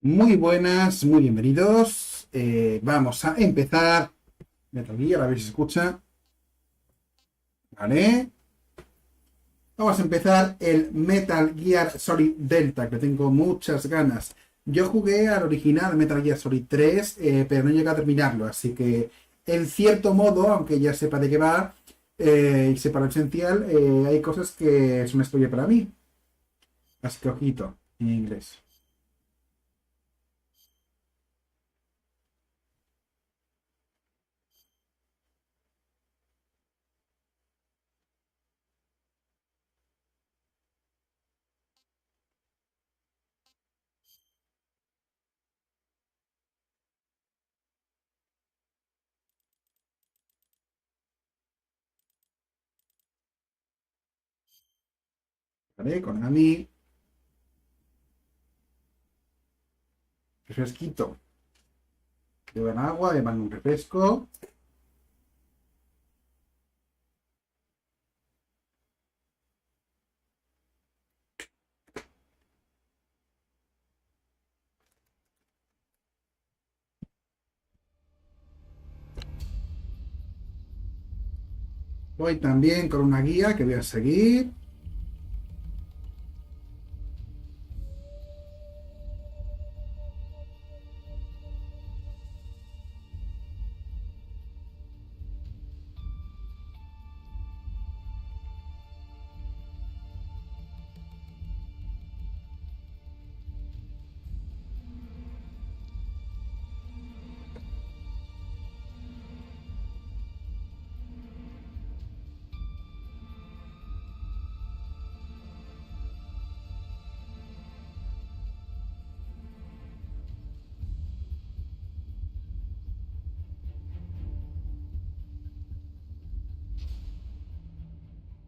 Muy buenas, muy bienvenidos. Vamos a empezar. Metal Gear, a ver si se escucha. Vale. Vamos a empezar el Metal Gear Solid Delta, que tengo muchas ganas. Yo jugué al original Metal Gear Solid 3, pero no llegué a terminarlo. Así que, en cierto modo, aunque ya sepa de qué va y sepa lo esencial, hay cosas que son spoiler para mí. Así que ojito, en inglés. Vale, con Ami, refresquito. Beban agua, beban un refresco. Voy también con una guía que voy a seguir.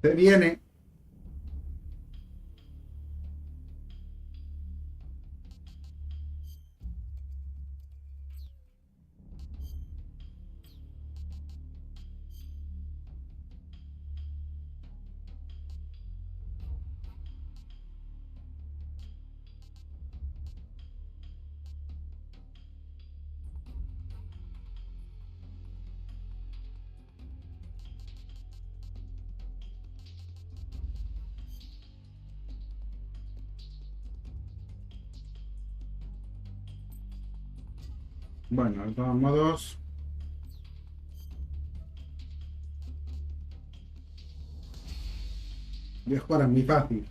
Se viene. Bueno, de todos modos, voy a jugar a muy fácil.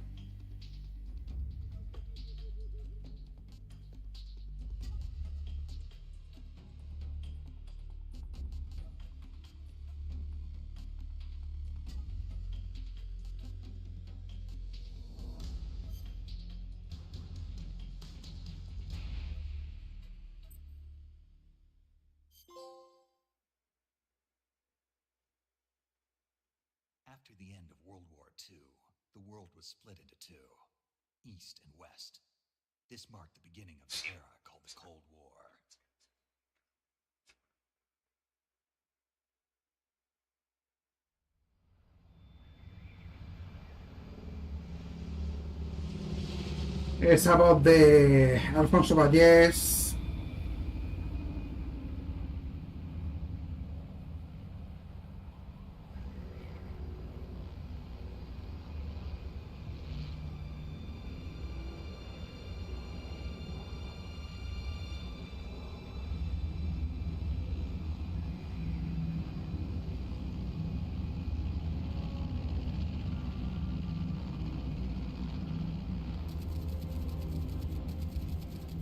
After the end of World War II, the world was split into two, East and West. This marked the beginning of the era called the Cold War. Esa voz de Alfonso Vallés.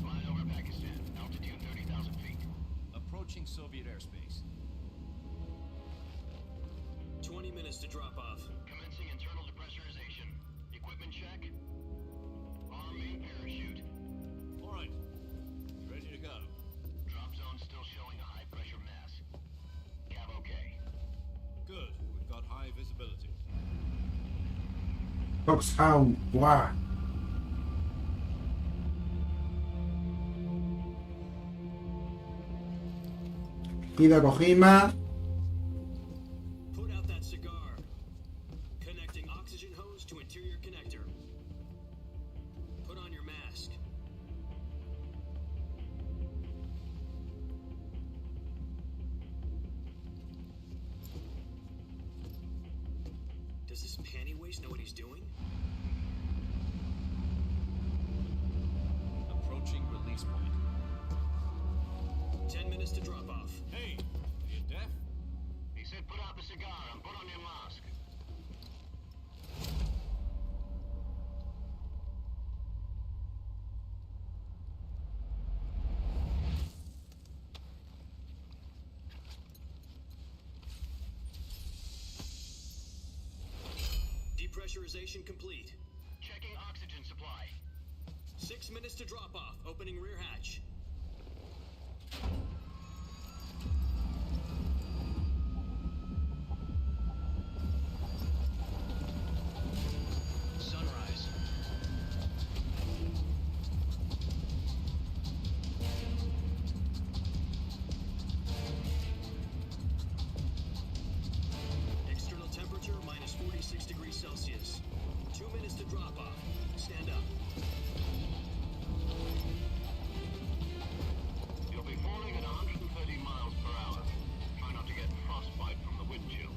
Flying over Pakistan, altitude 30,000 feet. Approaching Soviet airspace. 20 minutes to drop off. Commencing internal depressurization. Equipment check. Arm main parachute. All right. Ready to go. Drop zone still showing a high pressure mass. Cav okay. Good. We've got high visibility. Foxhound. Buah. Hida Kojima. Put out that cigar. Connecting oxygen hose to interior connector. Put on your mask. Royce know what he's doing? Approaching release point. 10 minutes to drop off. Hey, are you deaf? He said put out the cigar and put on your mask. Depressurization complete. Checking oxygen supply. 6 minutes to drop off. Opening rear hatch. Sunrise. External temperature minus 46 degrees Celsius. 2 minutes to drop off. Stand up. You'll be falling at 130 miles per hour. Try not to get frostbite from the wind chill.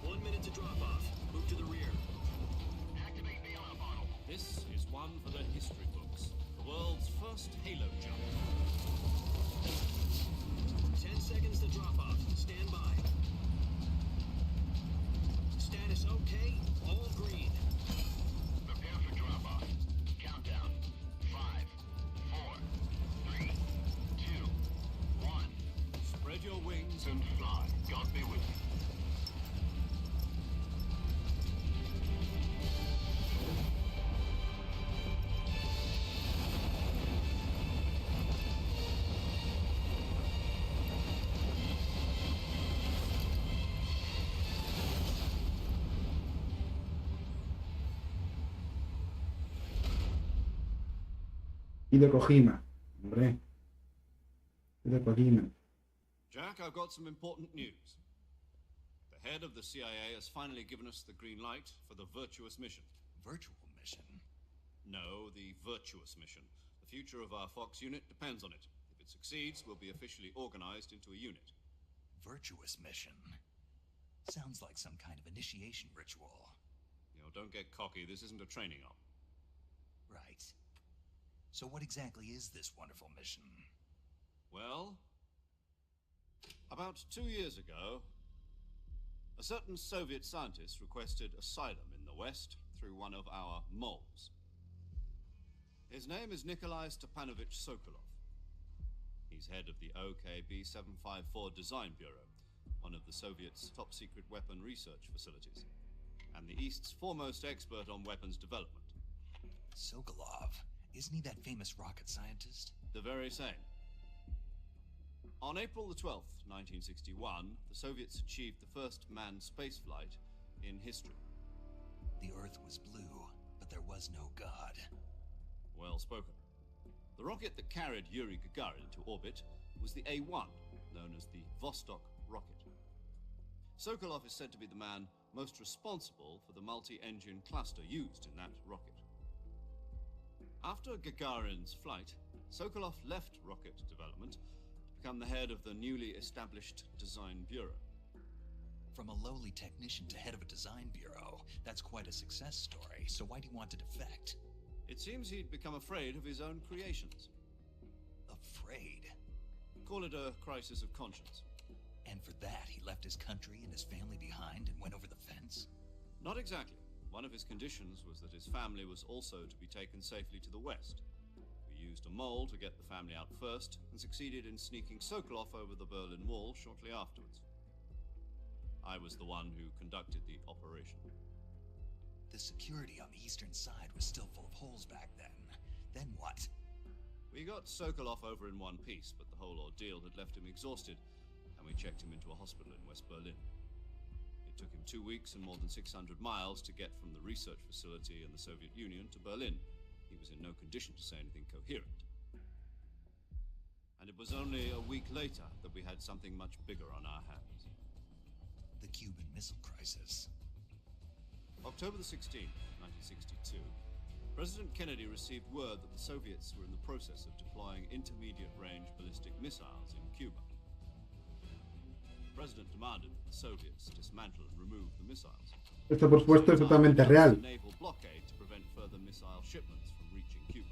1 minute to drop off. Move to the rear. Activate the alarm bottle. This is one for the history books. The world's first halo jump. 10 seconds to drop off. Stand by. Status okay. All green. Prepare for drop-off. Countdown. 5, 4, 3, 2, 1. Spread your wings And fly. God be with you. Hideo Kojima. Hombre. Hideo Kojima. Jack, I've got some important news. The head of the CIA has finally given us the green light for the virtuous mission. Virtual mission? No, the virtuous mission. The future of our Fox unit depends on it. If it succeeds, we'll be officially organized into a unit. Virtuous mission? Sounds like some kind of initiation ritual. You know, don't get cocky. This isn't a training op. Right. So what exactly is this wonderful mission? Well, about 2 years ago, a certain Soviet scientist requested asylum in the West through one of our moles. His name is Nikolai Stepanovich Sokolov. He's head of the OKB 754 Design Bureau, one of the Soviets' top-secret weapon research facilities, and the East's foremost expert on weapons development. Sokolov. Isn't he that famous rocket scientist? The very same. On April the 12th, 1961, the Soviets achieved the first manned spaceflight in history. The Earth was blue, but there was no God. Well spoken. The rocket that carried Yuri Gagarin to orbit was the A-1, known as the Vostok rocket. Sokolov is said to be the man most responsible for the multi-engine cluster used in that rocket. After Gagarin's flight, Sokolov left rocket development to become the head of the newly established Design Bureau. From a lowly technician to head of a design bureau, that's quite a success story. So why'd he want to defect? It seems he'd become afraid of his own creations. Afraid? Call it a crisis of conscience. And for that, he left his country and his family behind and went over the fence? Not exactly. One of his conditions was that his family was also to be taken safely to the West. We used a mole to get the family out first, and succeeded in sneaking Sokolov over the Berlin Wall shortly afterwards. I was the one who conducted the operation. The security on the eastern side was still full of holes back then. Then what? We got Sokolov over in one piece, but the whole ordeal had left him exhausted, and we checked him into a hospital in West Berlin. It took him 2 weeks and more than 600 miles to get from the research facility in the Soviet Union to Berlin. He was in no condition to say anything coherent. And it was only a week later that we had something much bigger on our hands. The Cuban Missile Crisis. October the 16th, 1962, President Kennedy received word that the Soviets were in the process of deploying intermediate-range ballistic missiles in Cuba. The President demanded that the Soviets dismantle and remove the missiles. Esto, por supuesto, es totalmente real. Naval blockade to prevent further missile shipments from reaching Cuba.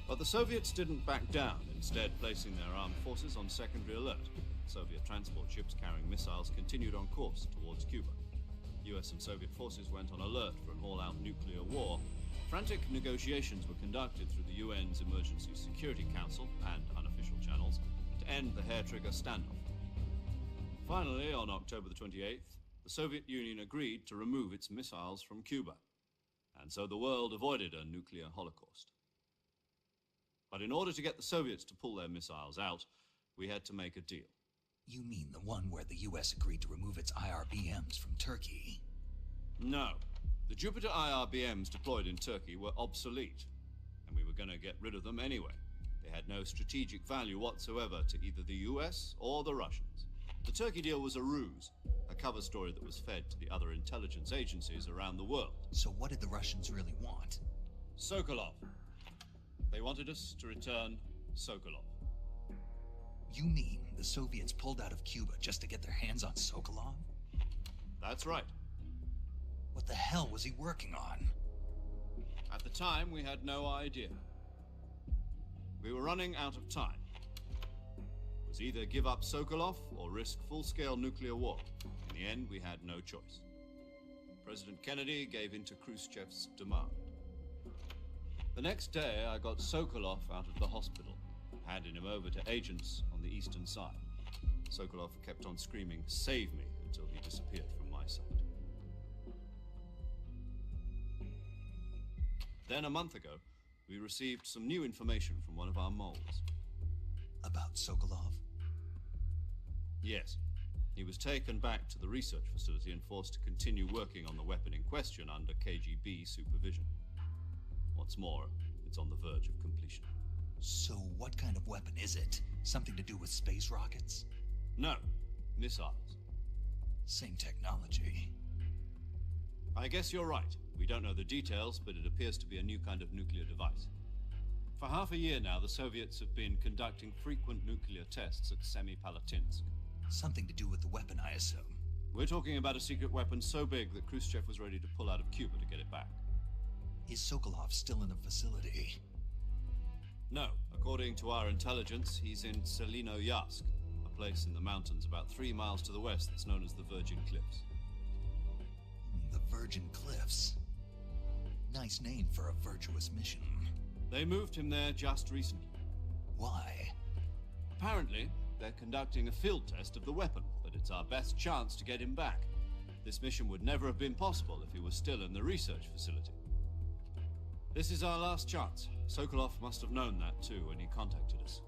But the Soviets didn't back down, instead placing their armed forces on secondary alert. Soviet transport ships carrying missiles continued on course towards Cuba. US and Soviet forces went on alert for an all-out nuclear war. Frantic negotiations were conducted through the UN's Emergency Security Council and unofficial channels to end the hair-trigger standoff. Finally, on October the 28th, the Soviet Union agreed to remove its missiles from Cuba, and so the world avoided a nuclear holocaust. But in order to get the Soviets to pull their missiles out, we had to make a deal. You mean the one where the US agreed to remove its IRBMs from Turkey? No. The Jupiter IRBMs deployed in Turkey were obsolete, and we were going to get rid of them anyway. They had no strategic value whatsoever to either the US or the Russians. The Turkey deal was a ruse, a cover story that was fed to the other intelligence agencies around the world. So what did the Russians really want? Sokolov. They wanted us to return Sokolov. You mean the Soviets pulled out of Cuba just to get their hands on Sokolov? That's right. What the hell was he working on? At the time, we had no idea. We were running out of time. It was either give up Sokolov or risk full-scale nuclear war. In the end, we had no choice. President Kennedy gave in to Khrushchev's demand. The next day, I got Sokolov out of the hospital, handing him over to agents on the eastern side. Sokolov kept on screaming, "Save me," until he disappeared from my sight. Then a month ago, we received some new information from one of our moles. About Sokolov? Yes. He was taken back to the research facility and forced to continue working on the weapon in question under KGB supervision. What's more, it's on the verge of completion. So what kind of weapon is it? Something to do with space rockets? No, missiles. Same technology. I guess you're right. We don't know the details, but it appears to be a new kind of nuclear device. For half a year now, the Soviets have been conducting frequent nuclear tests at Semipalatinsk. Something to do with the weapon, I assume. We're talking about a secret weapon so big that Khrushchev was ready to pull out of Cuba to get it back. Is Sokolov still in the facility? No. According to our intelligence, he's in Selinoyarsk, a place in the mountains about 3 miles to the west that's known as the Virgin Cliffs. The Virgin Cliffs. Nice name for a virtuous mission. They moved him there just recently. Why? Apparently, they're conducting a field test of the weapon, but it's our best chance to get him back. This mission would never have been possible if he was still in the research facility. This is our last chance. Sokolov must have known that too when he contacted us.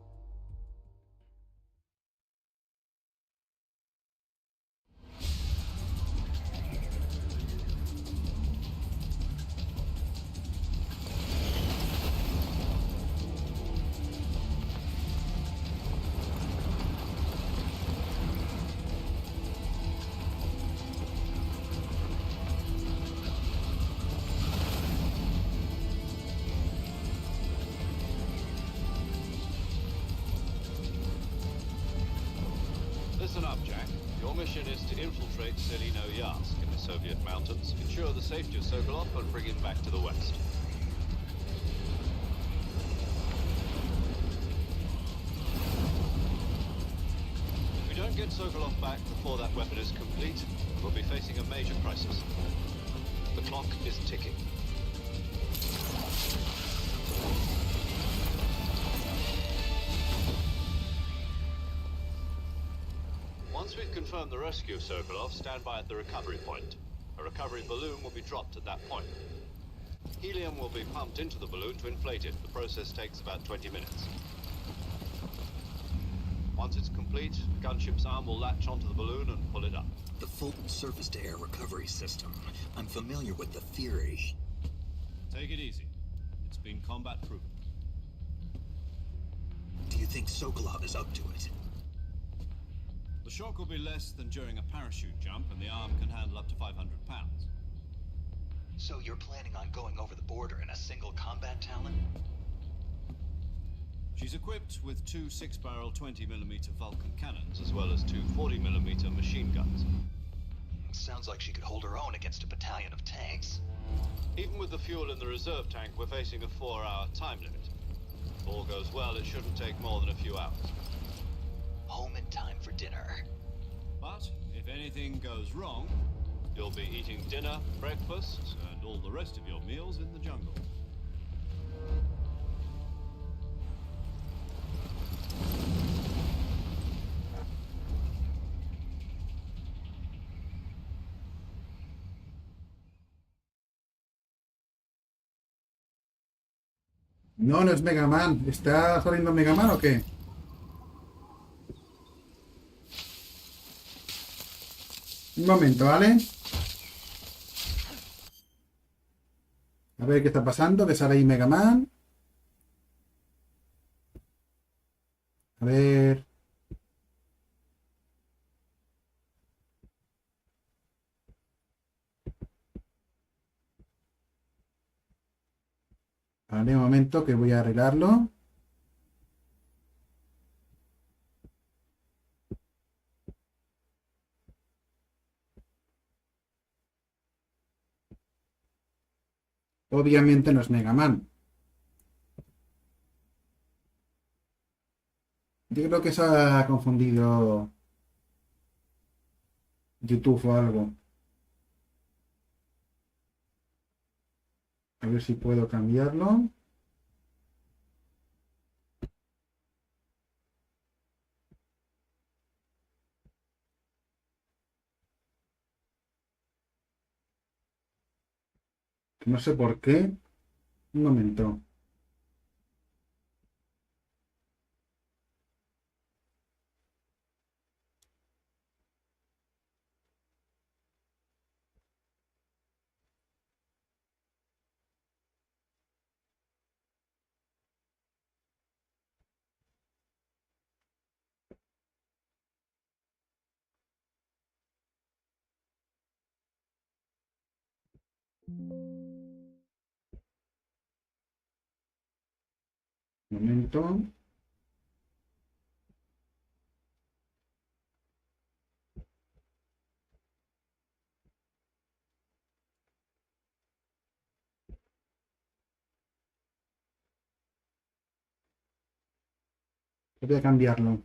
Listen up, Jack. Your mission is to infiltrate Selinoyarsk in the Soviet mountains, ensure the safety of Sokolov, and bring him back to the west. If we don't get Sokolov back before that weapon is complete, we'll be facing a major crisis. The clock is ticking. Once we've confirmed the rescue of Sokolov, stand by at the recovery point. A recovery balloon will be dropped at that point. Helium will be pumped into the balloon to inflate it. The process takes about 20 minutes. Once it's complete, the gunship's arm will latch onto the balloon and pull it up. The Fulton surface-to-air recovery system. I'm familiar with the theory. Take it easy. It's been combat-proven. Do you think Sokolov is up to it? The shock will be less than during a parachute jump, and the arm can handle up to 500 pounds. So you're planning on going over the border in a single combat Talon? She's equipped with 2 6-barrel 20mm Vulcan cannons, as well as 2 40mm machine guns. Sounds like she could hold her own against a battalion of tanks. Even with the fuel in the reserve tank, we're facing a 4-hour time limit. If all goes well, it shouldn't take more than a few hours. Home in time for dinner. But if anything goes wrong, you'll be eating dinner, breakfast, and all the rest of your meals in the jungle. No, no es Mega Man. ¿Está saliendo Mega Man o qué? Un momento, ¿vale? A ver qué está pasando. Que sale ahí Mega Man. A ver. Vale, un momento que voy a arreglarlo. Obviamente no es Mega Man. Yo creo que se ha confundido YouTube o algo. A ver si puedo cambiarlo. No sé por qué. Un momento. Un momento. Voy a cambiarlo.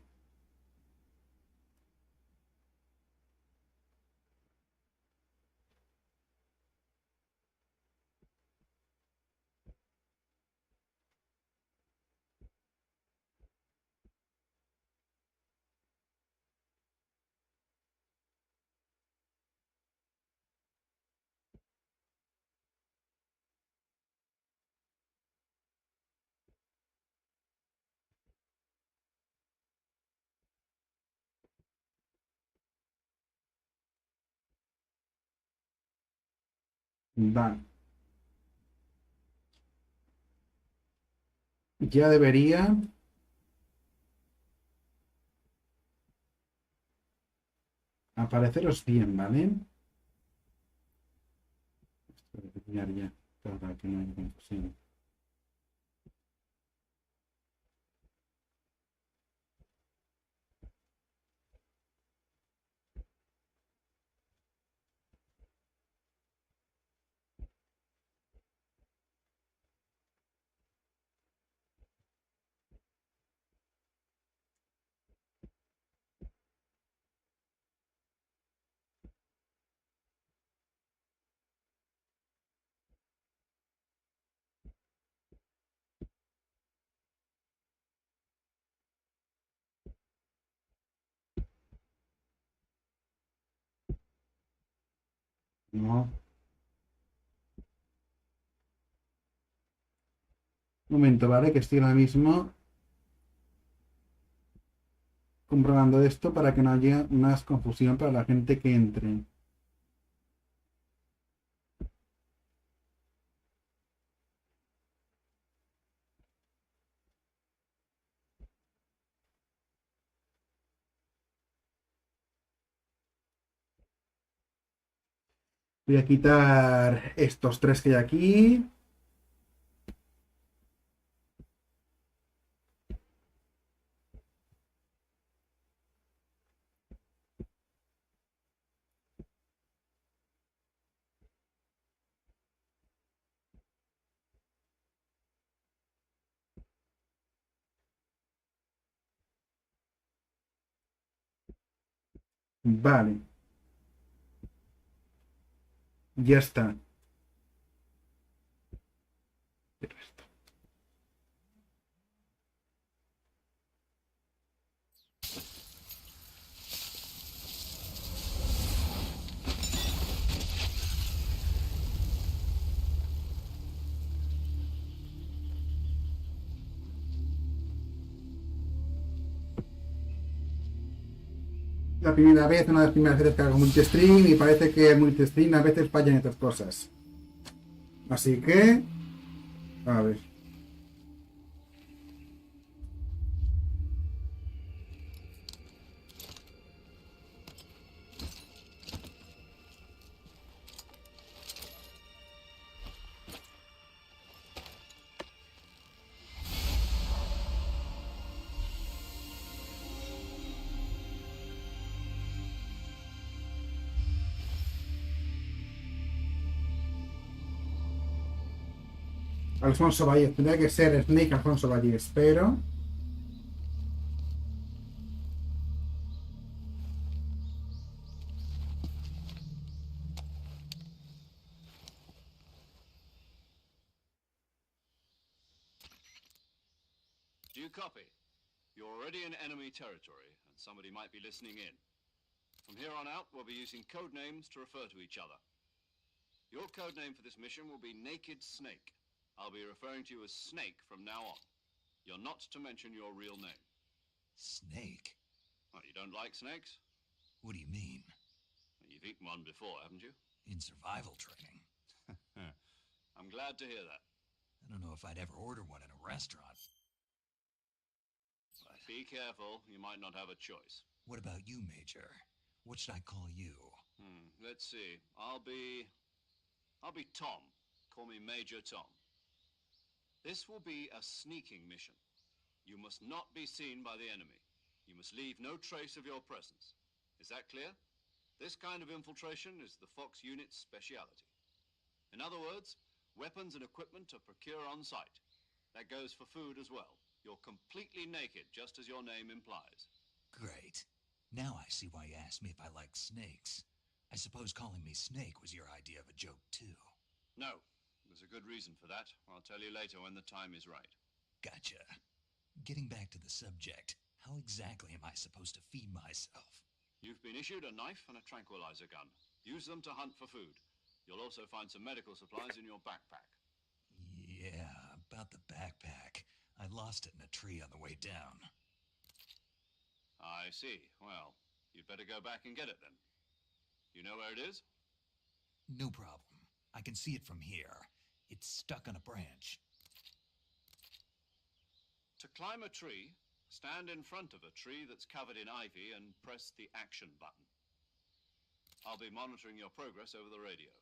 Vale. Ya debería apareceros bien, ¿vale? Voy a terminar ya para que no haya confusión. No. Un momento, ¿vale? Que estoy ahora mismo comprobando esto para que no haya más confusión para la gente que entre. Voy a quitar estos tres que hay aquí. Vale, ya está. La primera vez, una de las primeras veces que hago multistream y parece que el multistream a veces falla en otras cosas. Así que, a ver. Alfonso Valles, tendría que ser Snake Alfonso Valles, pero... Do you copy? You're already in enemy territory, and somebody might be listening in. From here on out, we'll be using code names to refer to each other. Your code name for this mission will be Naked Snake. I'll be referring to you as Snake from now on. You're not to mention your real name. Snake? Well, you don't like snakes? What do you mean? You've eaten one before, haven't you? In survival training? I'm glad to hear that. I don't know if I'd ever order one in a restaurant. But be careful, you might not have a choice. What about you, Major? What should I call you? Let's see. I'll be Tom. Call me Major Tom. This will be a sneaking mission. You must not be seen by the enemy. You must leave no trace of your presence. Is that clear? This kind of infiltration is the Fox unit's speciality. In other words, weapons and equipment are procure on site. That goes for food as well. You're completely naked, just as your name implies. Great. Now I see why you asked me if I like snakes. I suppose calling me Snake was your idea of a joke, too. No, there's a good reason for that. I'll tell you later when the time is right. Gotcha. Getting back to the subject, how exactly am I supposed to feed myself? You've been issued a knife and a tranquilizer gun. Use them to hunt for food. You'll also find some medical supplies in your backpack. Yeah, about the backpack. I lost it in a tree on the way down. I see. Well, you'd better go back and get it then. You know where it is? No problem. I can see it from here. It's stuck on a branch. To climb a tree, stand in front of a tree that's covered in ivy and press the action button. I'll be monitoring your progress over the radio.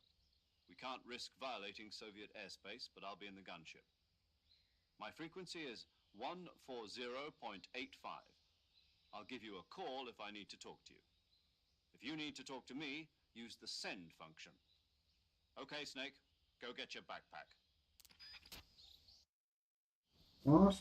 We can't risk violating Soviet airspace, but I'll be in the gunship. My frequency is 140.85. I'll give you a call if I need to talk to you. If you need to talk to me, use the send function. Okay, Snake, go get your backpack. Vamos.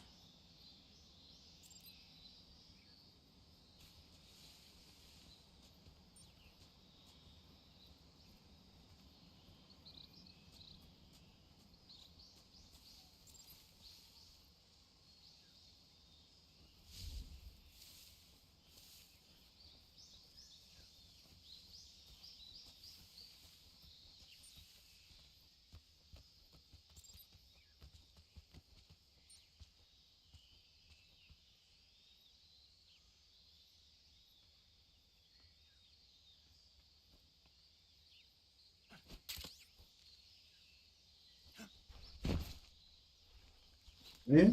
¿Eh?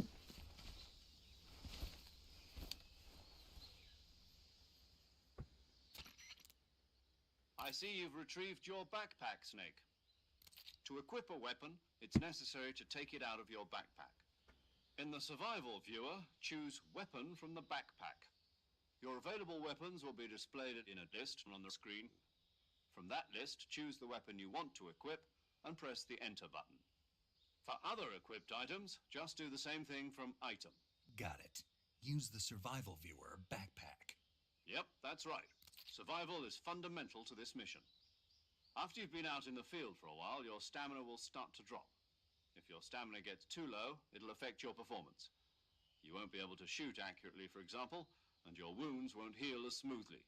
I see you've retrieved your backpack, Snake. To equip a weapon, it's necessary to take it out of your backpack. In the survival viewer, choose Weapon from the backpack. Your available weapons will be displayed in a list on the screen. From that list, choose the weapon you want to equip and press the Enter button. For other equipped items, just do the same thing from Item. Got it. Use the survival viewer backpack. Yep, that's right. Survival is fundamental to this mission. After you've been out in the field for a while, your stamina will start to drop. If your stamina gets too low, it'll affect your performance. You won't be able to shoot accurately, for example, and your wounds won't heal as smoothly.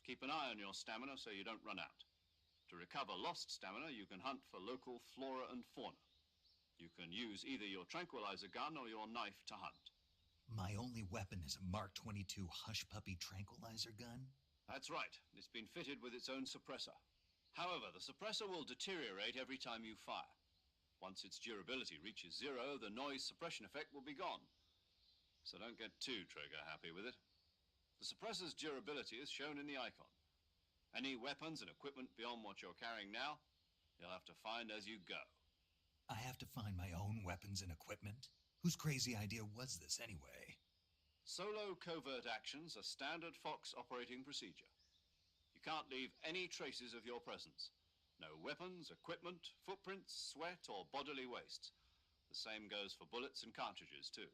Keep an eye on your stamina so you don't run out. To recover lost stamina, you can hunt for local flora and fauna. You can use either your tranquilizer gun or your knife to hunt. My only weapon is a Mark 22 Hush Puppy tranquilizer gun? That's right. It's been fitted with its own suppressor. However, the suppressor will deteriorate every time you fire. Once its durability reaches zero, the noise suppression effect will be gone. So don't get too trigger-happy with it. The suppressor's durability is shown in the icon. Any weapons and equipment beyond what you're carrying now, you'll have to find as you go. I have to find my own weapons and equipment? Whose crazy idea was this anyway? Solo covert actions are standard Fox operating procedure. You can't leave any traces of your presence. No weapons, equipment, footprints, sweat, or bodily wastes. The same goes for bullets and cartridges, too.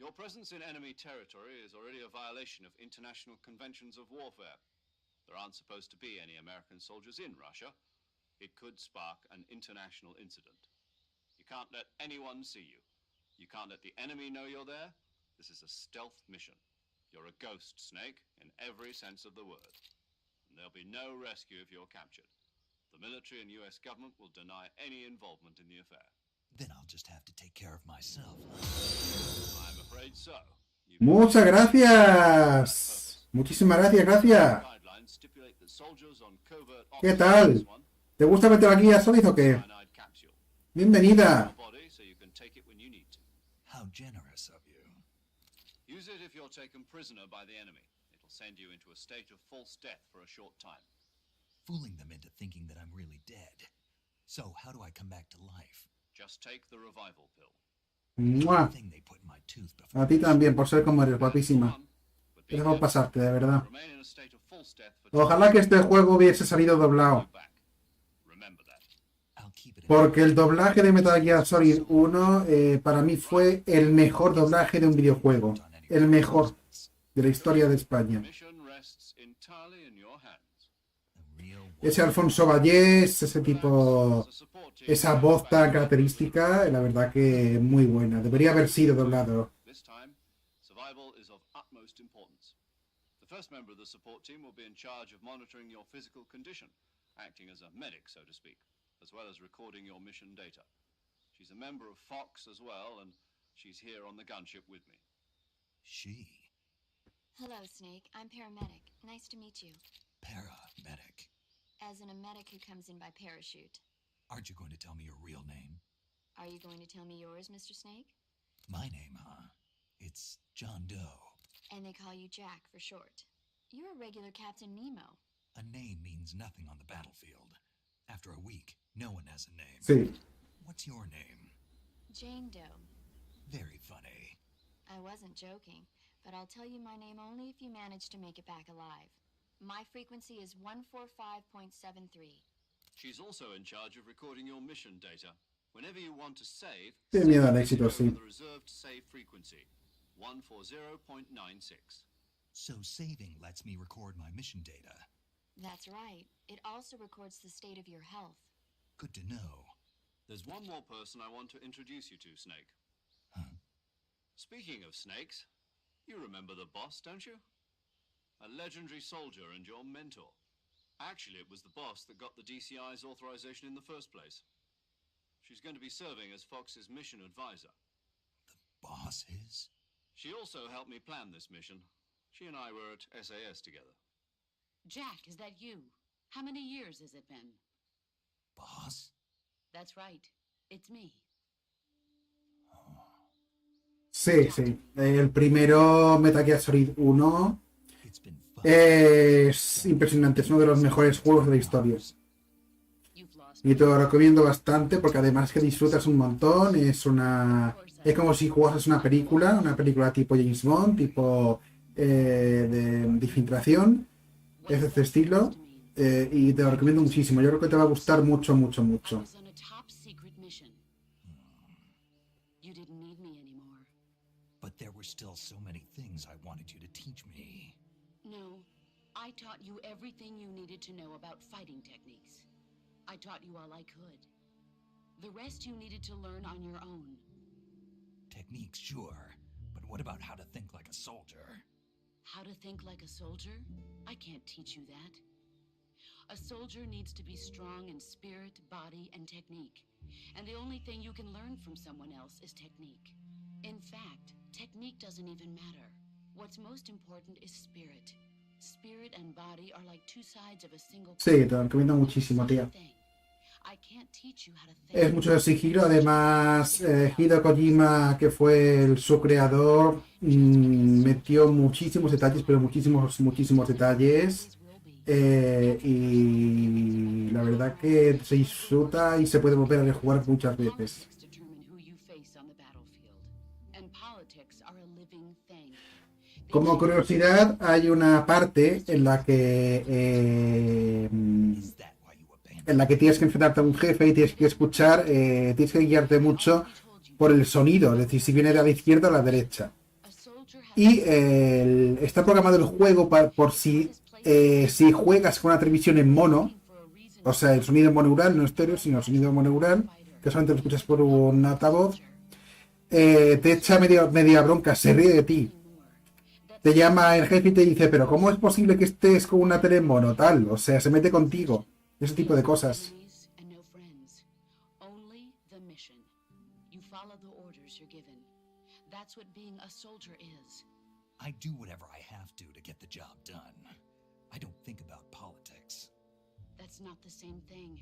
Your presence in enemy territory is already a violation of international conventions of warfare. There aren't supposed to be any American soldiers in Russia. It could spark an international incident. You can't let anyone see you. You can't let the enemy know you're there. This is a stealth mission. You're a ghost, Snake, in every sense of the word. And there'll be no rescue if you're captured. The military and US government will deny any involvement in the affair. Then I'll just have to take care of myself. I'm afraid so. Muchas gracias. Muchísimas gracias, gracias. Guidelines stipulate that soldiers on covert ¿Qué operations tal? this one ¿Te gusta meter aquí a Solid o qué? cyanide capsule. Bienvenida. Your body so you can take it when you need to. How generous of you. Use it if you're taken prisoner by the enemy. It'll send you into a state of false death for a short time. Fooling them into thinking that I'm really dead. So how do I come back to life? Just take the revival pill. ¡Mua! Thing they put in my tooth before. A ti también, por ser como eres, guapísima. But be Gracias por careful. pasarte, de verdad. Remain in a state of false death for Ojalá que este juego hubiese salido doblado. you back. Remember that. I'll keep it in Porque el doblaje de Metal Gear Solid 1 para mí fue el mejor doblaje de un videojuego. El mejor de la historia de España. Mission rests entirely in your hands. a real Ese Alfonso Vallés, ese tipo, The support team esa voz tan característica, la verdad que muy buena. Debería haber sido doblado. This time, survival is of utmost importance. The first member of the support team will be in charge of monitoring your physical condition, acting as a medic, so to speak, as well as recording your mission data. She's a member of Fox as well, and she's here on the gunship with me. She. Hello, Snake. I'm paramedic. Nice to meet you. Paramedic. As in a medic who comes in by parachute. Aren't you going to tell me your real name? Are you going to tell me yours, Mr. Snake? My name, huh? It's John Doe. And they call you Jack for short. You're a regular Captain Nemo. A name means nothing on the battlefield. After a week, no one has a name. Sí. What's your name? Jane Doe. Very funny. I wasn't joking, but I'll tell you my name only if you manage to make it back alive. My frequency is 145.73. She's also in charge of recording your mission data. Whenever you want to save, Tiene miedo al save éxito, the sí. reserved save frequency, 140.96. So saving lets me record my mission data. That's right. It also records the state of your health. Good to know. There's one more person I want to introduce you to, Snake. Huh? Speaking of snakes, you remember the boss, don't you? A legendary soldier and your mentor. Actually, it was the boss that got the DCI's authorization in the first place. She's going to be serving as Fox's mission advisor. Boss is? She also helped me plan this mission. She and I were at SAS together. Jack, is that you? How many years has it been? Boss? That's right. It's me. Sí, sí. El primero, Metal Gear Solid 1, It's been fun. es impresionante. Es uno de los mejores juegos de la historia. You've lost Y te lo recomiendo bastante porque además que disfrutas un montón. Es como si jugases una película tipo James Bond, tipo de infiltración. Es de este estilo. Y te lo recomiendo muchísimo. Yo creo que te va a gustar mucho, mucho, I mucho. was on a top secret mission. You didn't need me anymore. But there were still so many things I wanted you to teach me. No, I taught you everything you needed to know about fighting techniques. I taught you all I could. The rest you needed to learn on your own. Techniques, sure. But what about how to think like a soldier? How to think like a soldier? I can't teach you that. A soldier needs to be strong in spirit, body, and technique. And the only thing you can learn from someone else is technique. In fact, technique doesn't even matter. What's most important is spirit. Spirit and body are like two sides of a single Sí, te lo recomiendo muchísimo, tía. I can't teach you how to Es think. mucho de sigilo. Además, Hideo Kojima, que fue su creador, metió muchísimos detalles, pero muchísimos detalles. Y la verdad que se disfruta y se puede volver a rejugar muchas veces. Politics determine who you face on the battlefield, and politics are a living thing. They Como change curiosidad, hay una parte en la que Is that why you abandoned? tienes que enfrentarte a un jefe y tienes que escuchar, tienes que guiarte mucho por el sonido, es decir, si viene de la izquierda o la derecha. a soldier has Y está programado el juego por si juegas con una televisión en mono, for a reason o sea, el sonido monaural, no estéreo, sino el sonido monaural, que solamente lo escuchas por un altavoz, te echa media bronca, se ríe de ti. Te llama el jefe y te dice, pero ¿cómo es posible que estés con una tele en mono? Tal, o sea, se mete contigo. Ese tipo de cosas. enemies and no friends. Only the mission. You follow the orders you're given. That's what being a soldier is. I do whatever I have to get the job done. I don't think about politics. That's not the same thing.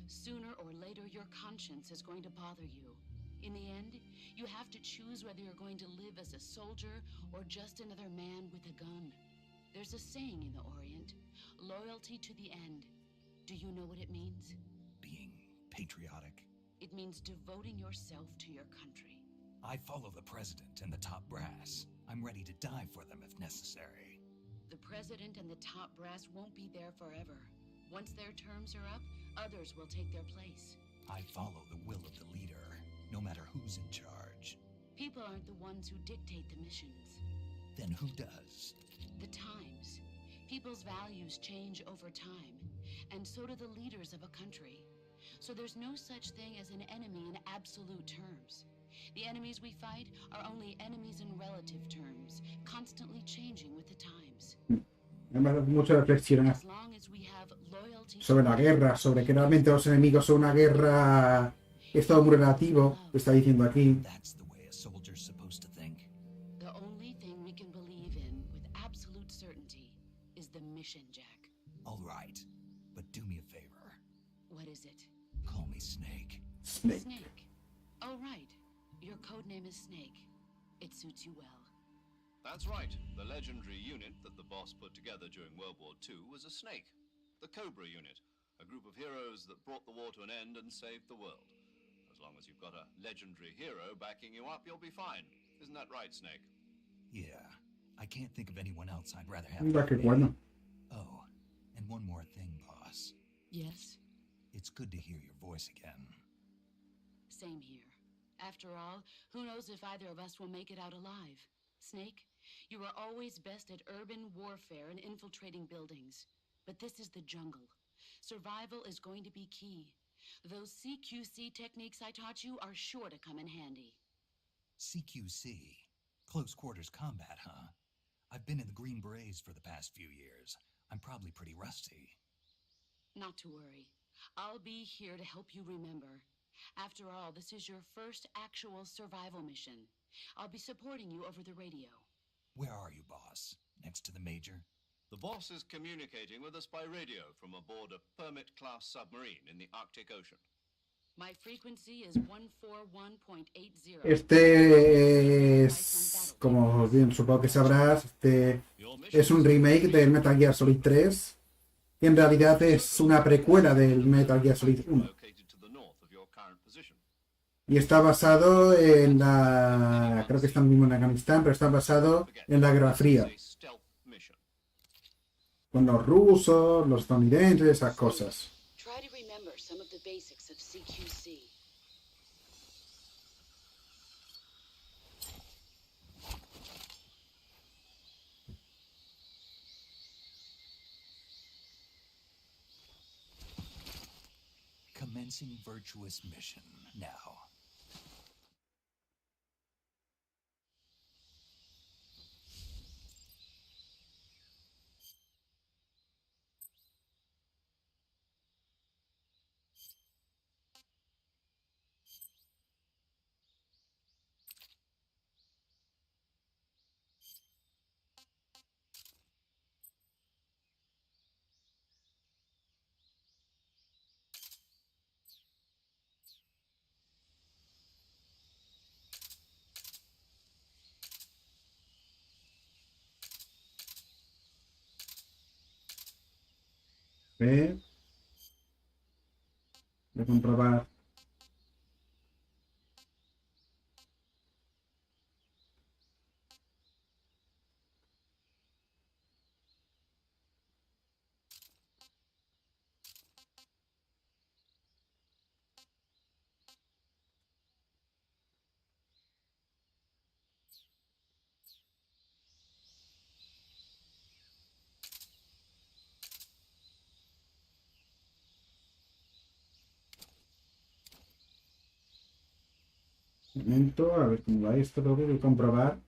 Sooner or later, your conscience is going to bother you. In the end, you have to choose whether you're going to live as a soldier or just another man with a gun. There's a saying in the Orient, loyalty to the end. Do you know what it means? Being patriotic. It means devoting yourself to your country. I follow the president and the top brass. I'm ready to die for them if necessary. The president and the top brass won't be there forever. Once their terms are up, others will take their place. I follow the will of the leader, no matter who's in charge. People aren't the ones who dictate the missions. Then who does? The times. People's values change over time, and so do the leaders of a country. So there's no such thing as an enemy in absolute terms. The enemies we fight are only enemies in relative terms, constantly changing with the times. Me hace mucho reflexionar As long as we have loyalty sobre la guerra, sobre que realmente los enemigos son una guerra. Es todo muy relativo, lo está diciendo aquí. That's the way a soldier's supposed to think. the only thing we can believe in with absolute certainty is the mission, Jack. All right, but do me a favor. What is it? Call me Snake. Snake. Snake. Oh, right. Your code name is Snake. It suits you well. That's right. The legendary unit that the boss put together during World War II was a snake. The Cobra unit, a group of heroes that brought the war to an end and saved the world. As long as you've got a legendary hero backing you up, you'll be fine. Isn't that right, Snake? Yeah, I can't think of anyone else I'd rather have. Mira qué with me. bueno. Oh, and one more thing, boss. Yes? It's good to hear your voice again. Same here. After all, who knows if either of us will make it out alive? Snake, you are always best at urban warfare and infiltrating buildings. But this is the jungle. Survival is going to be key. Those CQC techniques I taught you are sure to come in handy. CQC. Close quarters combat, huh? I've been in the Green Berets for the past few years. I'm probably pretty rusty. Not to worry. I'll be here to help you remember. After all, this is your first actual survival mission. I'll be supporting you over the radio. Where are you, boss? Next to the major? The boss is communicating with us by radio from aboard a Permit-class submarine in the Arctic Ocean. My frequency is 141.80. Este es, como bien supongo que sabrás, es un remake del Metal Gear Solid 3. Y en realidad es una precuela del Metal Gear Solid 1. Located to the north of your current position. Y está basado en la... Creo que está mismo en Afganistán, pero está basado en la Guerra Fría. It's a stealth mission. Con los rusos, los estadounidenses, esas cosas. Try to remember some of the basics of CQC. Commencing virtuous mission now. Ver, voy a comprobar. Un momento, a ver cómo va esto, luego voy a comprobar.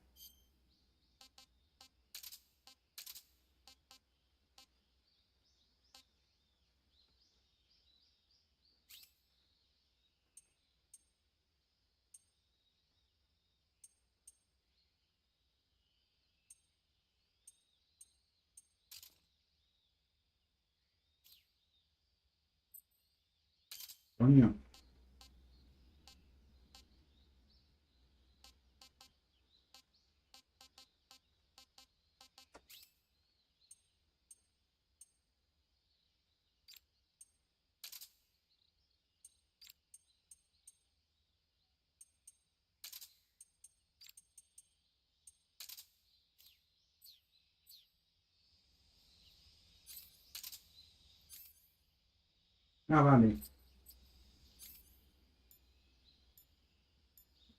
Coño. Ah, vale.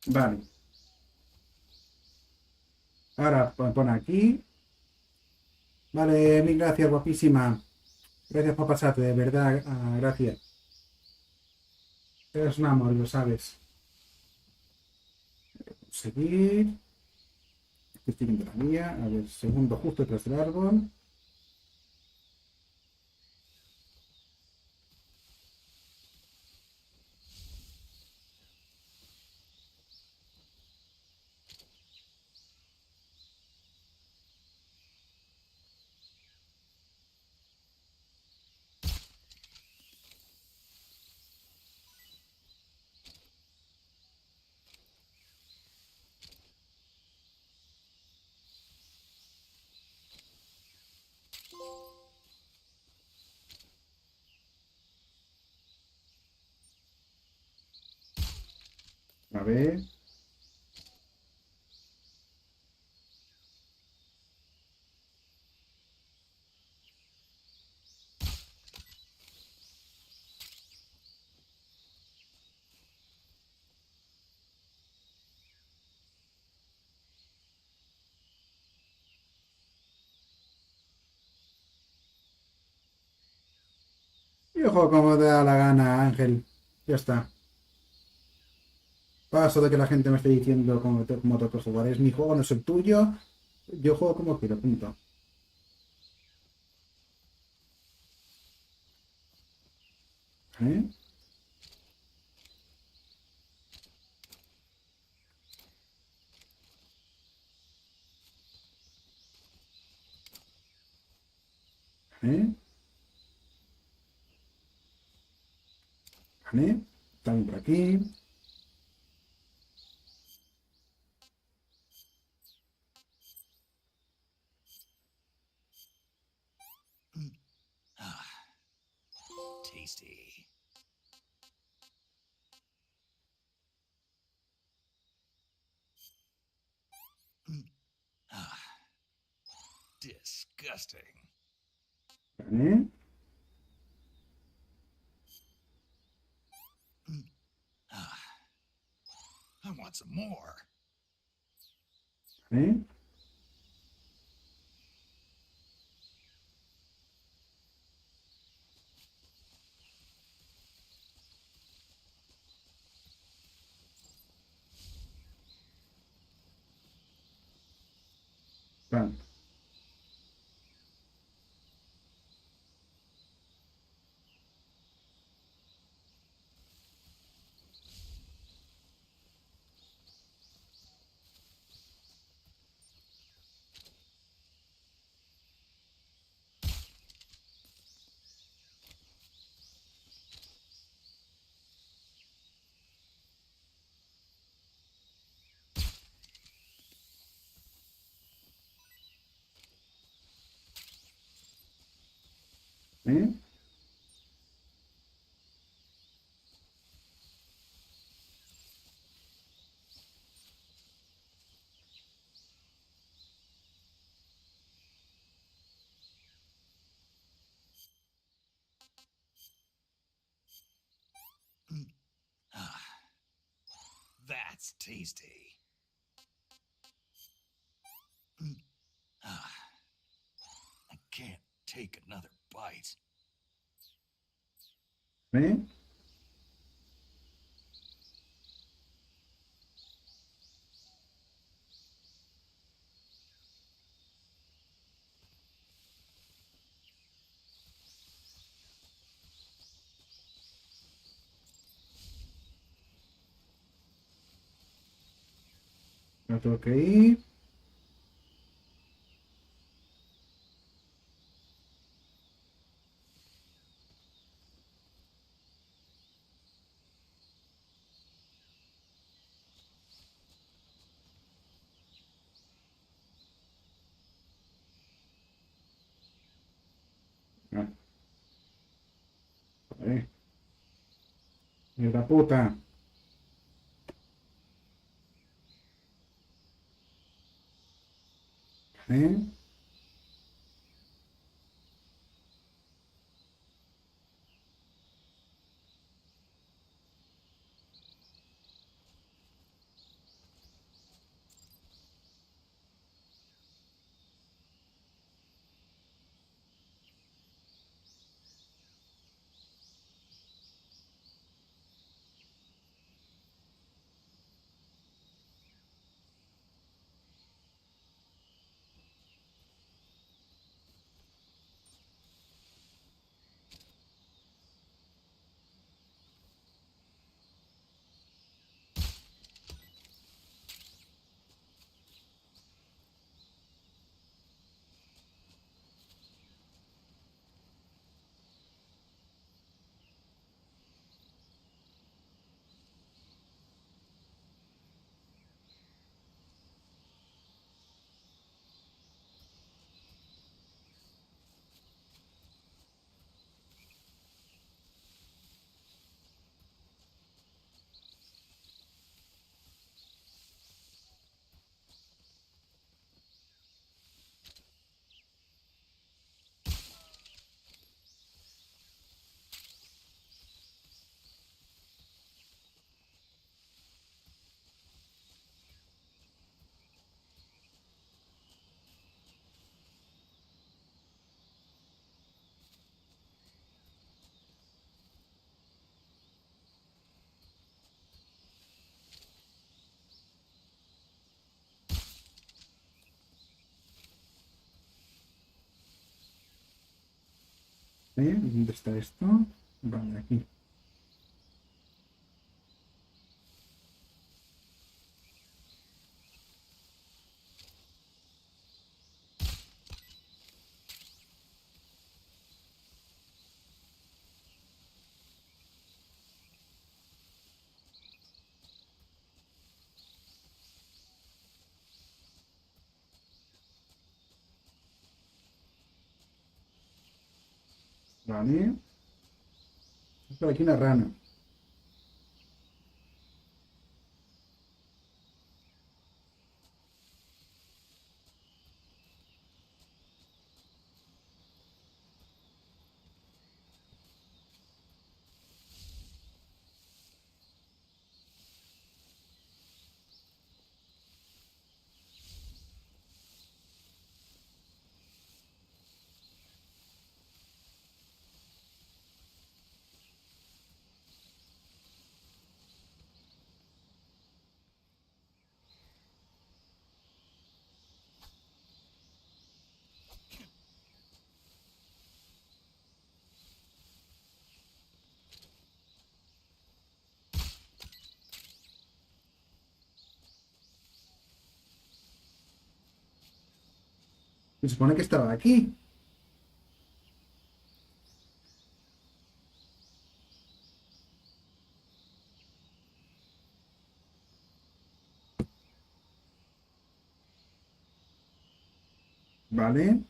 Vale. Ahora pon aquí. Vale, mil gracias, guapísima. Gracias por pasarte, de verdad. Gracias. Eres un amor, lo sabes. Seguir. Estoy viendo la mía. A ver, segundo justo detrás del árbol. A ver. Y ojo, como te da la gana, Ángel. Ya está. Paso de que la gente me esté diciendo como otro jugar. Es mi juego, no es el tuyo. Yo juego como quiero, punto. ¿Eh? ¿Eh? ¿Eh? También por aquí. Ah, tasty. Ah, disgusting. ¿Eh? Ah, I want some more. ¿Eh? Vale. ¿Eh? That's tasty. I can't take another bite. ¿Eh? No tengo que ir. Ah, joder. Mierda puta. ¿Eh? ¿Eh? ¿Dónde está esto? Vale, aquí. Vale. Por aquí una rana. Se supone que estaba aquí. Vale.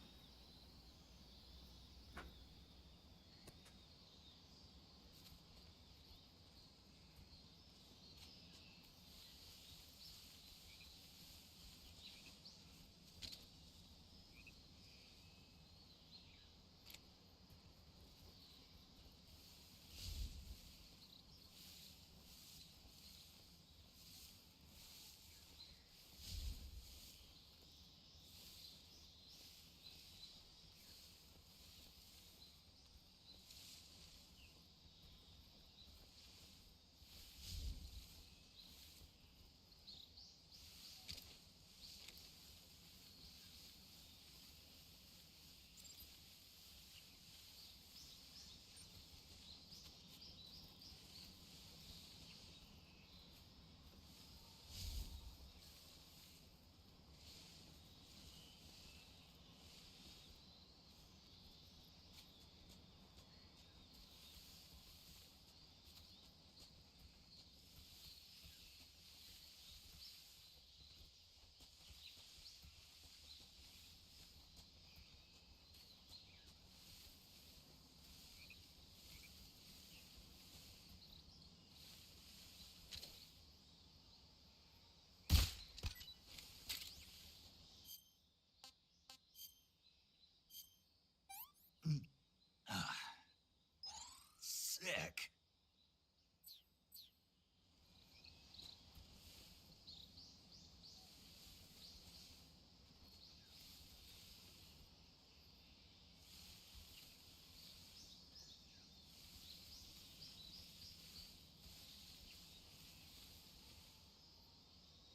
Sick.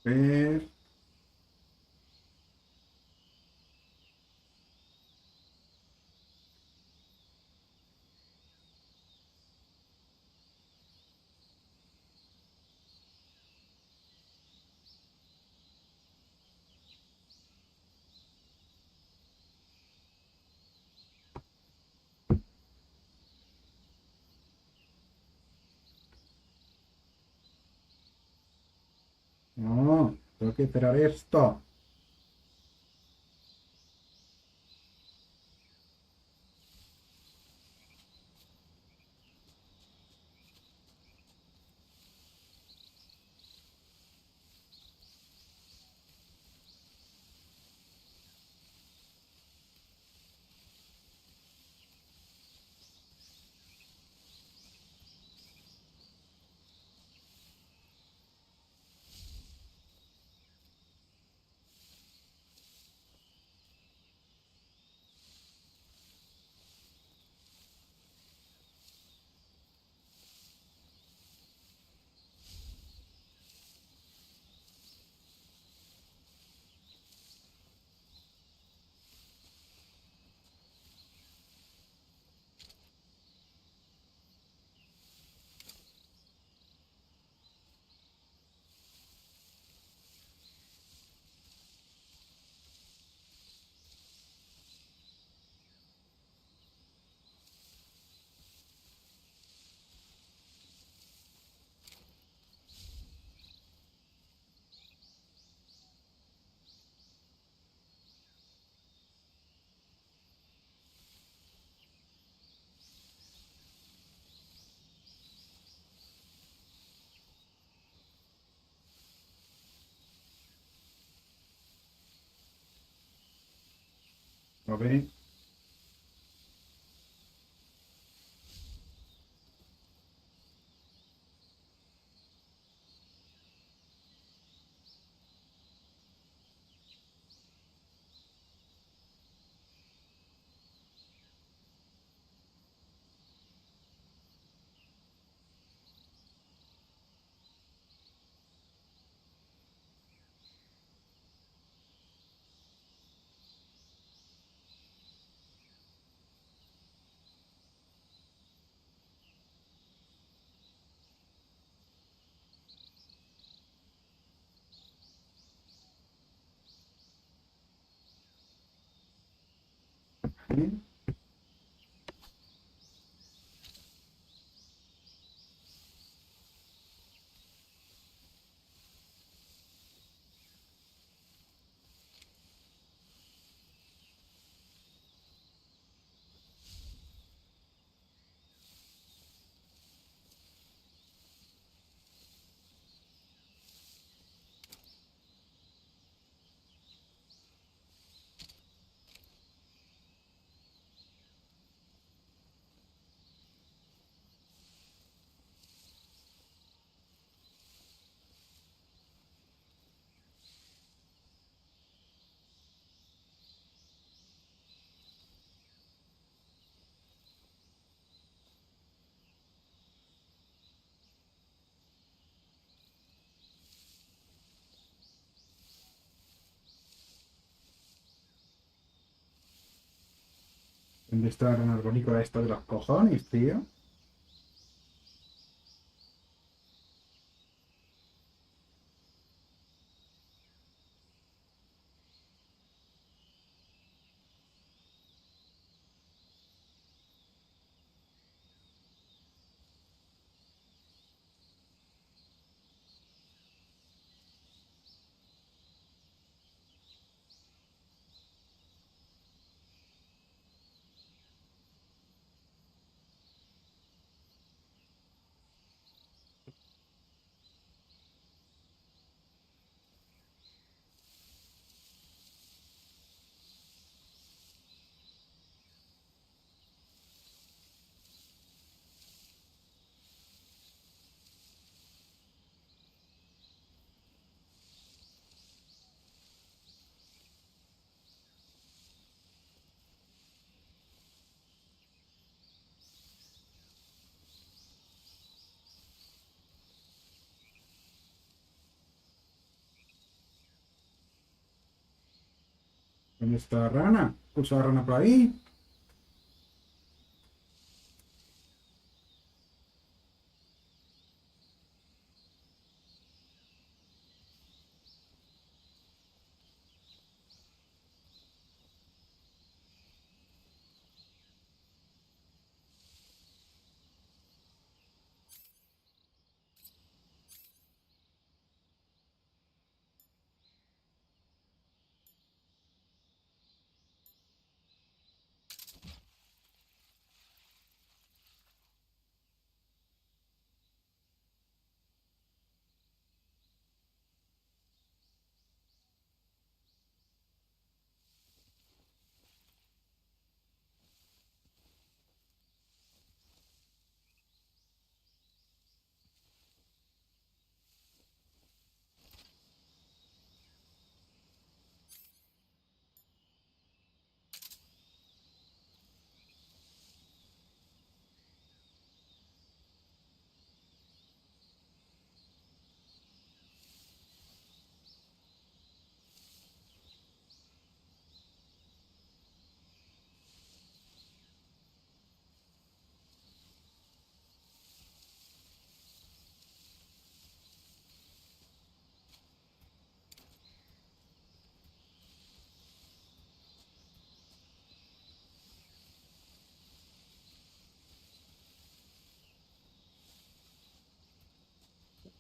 Ver. No, tengo que esperar esto. A ver. Vale. ¿Dónde está el arbonícola esto de los cojones, tío? ¿Dónde está la rana? ¿Pulsa la rana por ahí?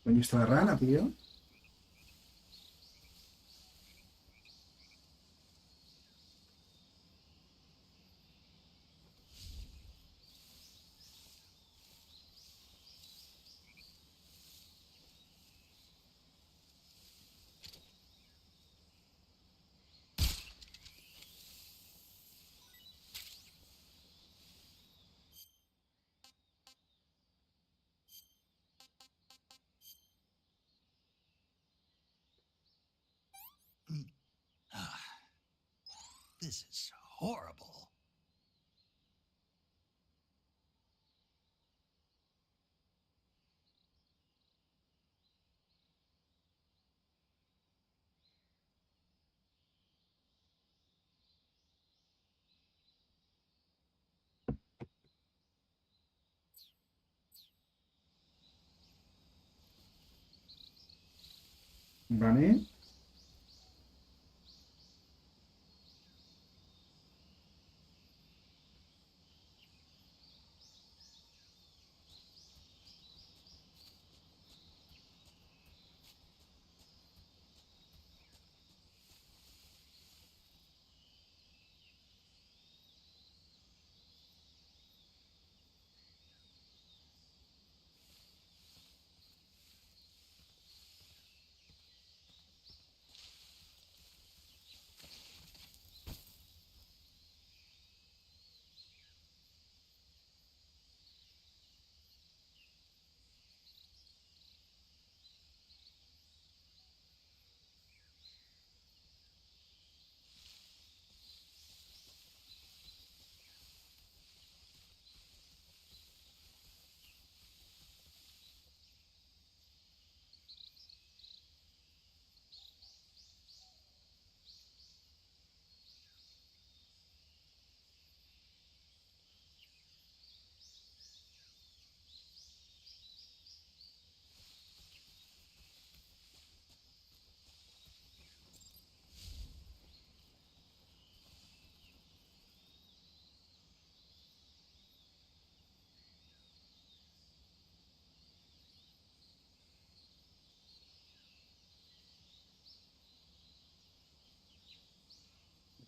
¿Dónde está la rana, tío? This is horrible. Vale.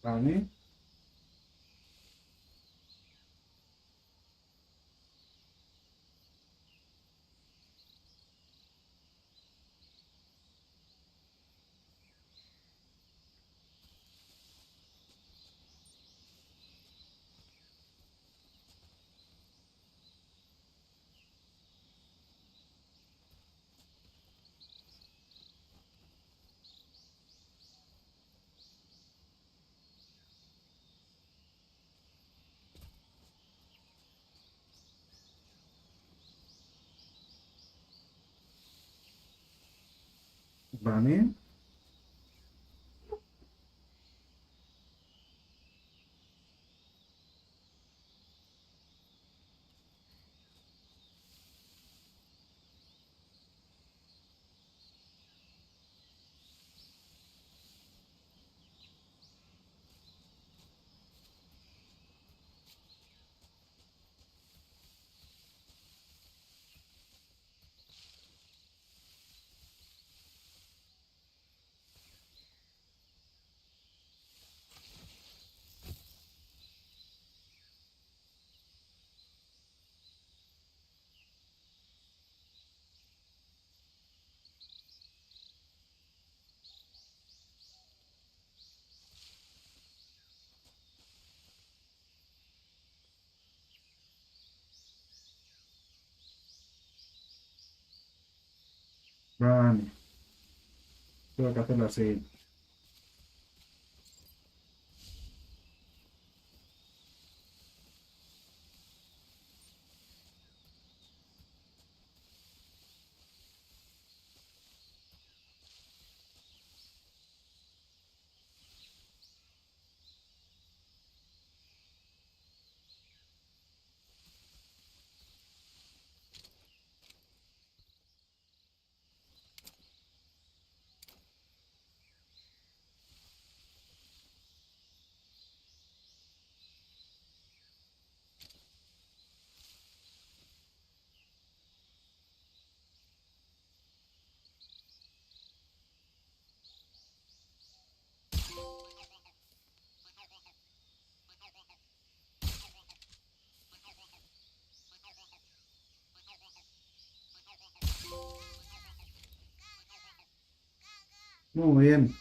Vale. Vale. Vale. Tengo que hacerlo así. Muy bien.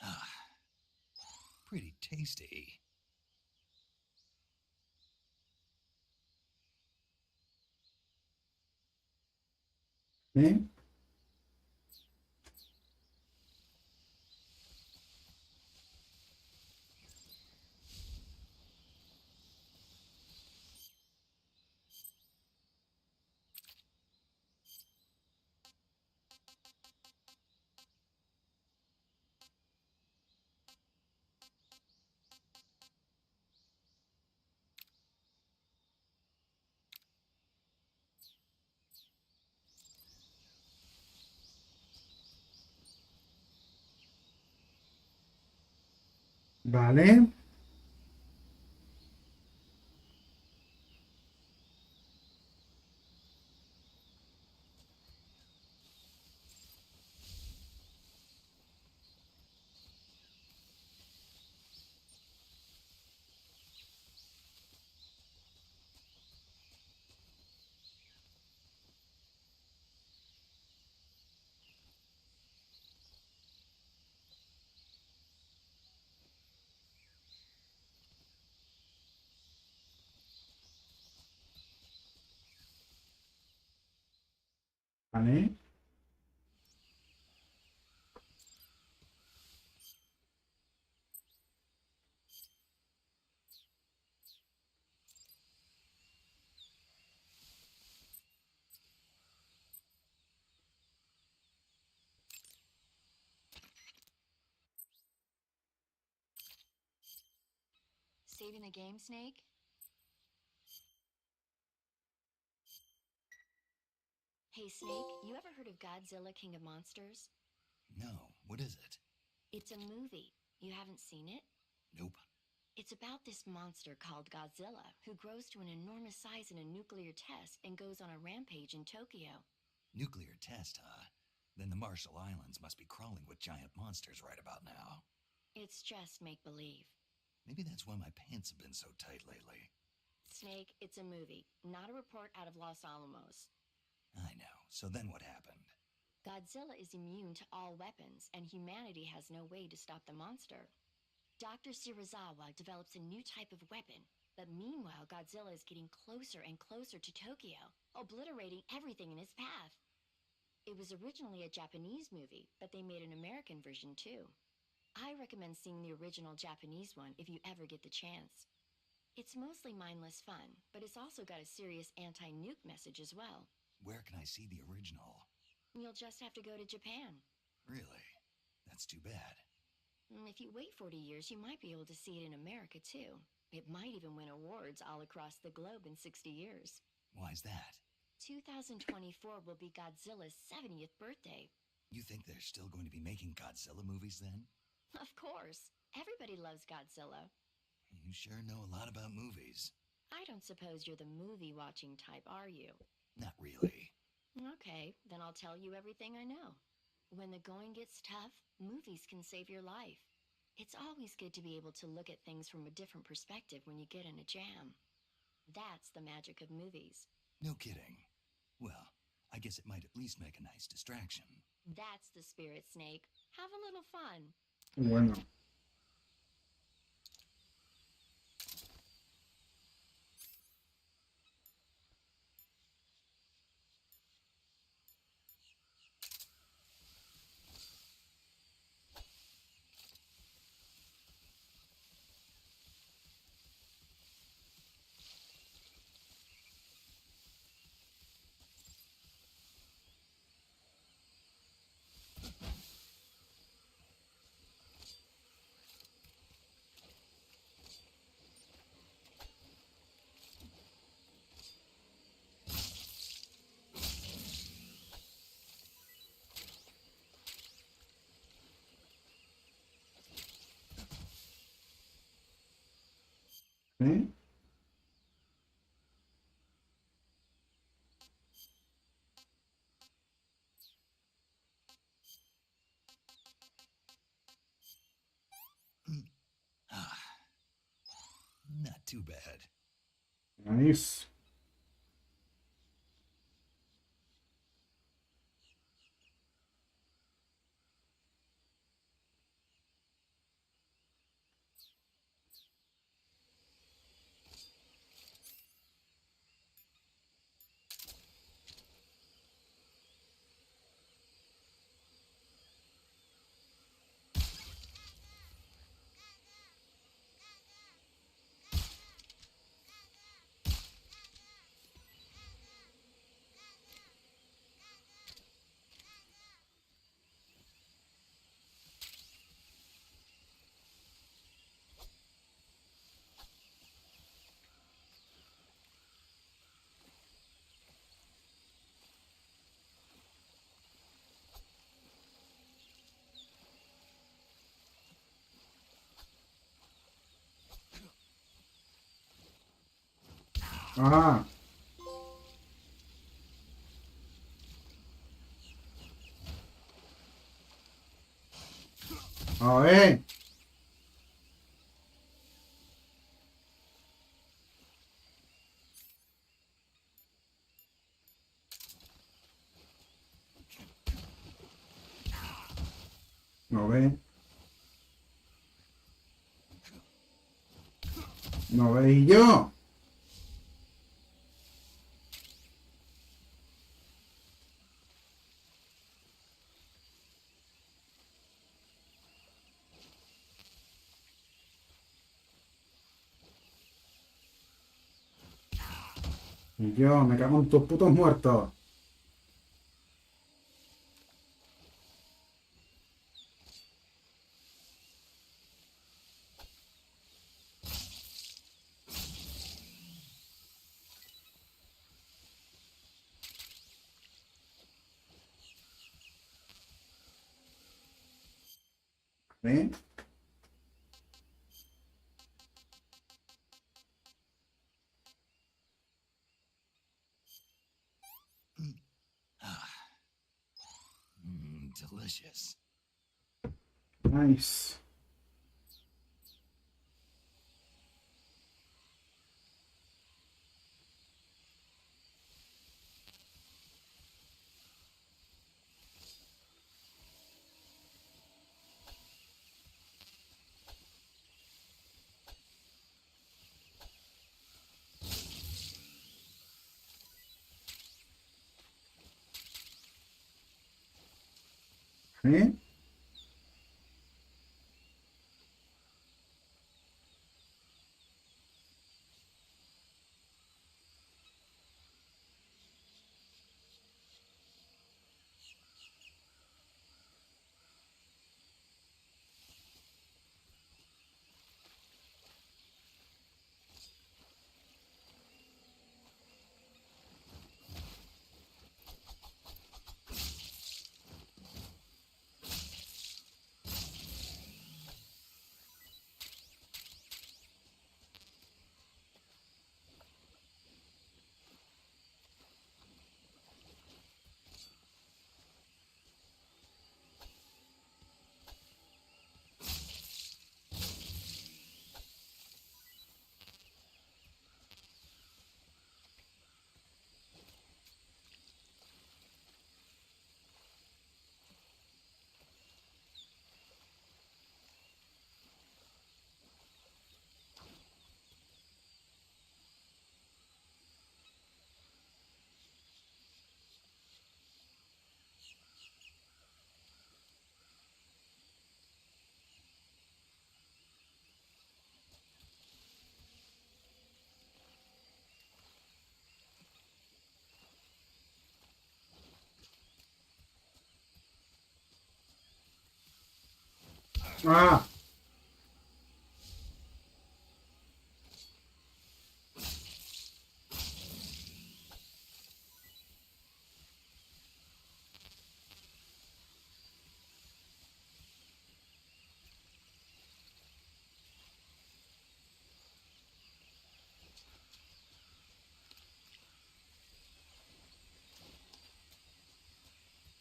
Ah, pretty tasty. ¿Eh? Vale. Vale. Saving the game, Snake? Hey, Snake, you ever heard of Godzilla King of Monsters? No, what is it? It's a movie. You haven't seen it? Nope. It's about this monster called Godzilla who grows to an enormous size in a nuclear test and goes on a rampage in Tokyo. Nuclear test, huh? Then the Marshall Islands must be crawling with giant monsters right about now. It's just make-believe. Maybe that's why my pants have been so tight lately. Snake, it's a movie, not a report out of Los Alamos. I know. So then what happened? Godzilla is immune to all weapons, and humanity has no way to stop the monster. Dr. Shirazawa develops a new type of weapon, but meanwhile, Godzilla is getting closer and closer to Tokyo, obliterating everything in his path. It was originally a Japanese movie, but they made an American version too. I recommend seeing the original Japanese one if you ever get the chance. It's mostly mindless fun, but it's also got a serious anti-nuke message as well. Where can I see the original? You'll just have to go to Japan. Really? That's too bad. If you wait 40 years, you might be able to see it in America too. It might even win awards all across the globe in 60 years. Why's that? 2024 will be Godzilla's 70th birthday. You think they're still going to be making Godzilla movies then? Of course. Everybody loves Godzilla. You sure know a lot about movies. I don't suppose you're the movie-watching type, are you? Not really. Okay, then I'll tell you everything I know. When the going gets tough, movies can save your life. It's always good to be able to look at things from a different perspective when you get in a jam. That's the magic of movies. No kidding. Well, I guess it might at least make a nice distraction. That's the spirit, Snake. Have a little fun. Bueno. ¿Eh? Not too bad. Nice. Ah. A ver. No ve. No ve y yo. Y yo me cago en tus putos muertos. ¿Eh? Delicious. Nice. ¿Eh? Ah,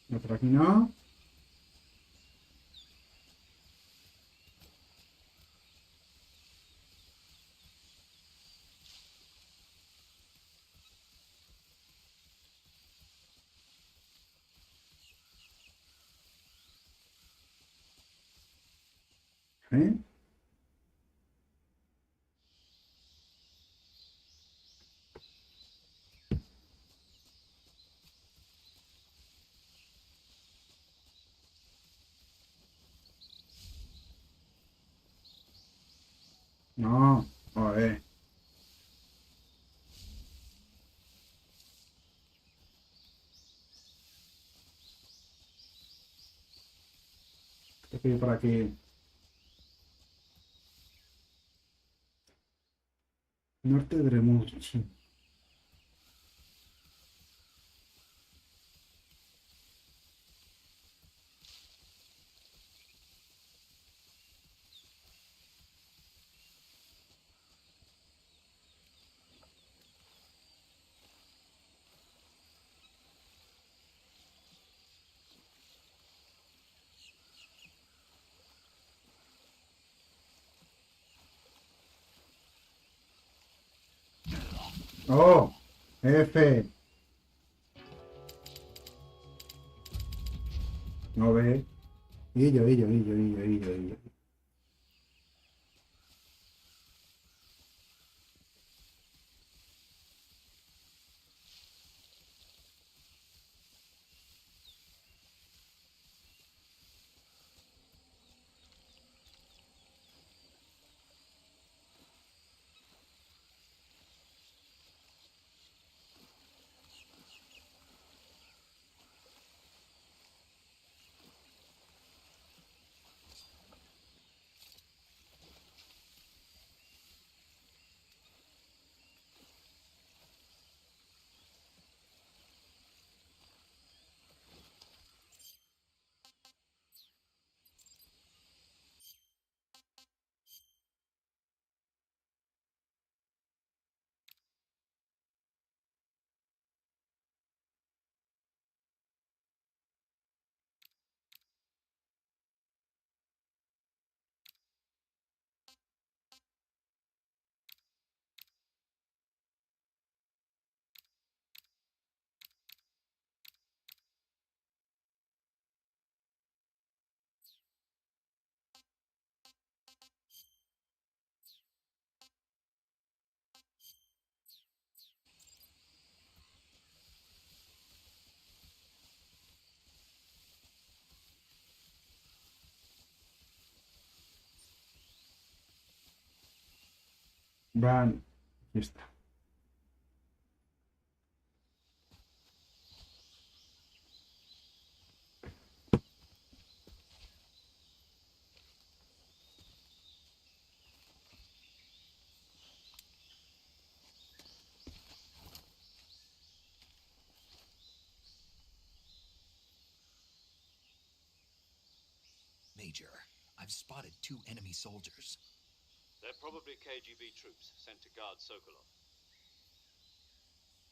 no, por aquí no. ¿Eh? No, joder. Estoy por aquí. Norte de Remuchi. Oh, F. No ve. Y yo. Van. Aquí está. Major, I've spotted 2 enemy soldiers. They're probably KGB troops sent to guard Sokolov.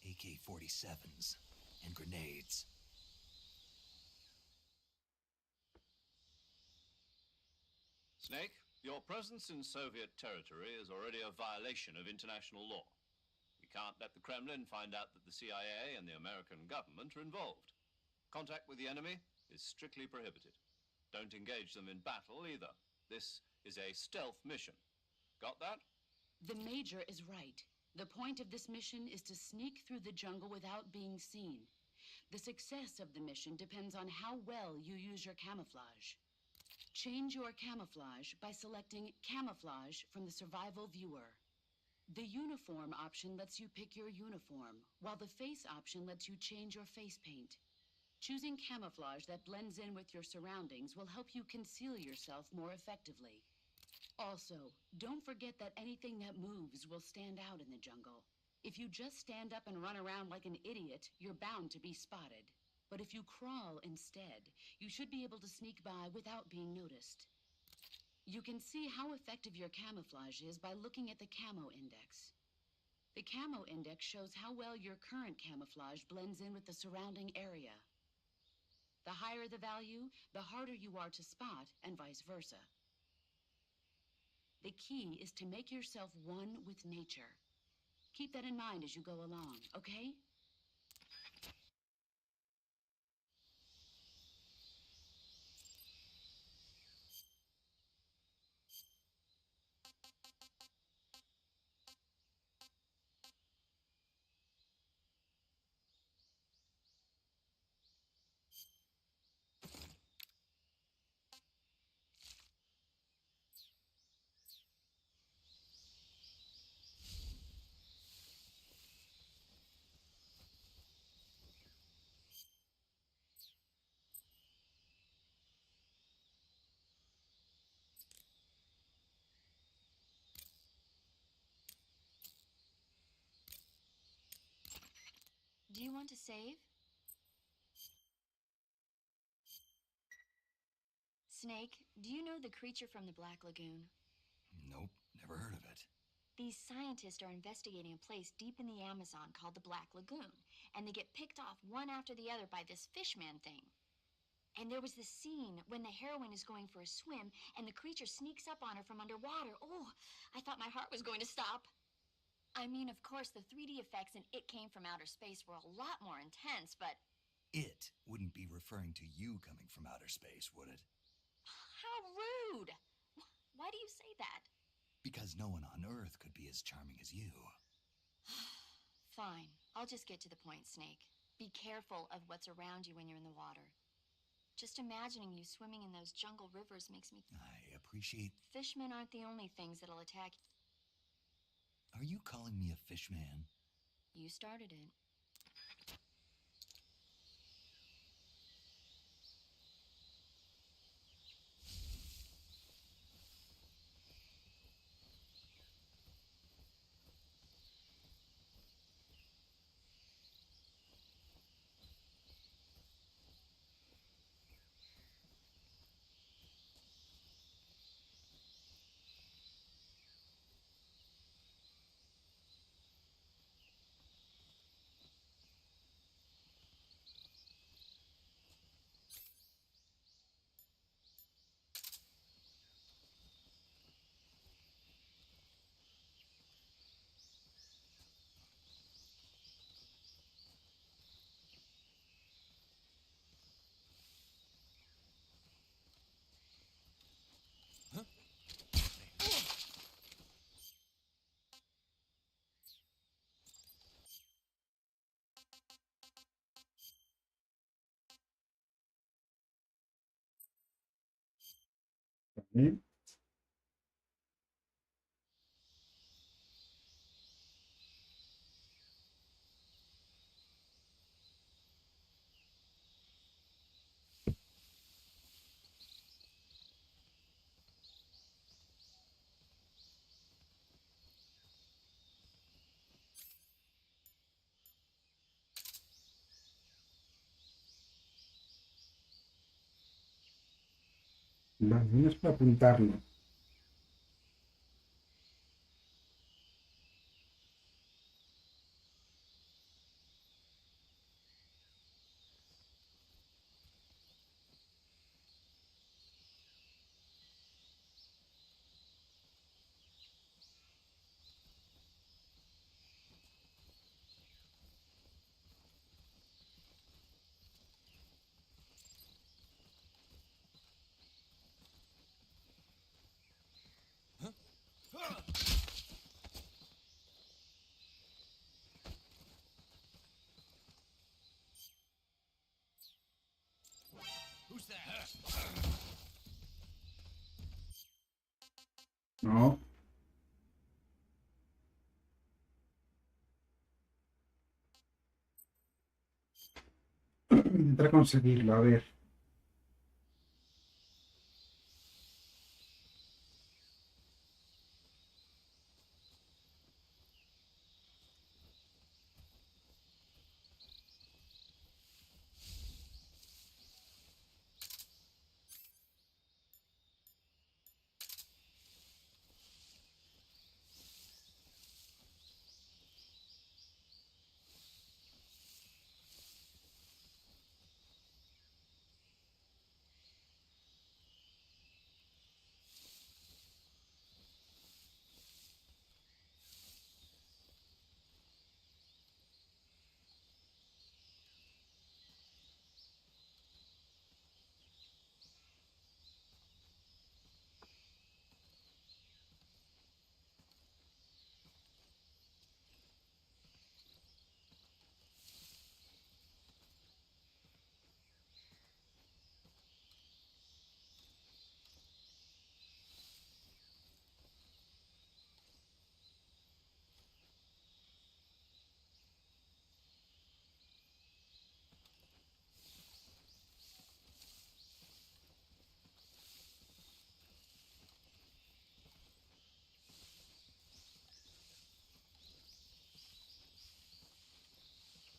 AK-47s and grenades. Snake, your presence in Soviet territory is already a violation of international law. We can't let the Kremlin find out that the CIA and the American government are involved. Contact with the enemy is strictly prohibited. Don't engage them in battle either. This is a stealth mission. Got that? The Major is right. The point of this mission is to sneak through the jungle without being seen. The success of the mission depends on how well you use your camouflage. Change your camouflage by selecting Camouflage from the Survival Viewer. The Uniform option lets you pick your uniform, while the Face option lets you change your face paint. Choosing camouflage that blends in with your surroundings will help you conceal yourself more effectively. Also, don't forget that anything that moves will stand out in the jungle. If you just stand up and run around like an idiot, you're bound to be spotted. But if you crawl instead, you should be able to sneak by without being noticed. You can see how effective your camouflage is by looking at the Camo Index. The Camo Index shows how well your current camouflage blends in with the surrounding area. The higher the value, the harder you are to spot, and vice versa. The key is to make yourself one with nature. Keep that in mind as you go along, okay? Do you want to save? Snake, do you know the creature from the Black Lagoon? Nope, never heard of it. These scientists are investigating a place deep in the Amazon called the Black Lagoon, and they get picked off one after the other by this fishman thing. And there was this scene when the heroine is going for a swim, and the creature sneaks up on her from underwater. Oh, I thought my heart was going to stop. I mean, of course, the 3D effects in It Came from Outer Space were a lot more intense, but It wouldn't be referring to you coming from outer space, would it? how rude! Why do you say that? Because no one on Earth could be as charming as you. Fine, I'll just get to the point, Snake. Be careful of what's around you when you're in the water. Just imagining you swimming in those jungle rivers makes me... I appreciate... Fishmen aren't the only things that'll attack. Are you calling me a fishman? You started it. Vale. Vale, no es para apuntarlo. Who's that? No. Intentar conseguirlo, a ver.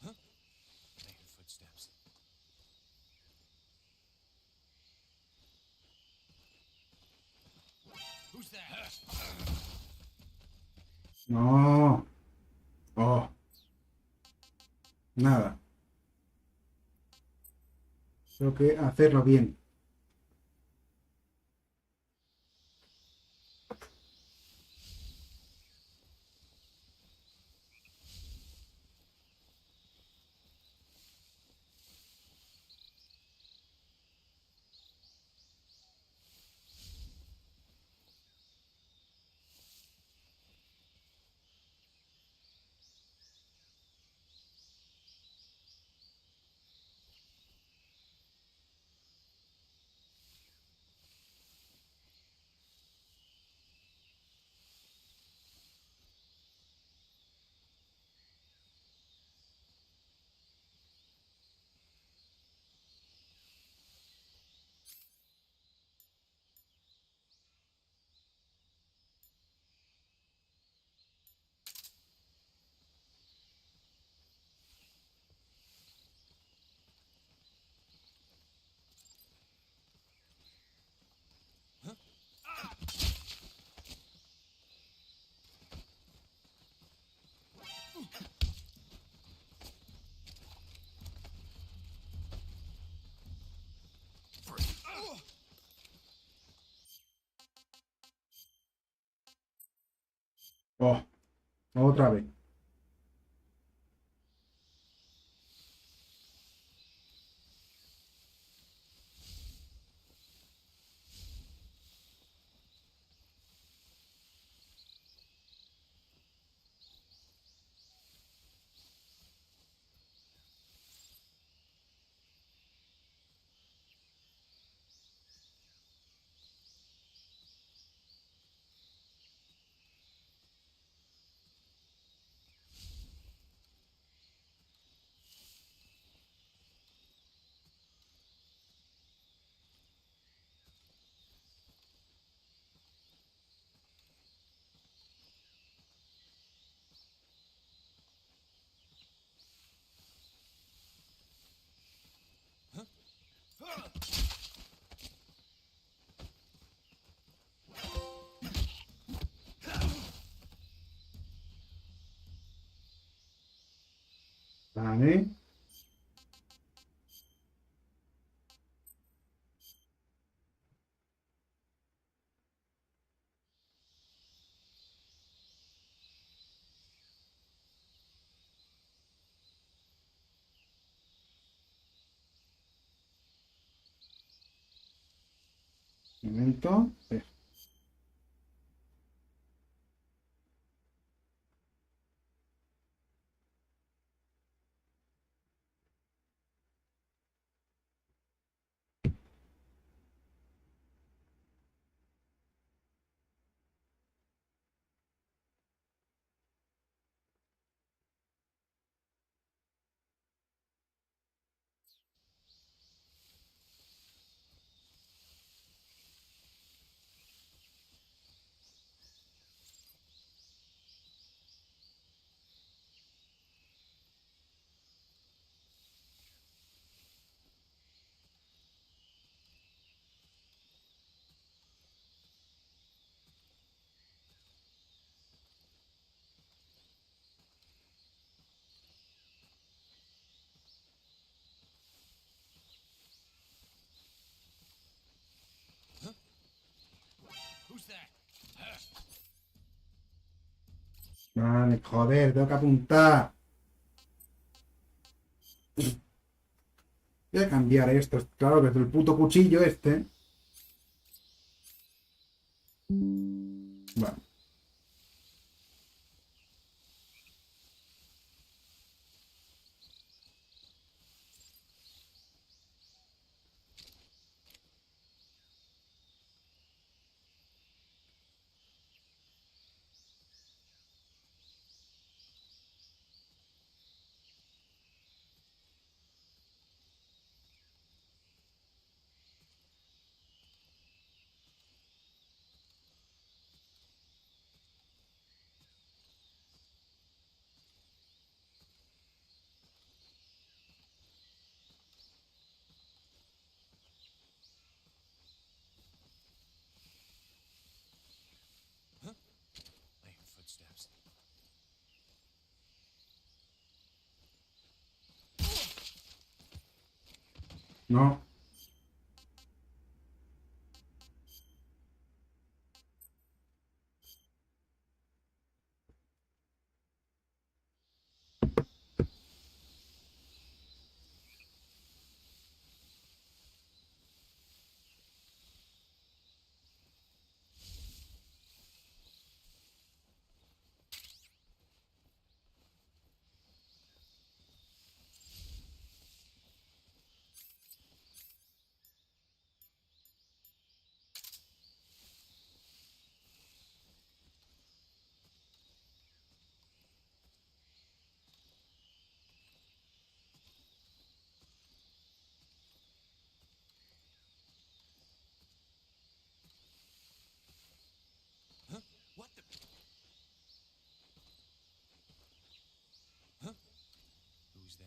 I hear footsteps. Who's that? No. Oh, nada. Tengo que hacerlo bien. Oh, otra vez. Vale. Un momento. Who's that? Vale, joder, tengo que apuntar. Voy a cambiar esto. Claro que es el puto cuchillo este. Vale. I hear footsteps. No. What the? Huh? Who's that?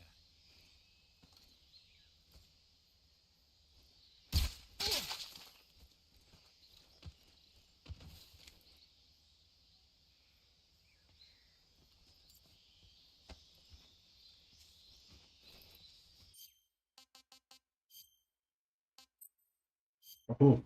Ojo.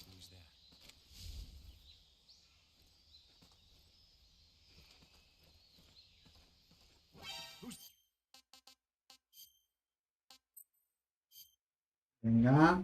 Who's that? Who's? Venga.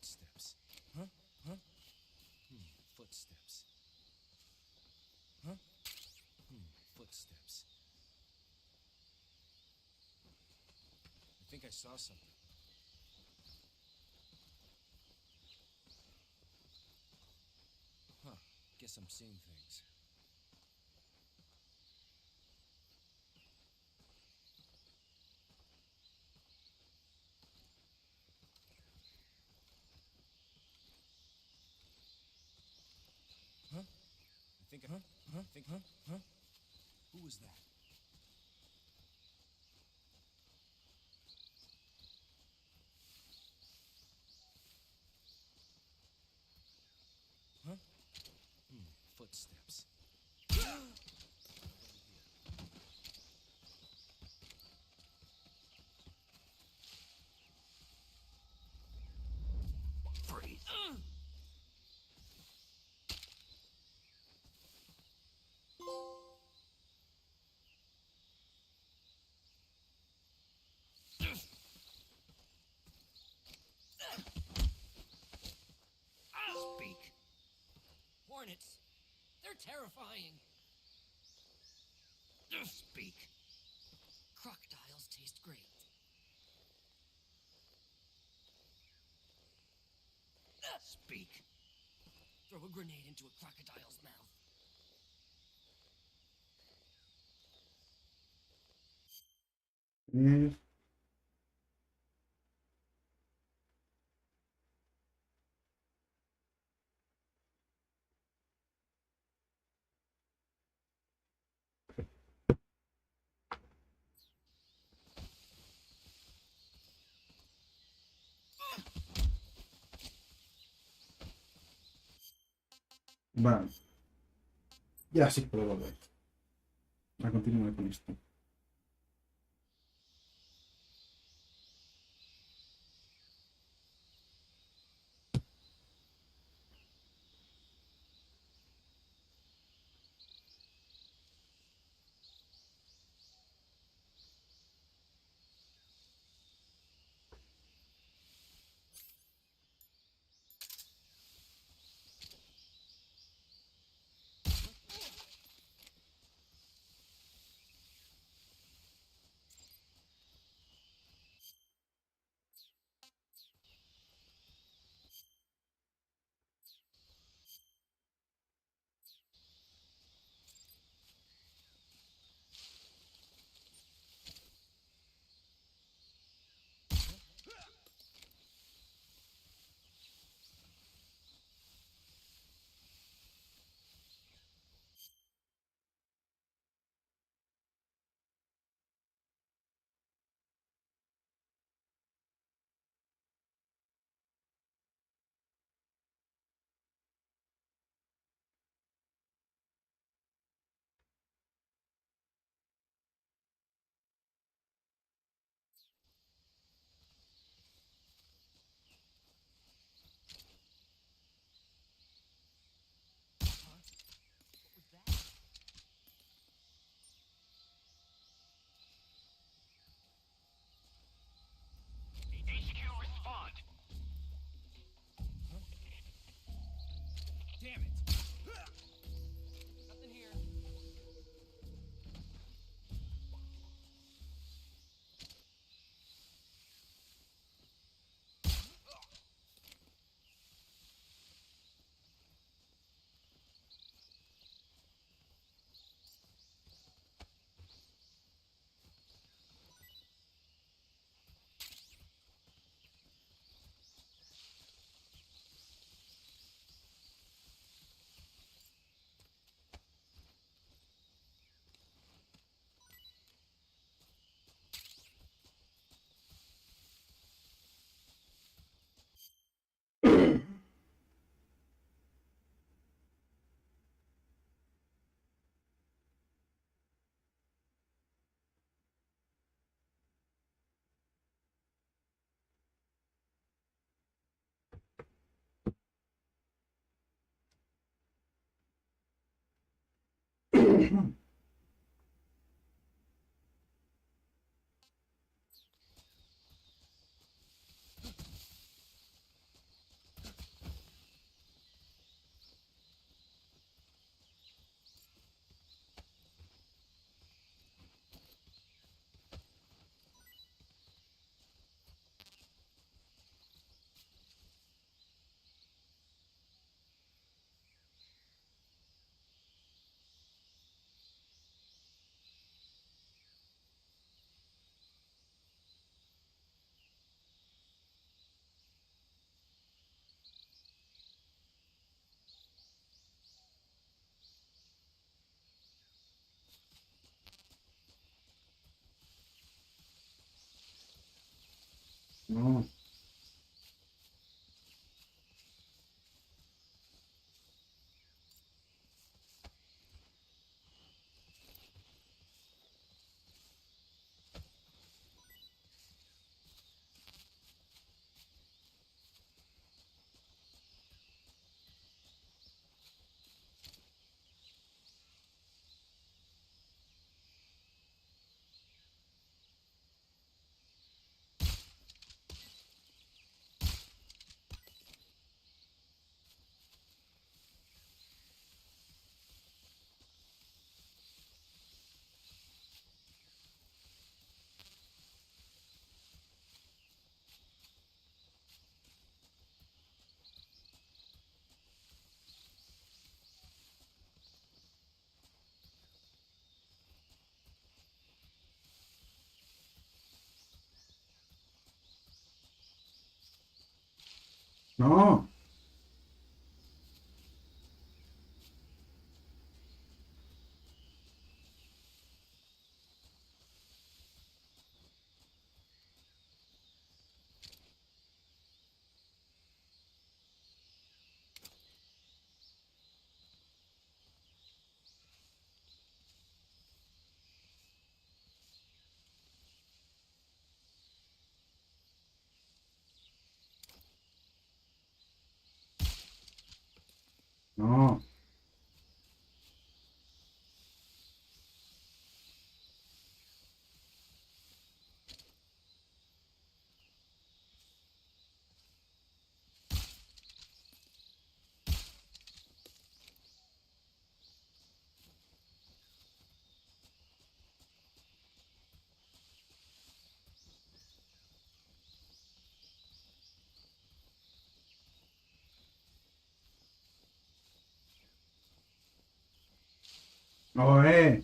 Footsteps. Huh? Huh? Footsteps. Huh? Footsteps. I think I saw something. Huh. Guess I'm seeing things. Huh? I think I... Huh? Huh? Think... Huh? Huh? Who was that? Huh? Footsteps. Freeze. Speak. Hornets. They're terrifying. Speak. Crocodiles taste great. Speak. Throw a grenade into a crocodile's mouth. Eh, Vale. Ya sí puedo volver a continuar con esto. HQ respond. Damn it. Nothing here. No. No. No. Oe.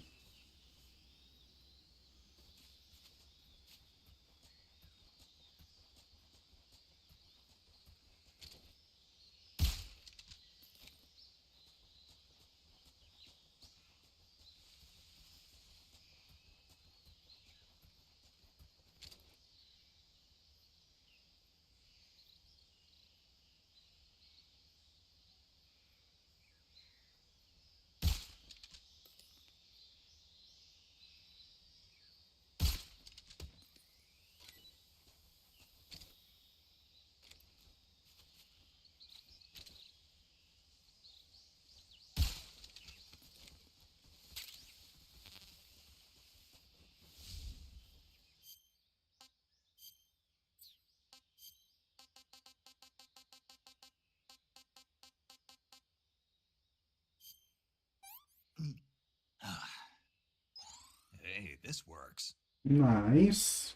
Hey, this works. Nice.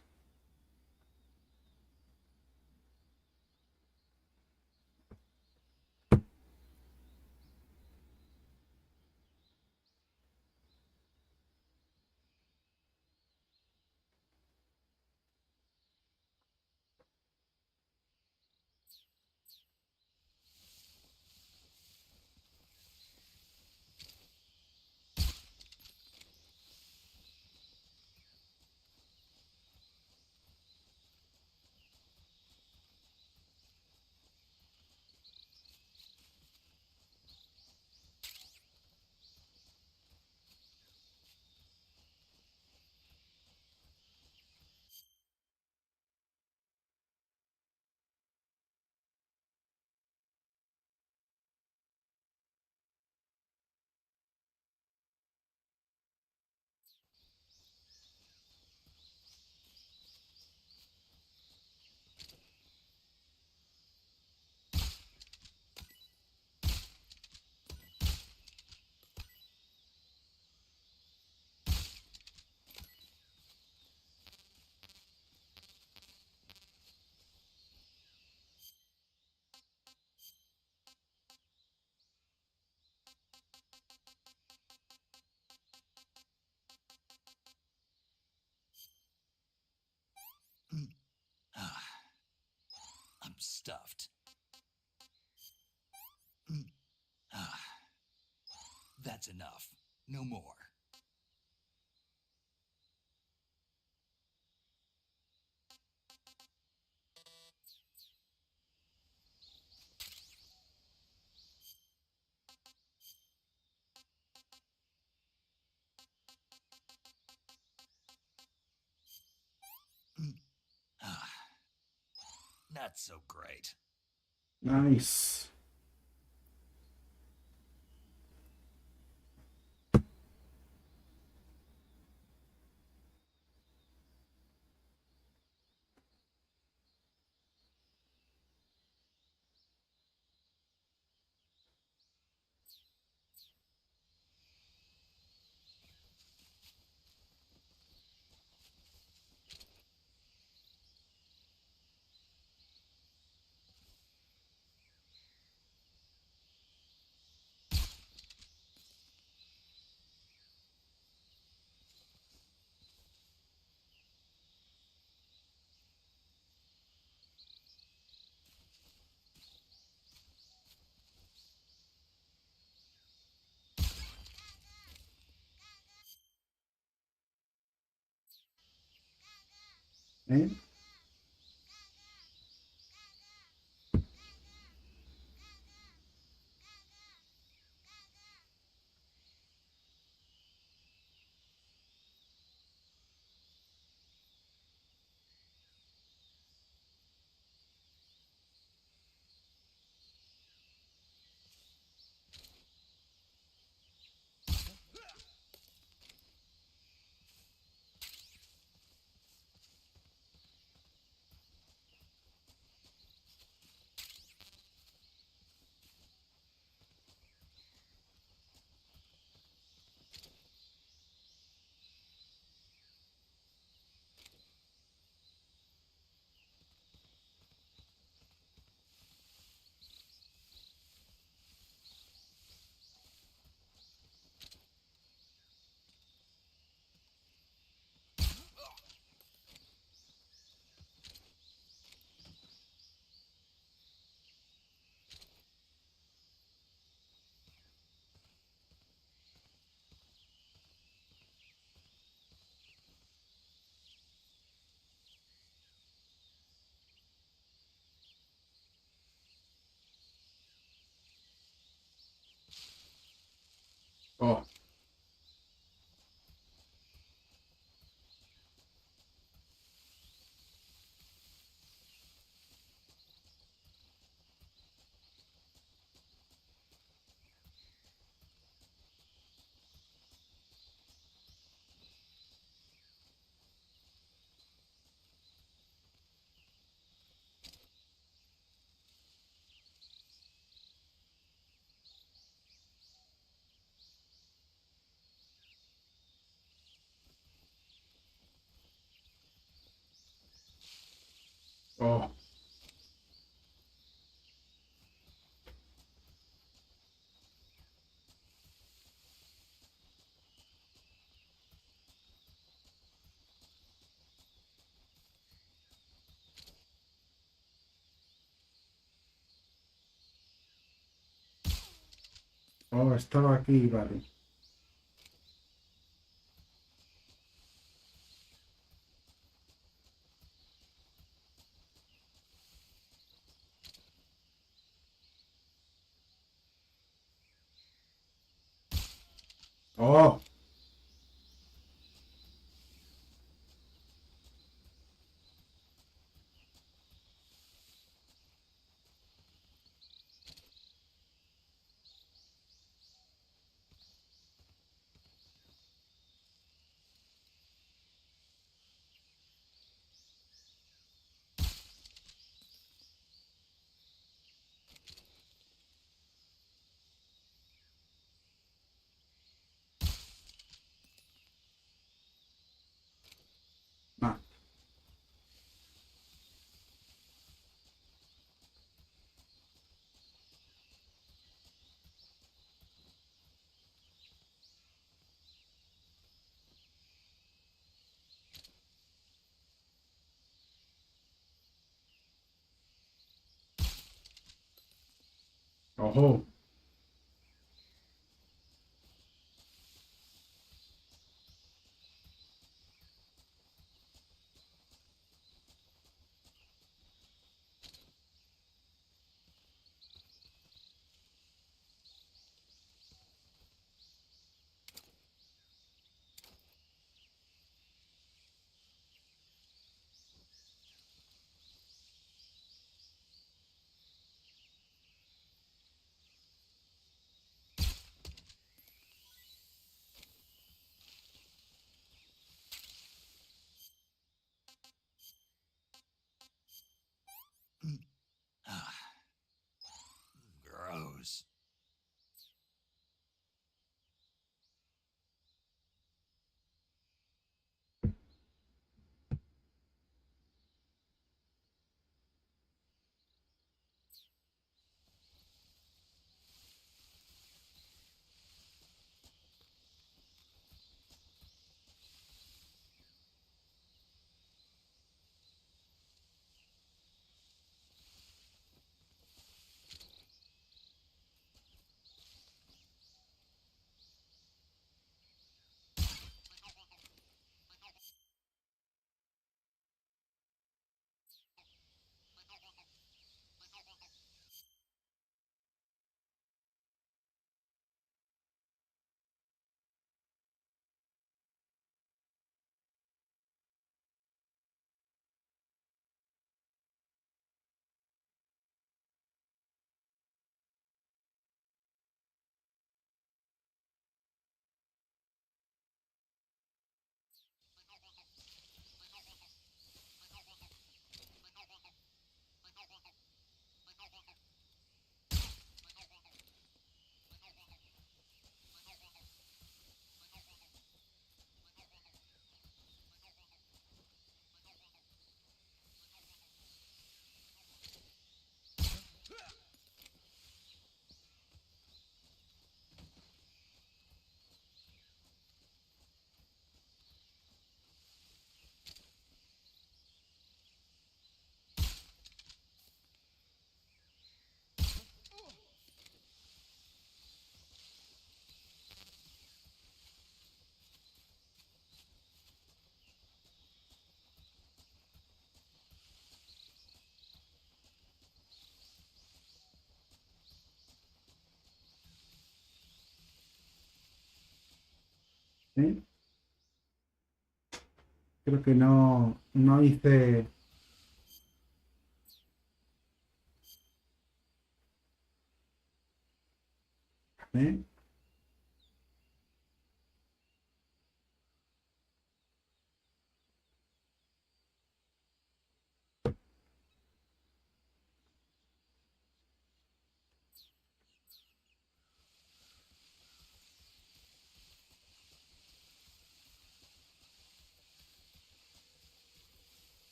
I'm stuffed. That's enough. No more. not so great. Nice. ¿Eh? Oh, oh, oh, estaba aquí, vale. Oh, ah, ojo. ¿Sí? Creo que no hice... ¿Sí?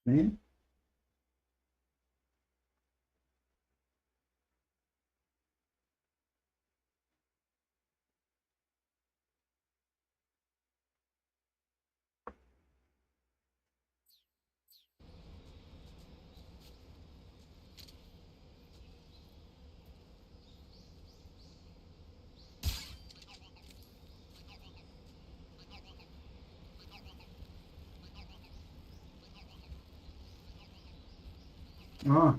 ¿Sí? Ah,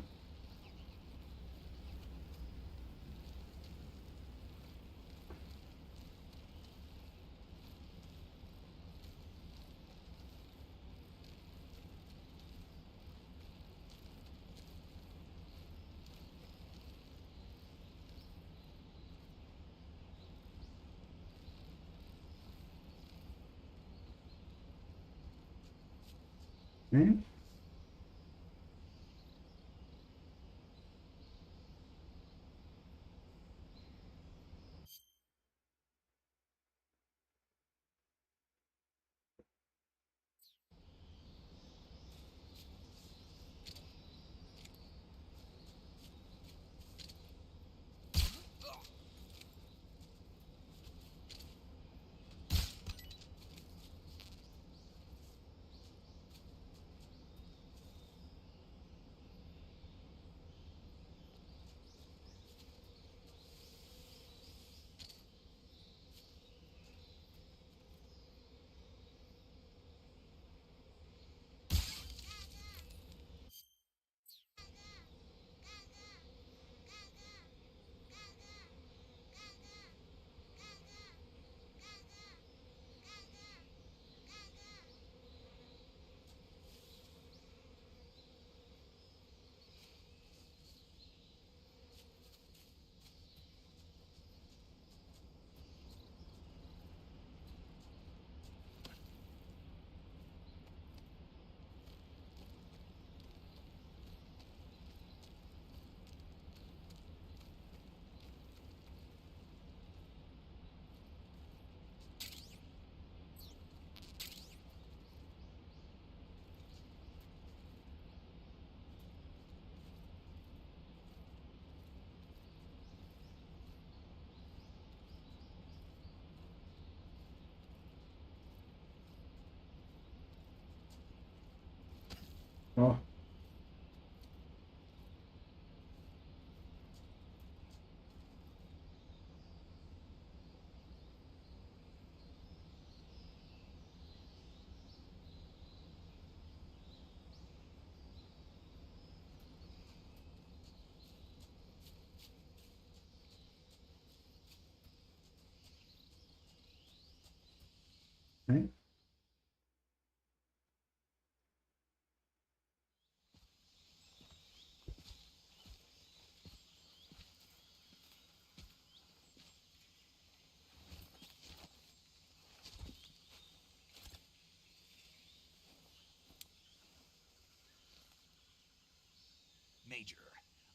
¿sí? ¿Eh? Major,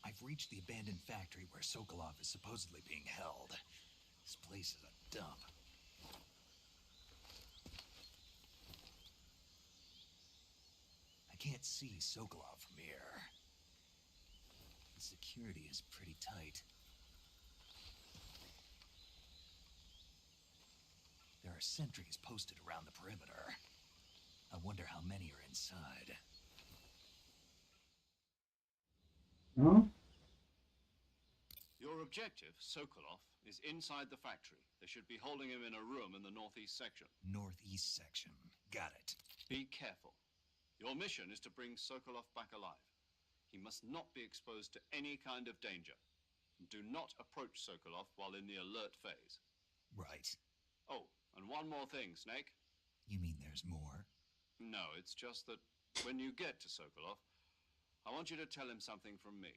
I've reached the abandoned factory where Sokolov is supposedly being held. This place is a dump. I can't see Sokolov from here. The security is pretty tight. There are sentries posted around the perimeter. I wonder how many are inside. ¿No? Your objective, Sokolov, is inside the factory. They should be holding him in a room in the northeast section. Northeast section. Got it. Be careful. Your mission is to bring Sokolov back alive. He must not be exposed to any kind of danger. Do not approach Sokolov while in the alert phase. Right. Oh, and one more thing, Snake. You mean there's more? No, it's just that when you get to Sokolov, I want you to tell him something from me.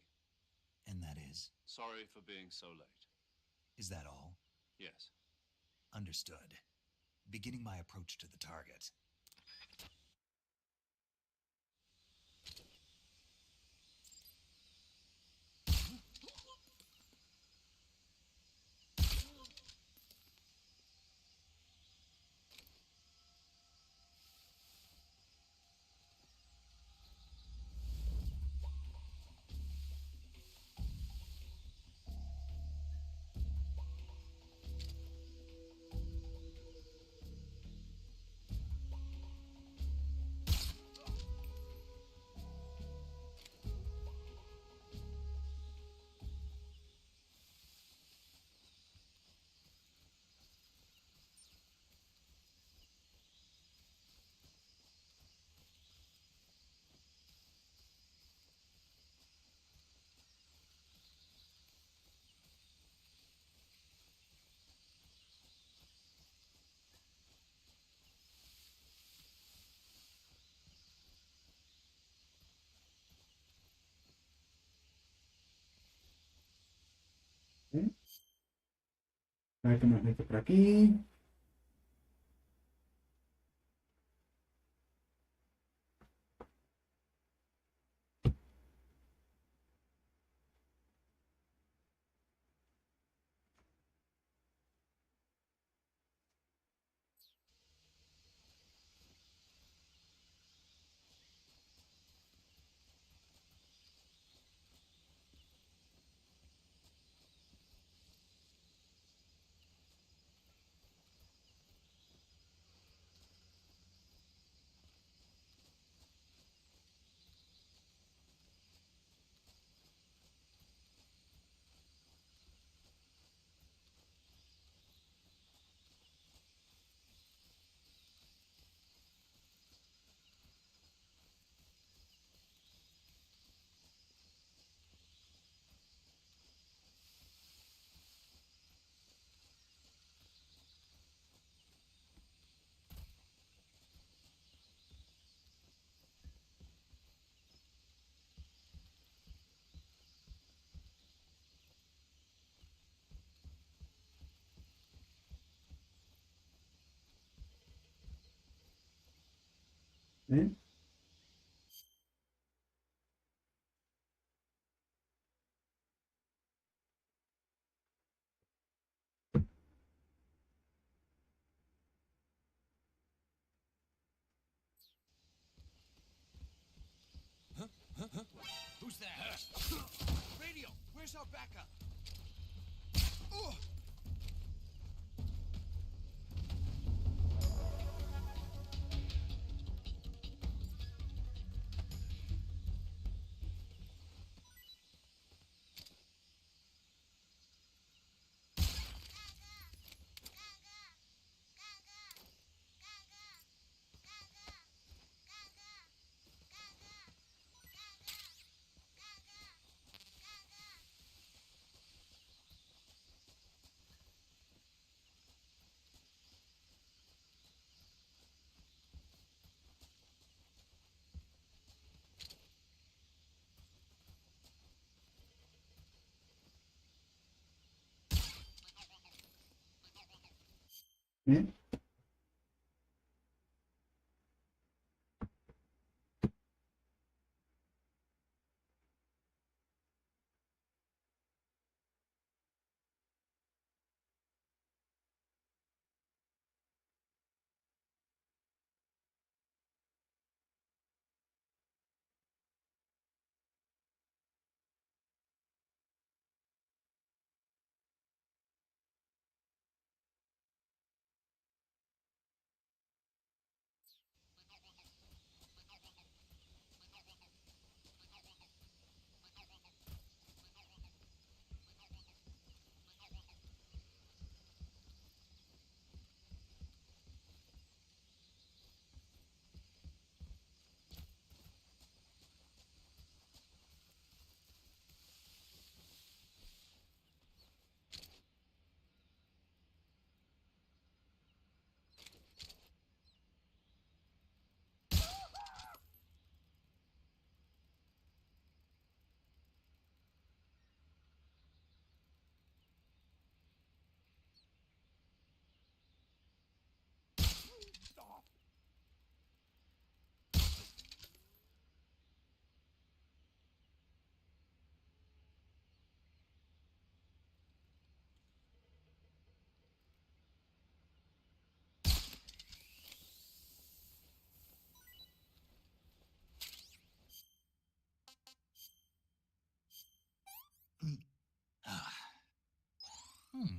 And that is? Sorry for being so late. Is that all? Yes. Understood. Beginning my approach to the target. ¿Eh? A ver qué nos dice por aquí. ¿Eh? Who's that? Radio, where's our backup? Ugh. ¿Eh? Hmm.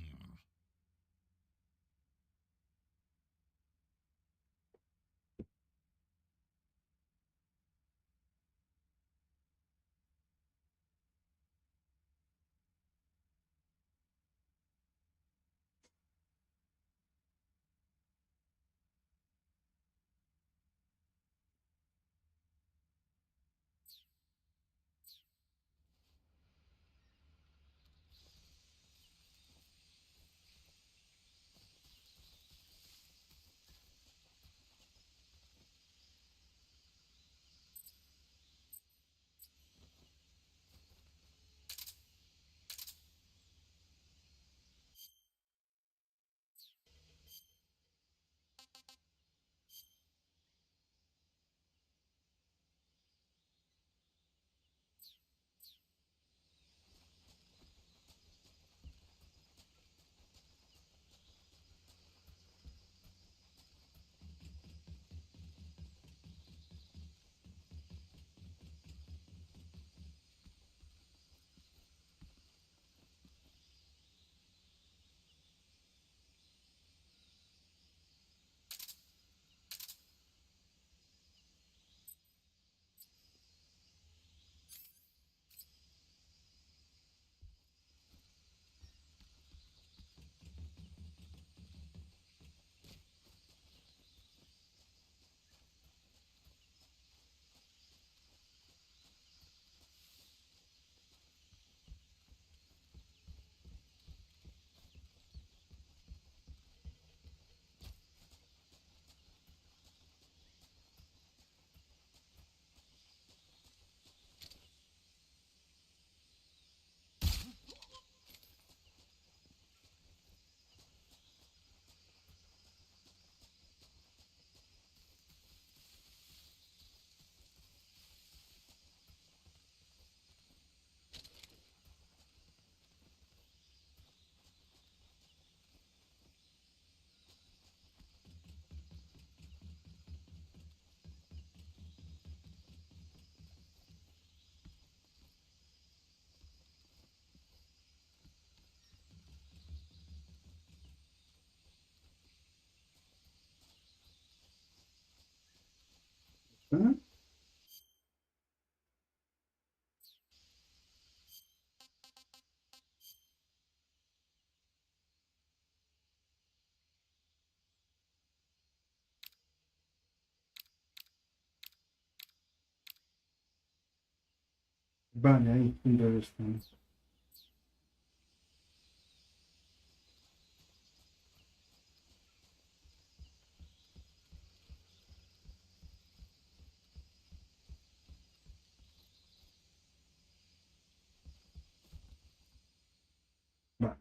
¿Ah? Vale, ahí, punto de vista. Vale.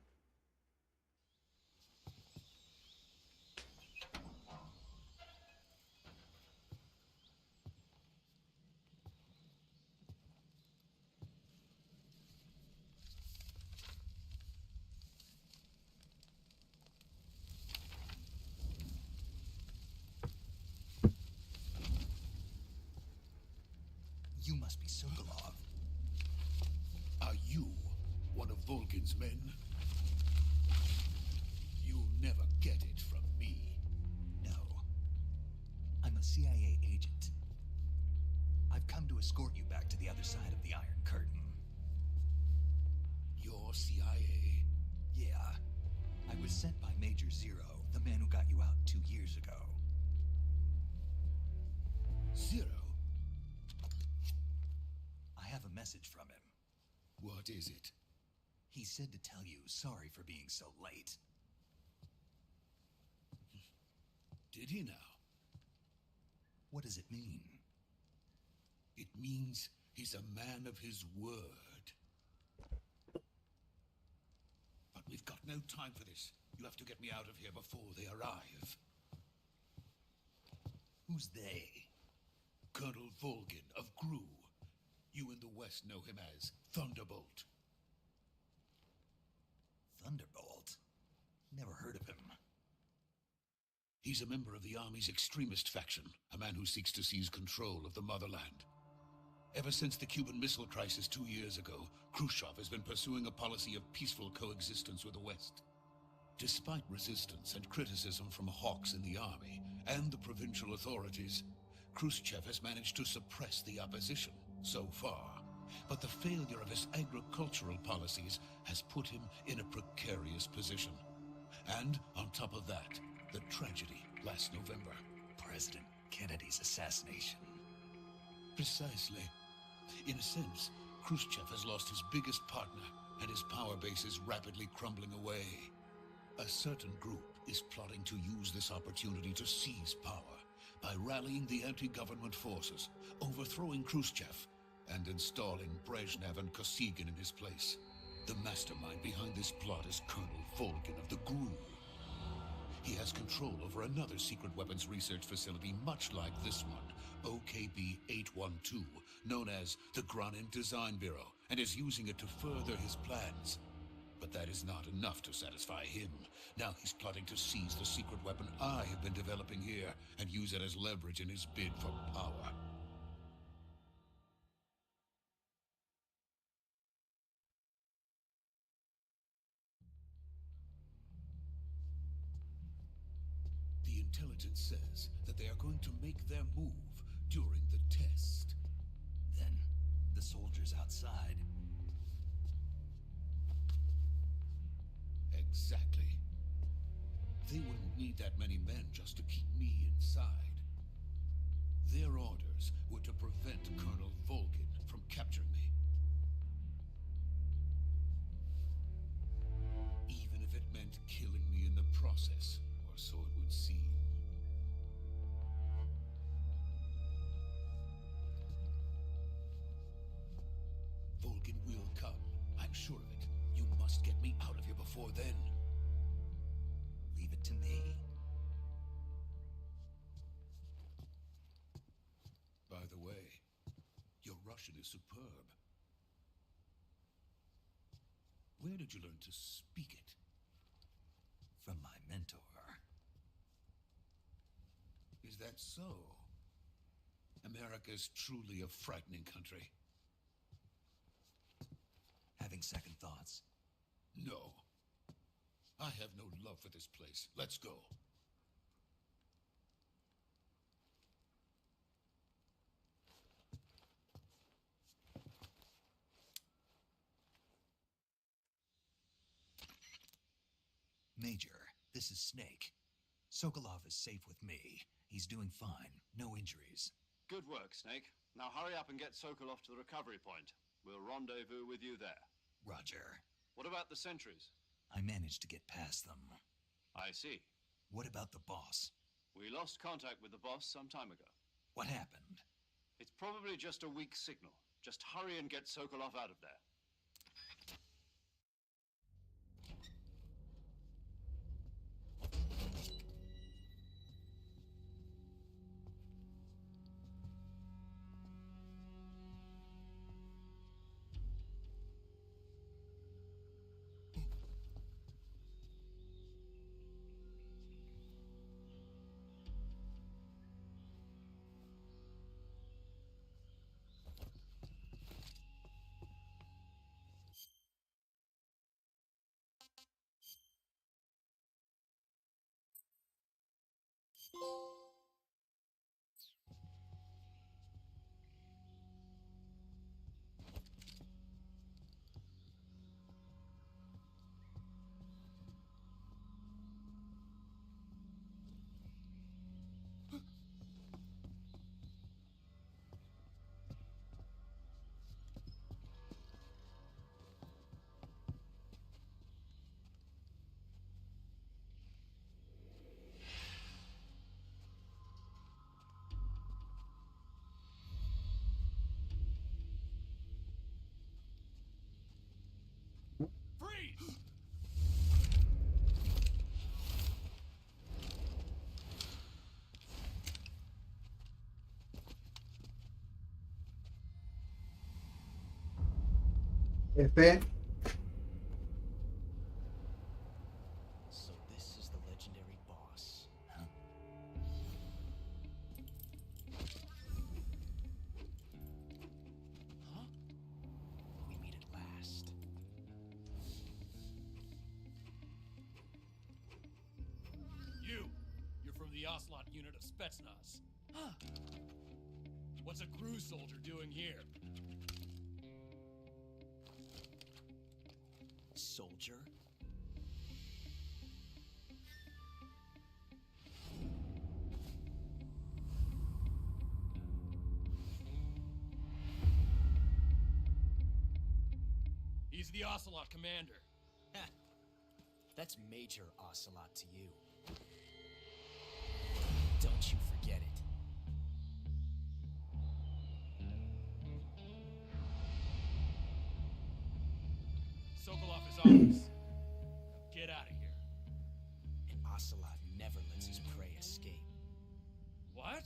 You must be Sokolov. Are you one of Volgin's men? You'll never get it from me. No. I'm a CIA agent. I've come to escort you back to the other side of the Iron Curtain. You're CIA? Yeah. I was sent by Major Zero, the man who got you out 2 years ago. Zero? I have a message from him. What is it? He said to tell you sorry for being so late. Did he now? What does it mean? It means he's a man of his word. But we've got no time for this. You have to get me out of here before they arrive. Who's they? Colonel Volgin of Gru. You in the West know him as Thunderbolt. Thunderbolt? Never heard of him. He's a member of the Army's extremist faction, a man who seeks to seize control of the motherland. Ever since the Cuban Missile Crisis 2 years ago, Khrushchev has been pursuing a policy of peaceful coexistence with the West. Despite resistance and criticism from hawks in the army and the provincial authorities, Khrushchev has managed to suppress the opposition so far. But the failure of his agricultural policies has put him in a precarious position. And on top of that, the tragedy last November. President Kennedy's assassination. Precisely. In a sense, Khrushchev has lost his biggest partner, and his power base is rapidly crumbling away. A certain group is plotting to use this opportunity to seize power by rallying the anti-government forces, overthrowing Khrushchev, and installing Brezhnev and Kosygin in his place. The mastermind behind this plot is Colonel Volgin of the GRU. He has control over another secret weapons research facility much like this one, OKB-812, known as the Granin Design Bureau, and is using it to further his plans. But that is not enough to satisfy him. Now he's plotting to seize the secret weapon I have been developing here and use it as leverage in his bid for power. The intelligence says that they are going to make their move during the test. Then, the soldiers outside. Exactly. They wouldn't need that many men just to keep me inside. Their orders were to prevent Colonel Volgin from capturing me. Even if it meant killing me in the process, or so it would seem. Volgin will come, I'm sure of it. You must get me out of here before then. Leave it to me. By the way, your Russian is superb. Where did you learn to speak it? From my mentor. Is that so? America's truly a frightening country. Having second thoughts? No. I have no love for this place. Let's go. Major, this is Snake. Sokolov is safe with me. He's doing fine. No injuries. Good work, Snake. Now hurry up and get Sokolov to the recovery point. We'll rendezvous with you there. Roger. What about the sentries? I managed to get past them. I see. What about the boss? We lost contact with the boss some time ago. What happened? It's probably just a weak signal. Just hurry and get Sokolov out of there. PC. So this is the legendary boss. Huh? We meet at last. You're from the Ocelot unit of Spetsnaz. Huh. What's a crew soldier doing here? Soldier? He's the Ocelot commander. Heh. That's Major Ocelot to you. Don't you forget it. Sokolov is ours. Now get out of here. And Ocelot never lets his prey escape. What?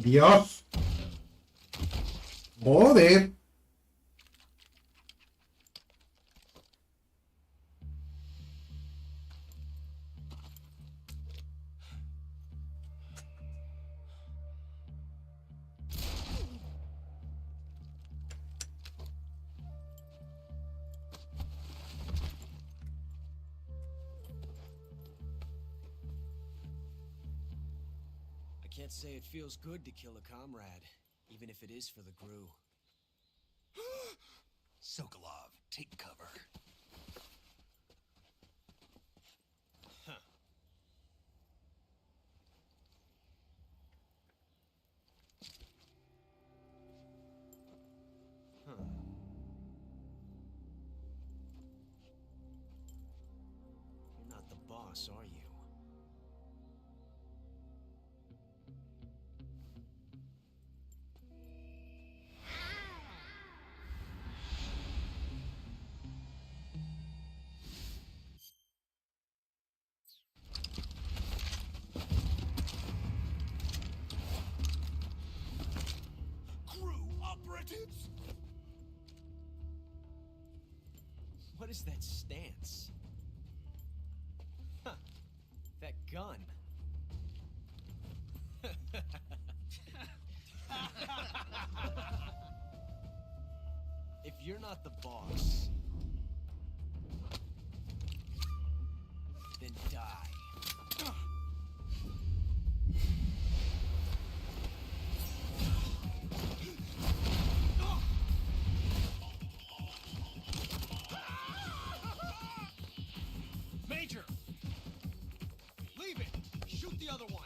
Dios. Joder. I can't say it feels good to kill a comrade, even if it is for the Gru. Sokolov, take cover. Huh. Huh. You're not the boss, are you? Crew operatives! What is that stance? Huh. That gun. If you're not the boss, then die. Major! Leave it! Shoot the other one!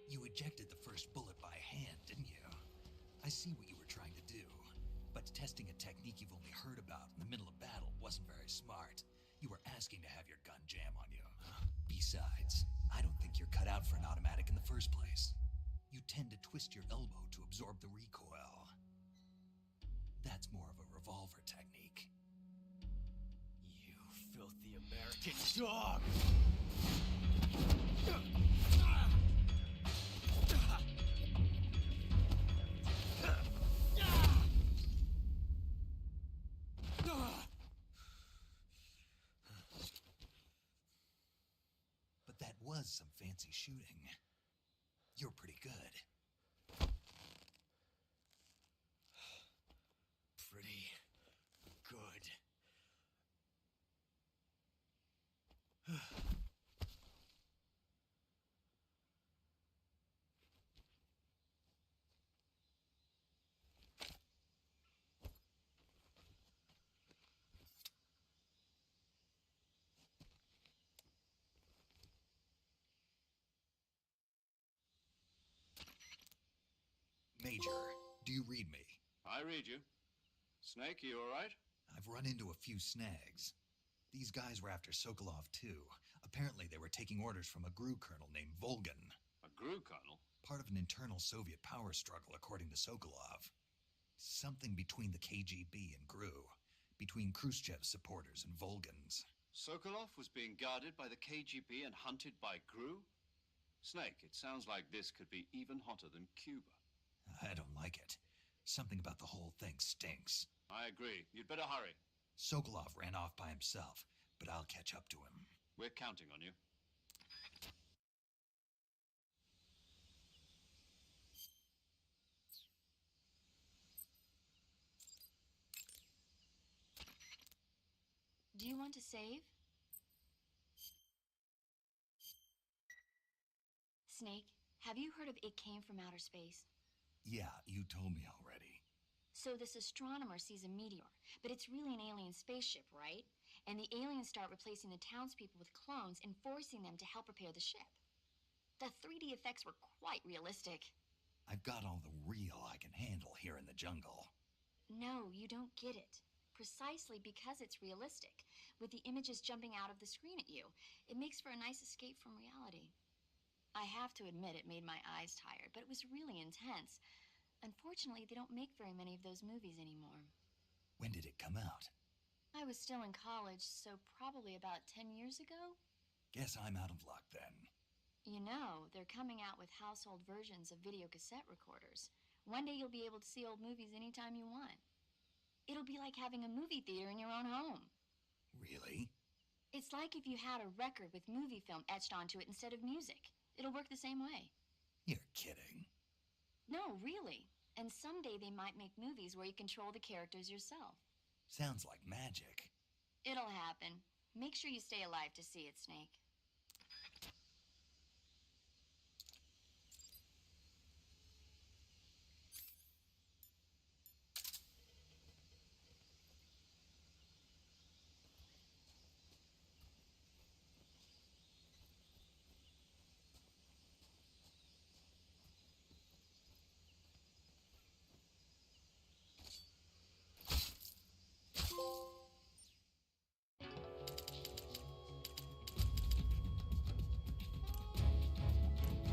You ejected the first bullet by hand, didn't you? I see what you were trying to do. But testing a technique you've only heard about in the middle of battle wasn't very smart. You were asking to have your gun jam on you. Besides, I don't think you're cut out for an automatic in the first place. You tend to twist your elbow to absorb the recoil. That's more of a revolver technique. You filthy American dog! But that was some fancy shooting. You're pretty good. Pretty good. Major, do you read me? I read you. Snake, you all right? I've run into a few snags. These guys were after Sokolov too. Apparently they were taking orders from a GRU colonel named Volgan. A GRU colonel? Part of an internal Soviet power struggle, according to Sokolov. Something between the KGB and GRU. Between Khrushchev's supporters and Volgan's. Sokolov was being guarded by the KGB and hunted by GRU? Snake, it sounds like this could be even hotter than Cuba. I don't like it. Something about the whole thing stinks. I agree. You'd better hurry. Sokolov ran off by himself, but I'll catch up to him. We're counting on you. Do you want to save? Snake, have you heard of It Came from Outer Space? Yeah, you told me already. So this astronomer sees a meteor, but it's really an alien spaceship, right? And the aliens start replacing the townspeople with clones and forcing them to help repair the ship. The 3D effects were quite realistic. I've got all the real I can handle here in the jungle. No, you don't get it. Precisely because it's realistic, with the images jumping out of the screen at you. It makes for a nice escape from reality. I have to admit it made my eyes tired, but it was really intense. Unfortunately, they don't make very many of those movies anymore. When did it come out? I was still in college, so probably about 10 years ago. Guess I'm out of luck then. You know, they're coming out with household versions of video cassette recorders. One day you'll be able to see old movies anytime you want. It'll be like having a movie theater in your own home. Really? It's like if you had a record with movie film etched onto it instead of music. It'll work the same way. You're kidding. No, really. And someday they might make movies where you control the characters yourself. Sounds like magic. It'll happen. Make sure you stay alive to see it, Snake.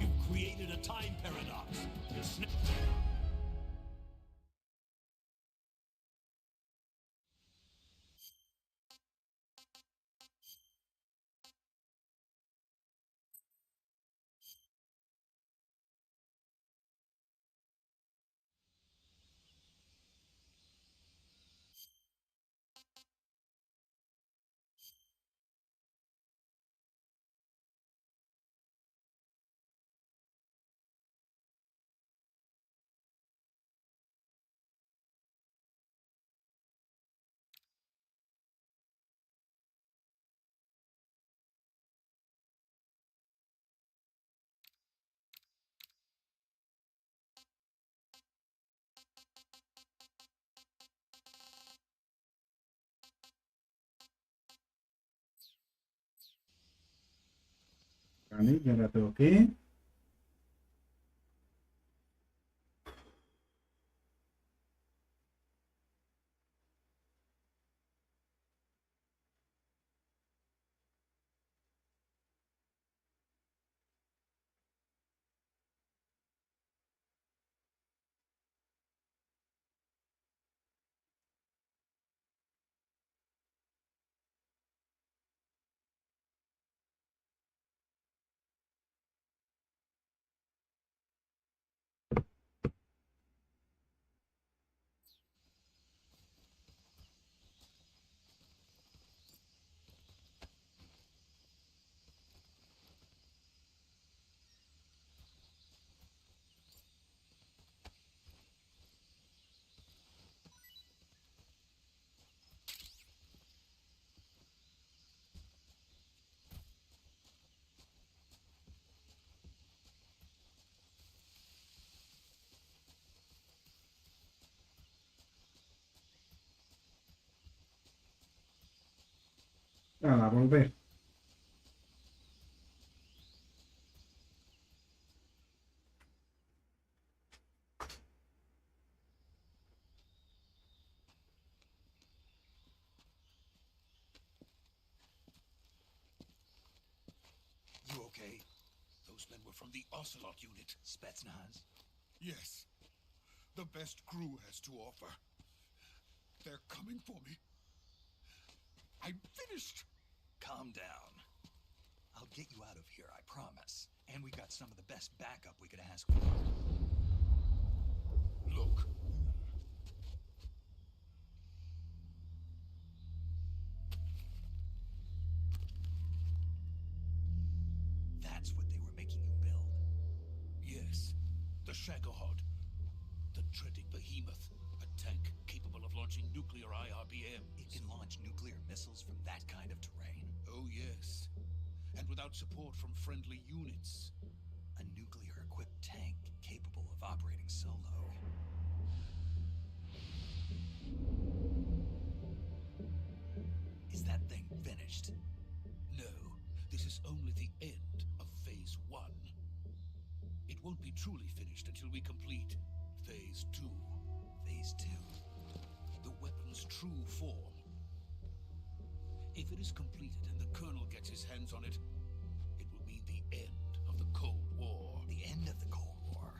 You've created a time paradox. Vale, ya la toqué. A volver. You okay? Those men were from the Ocelot unit. Spetsnaz? Yes. The best crew has to offer. They're coming for me. I'm finished. Calm down. I'll get you out of here, I promise. And we got some of the best backup we could ask for. Look. That's what they were making you build. Yes. The Shagohod. The dreaded behemoth. A tank capable of launching nuclear IRBMs. It can launch nuclear missiles from that kind of terrain? Oh, yes. And without support from friendly units. A nuclear-equipped tank capable of operating solo. Is that thing finished? No, this is only the end of Phase 1. It won't be truly finished until we complete Phase 2. Phase 2? The weapon's true form. If it is completed and the Colonel gets his hands on it, it will mean the end of the Cold War. The end of the Cold War?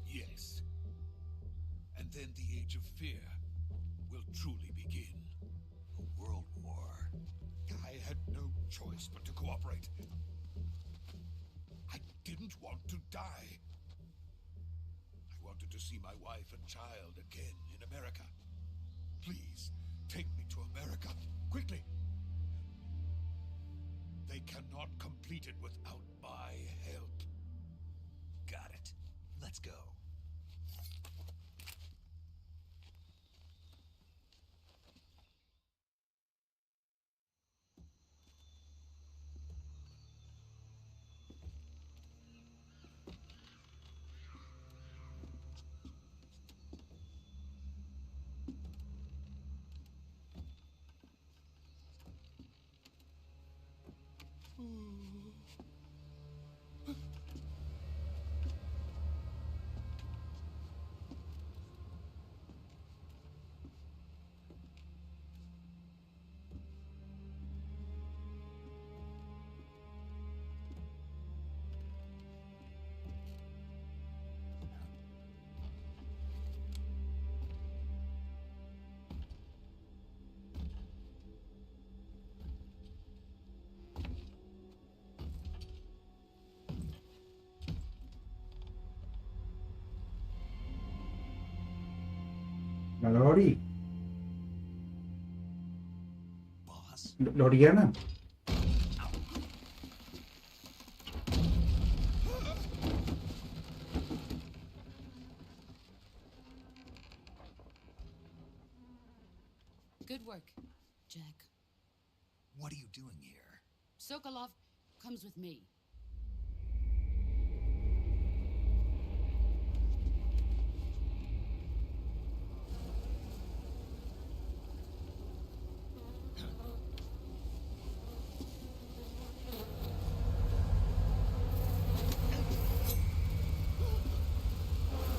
Yes. And then the Age of Fear will truly begin. A world war? I had no choice but to cooperate. I didn't want to die. I wanted to see my wife and child again in America. Please, take me to America, quickly. They cannot complete it without my help. Got it. Let's go. La Lori. Boss? Loriana. Good work, Jack. What are you doing here? Sokolov comes with me.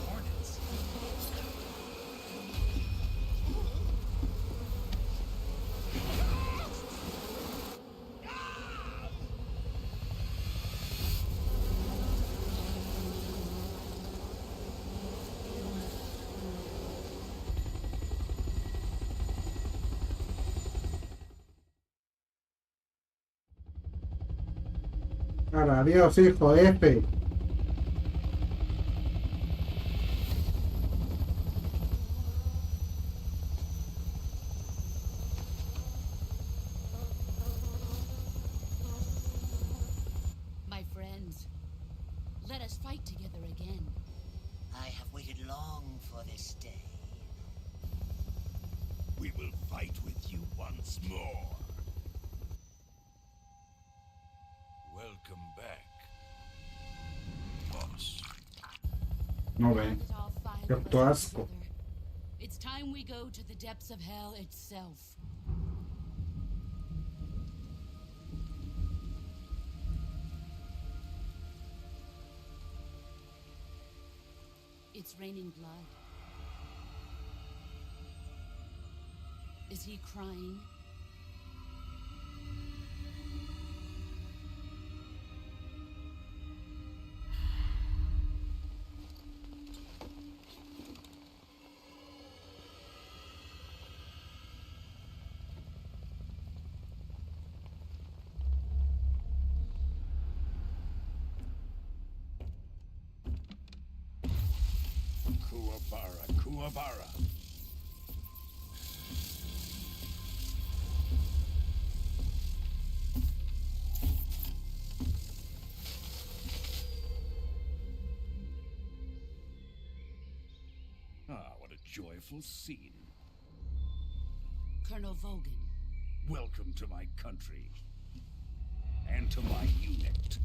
Hornets? Ahora, adiós, hijo, F. My friends, let us fight together again. I have waited long for this day. We will fight with you once more. Welcome back, boss. No Now ven. that all five Qué of us puto are asco. together, it's time we go to the depths of hell itself. It's raining blood. Is he crying? Kuwabara, Kuwabara. Ah, what a joyful scene. Colonel Vogan. Welcome to my country. And to my unit.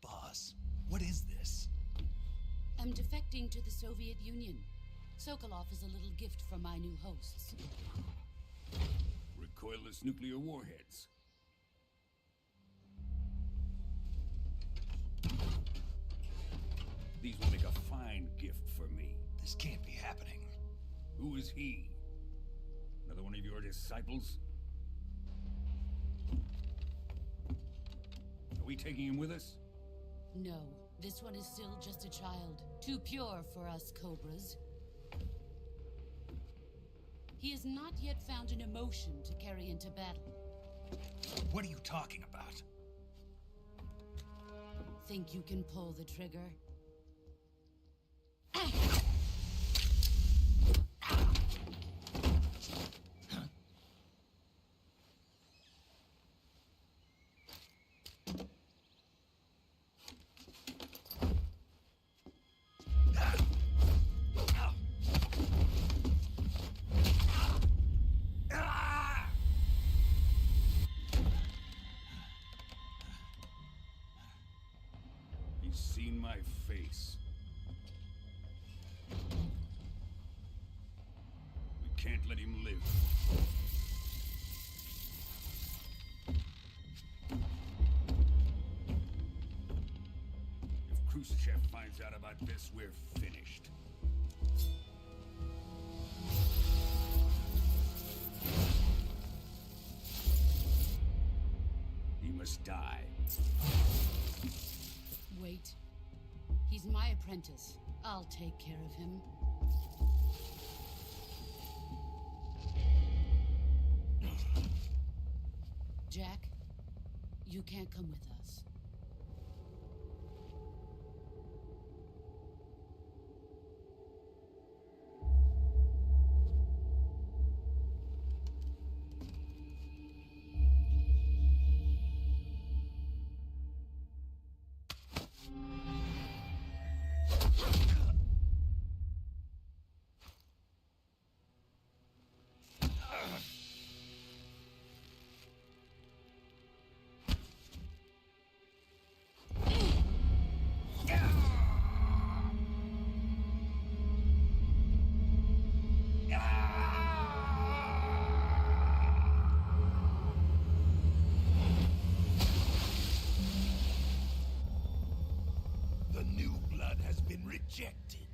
Boss, what is this? I'm defecting to the Soviet Union. Sokolov is a little gift from my new hosts. Recoilless nuclear warheads. These will make a fine gift for me. This can't be happening. Who is he? Another one of your disciples? Are we taking him with us? No, this one is still just a child. Too pure for us Cobras. He has not yet found an emotion to carry into battle. What are you talking about? Think you can pull the trigger? He's seen my face. We can't let him live. If Khrushchev finds out about this, we're finished. He must die. Wait. He's my apprentice. I'll take care of him. Jack, you can't come with us. The new blood has been rejected.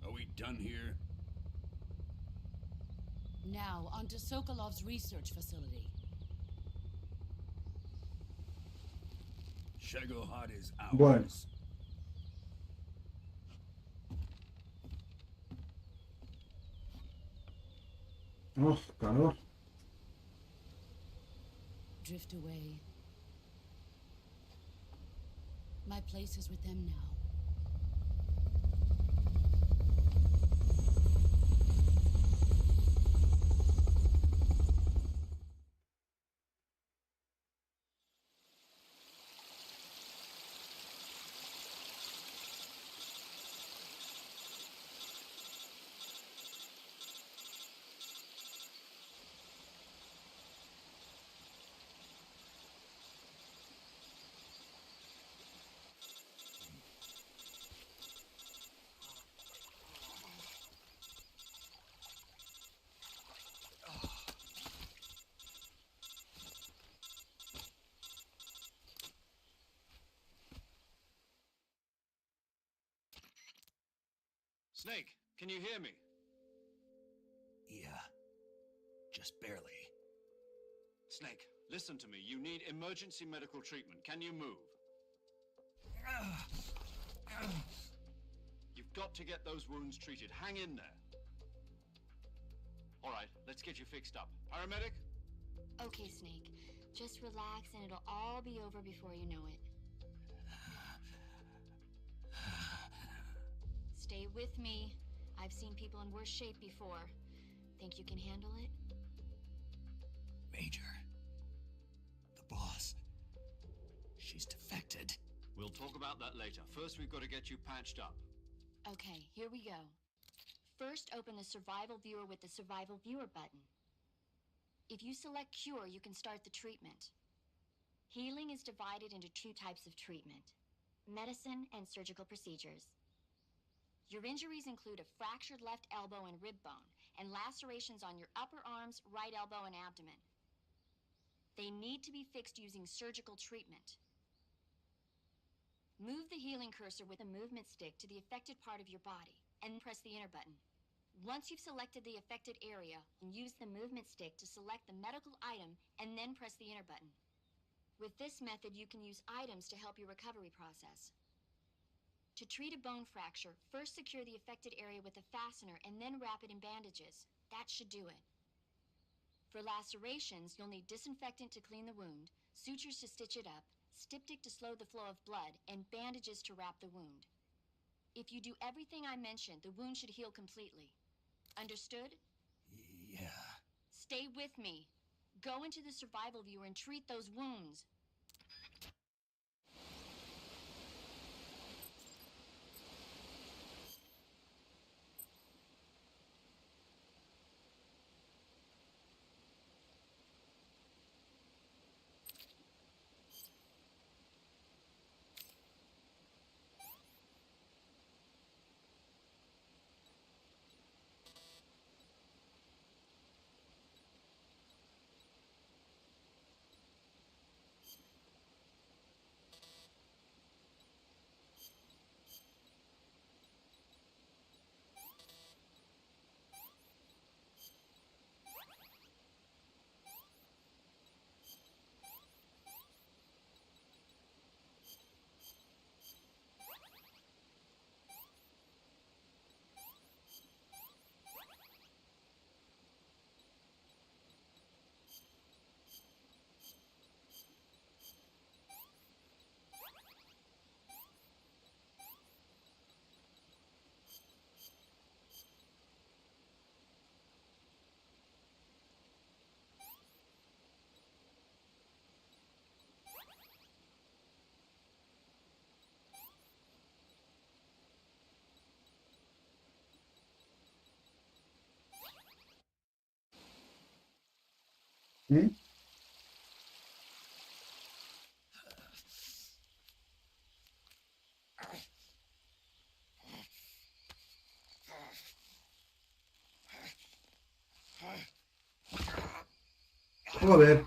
Are we done here? Now, onto Sokolov's research facility. Shagohod is ours. Bueno. Oh, calor. Drift away. My place is with them now. Snake, can you hear me? Yeah. Just barely. Snake, listen to me. You need emergency medical treatment. Can you move? You've got to get those wounds treated. Hang in there. All right, let's get you fixed up. Paramedic? Okay, Snake. Just relax and it'll all be over before you know it. Stay with me. I've seen people in worse shape before. Think you can handle it? Major. The boss. She's defected. We'll talk about that later. First, we've got to get you patched up. Okay, here we go. First, open the survival viewer with the survival viewer button. If you select cure, you can start the treatment. Healing is divided into two types of treatment: medicine and surgical procedures. Your injuries include a fractured left elbow and rib bone, and lacerations on your upper arms, right elbow, and abdomen. They need to be fixed using surgical treatment. Move the healing cursor with a movement stick to the affected part of your body, and press the enter button. Once you've selected the affected area, use the movement stick to select the medical item, and then press the enter button. With this method, you can use items to help your recovery process. To treat a bone fracture, first secure the affected area with a fastener and then wrap it in bandages. That should do it. For lacerations, you'll need disinfectant to clean the wound, sutures to stitch it up, styptic to slow the flow of blood, and bandages to wrap the wound. If you do everything I mentioned, the wound should heal completely. Understood? Yeah. Stay with me. Go into the survival viewer and treat those wounds. ¿Eh? Joder.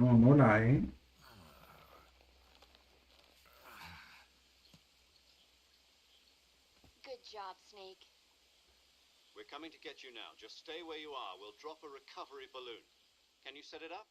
No, mola, ¿eh? Good job, Snake. We're coming to get you now. Just stay where you are. We'll drop a recovery balloon. Can you set it up?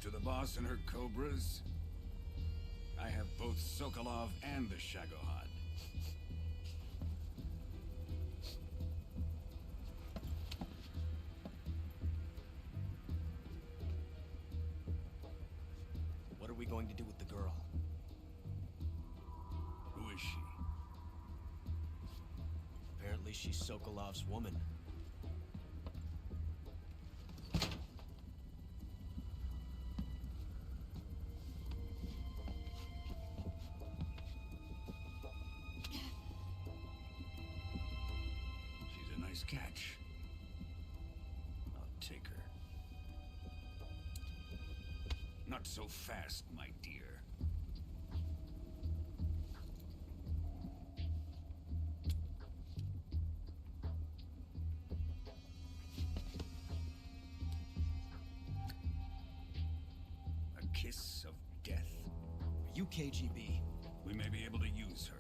to the boss and her cobras? I have both Sokolov and the Shagohod. What are we going to do with the girl? Who is she? Apparently she's Sokolov's woman. She's a nice catch. I'll take her. Not so fast, my dear. A kiss of death? Are you KGB? We may be able to use her.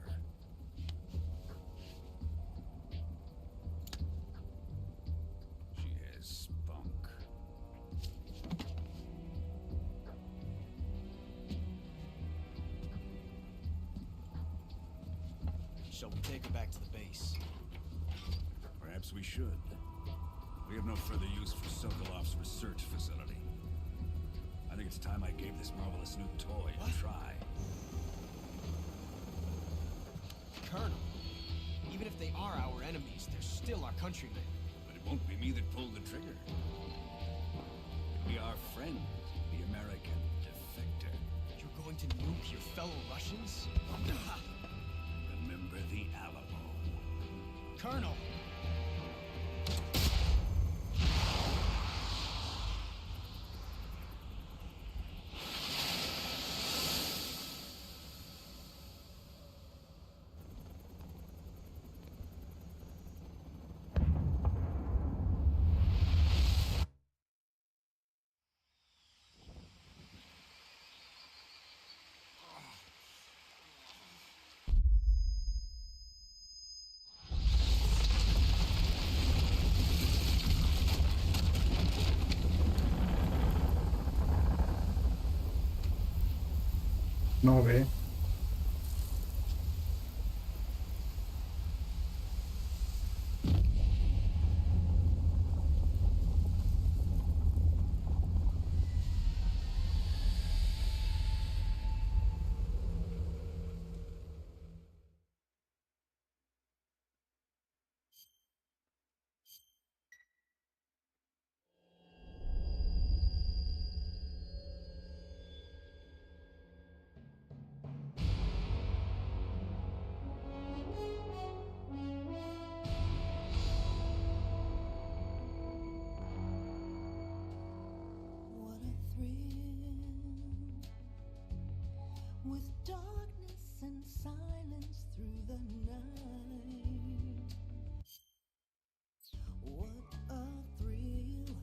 She has spunk. Shall we take her back to the base? Perhaps we should. We have no further use for Sokolov's research facility. I think it's time I gave this marvelous new toy a try. Colonel, even if they are our enemies, they're still our countrymen. But it won't be me that pulled the trigger. It'll be our friend, the American defector. You're going to nuke your fellow Russians? Remember the Alamo. Colonel! No ve. What a thrill, with darkness and silence through the night. What a thrill,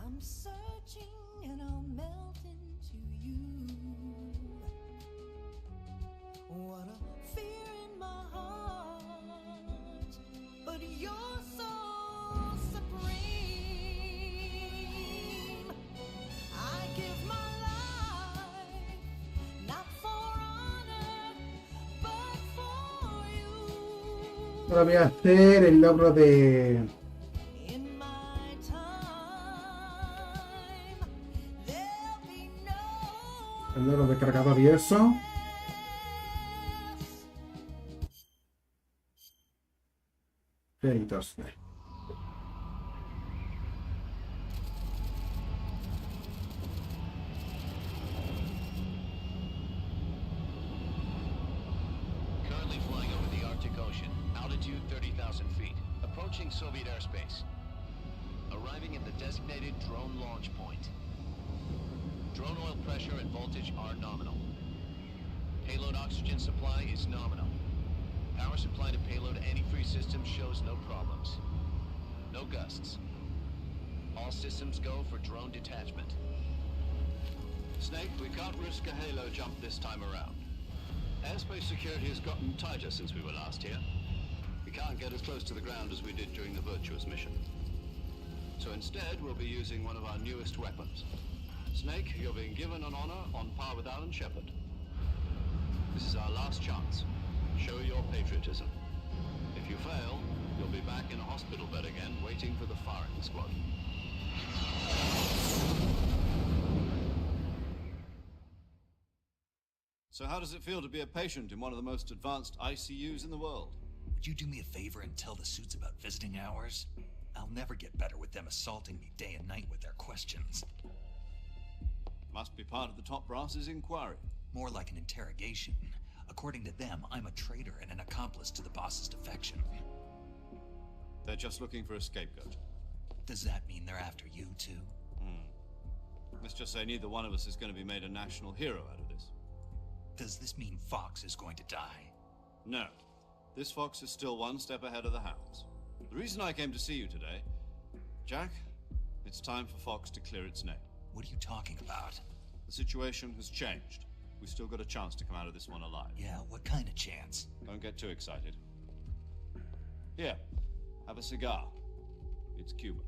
I'm searching and I'll melt into you. What a fear in my heart, but you're so supreme. I give my life, not for honor, but for you. Ahora voy a hacer el logro de... In my time, there'll be no El logro de cargador y eso. Créditos. Currently flying over the Arctic Ocean, altitude 30,000 feet, approaching Soviet airspace. Arriving at the designated drone launch point. Drone oil pressure and voltage are nominal. Payload oxygen supply is nominal. Power supply to payload antifreeze system shows no problems. No gusts. All systems go for drone detachment. Snake, we can't risk a halo jump this time around. Airspace security has gotten tighter since we were last here. We can't get as close to the ground as we did during the Virtuous mission. So instead, we'll be using one of our newest weapons. Snake, you're being given an honor on par with Alan Shepard. This is our last chance. Show your patriotism. If you fail, you'll be back in a hospital bed again, waiting for the firing squad. So how does it feel to be a patient in one of the most advanced ICUs in the world? Would you do me a favor and tell the suits about visiting hours? I'll never get better with them assaulting me day and night with their questions. Must be part of the top brass's inquiry. More like an interrogation. According to them, I'm a traitor and an accomplice to the boss's defection. They're just looking for a scapegoat. Does that mean they're after you, too? Let's just say neither one of us is going to be made a national hero out of this. Does this mean Fox is going to die? No. This fox is still one step ahead of the hounds. The reason I came to see you today, Jack, it's time for Fox to clear its name. What are you talking about? The situation has changed. We've still got a chance to come out of this one alive. Yeah, what kind of chance? Don't get too excited. Here, have a cigar. It's Cuban.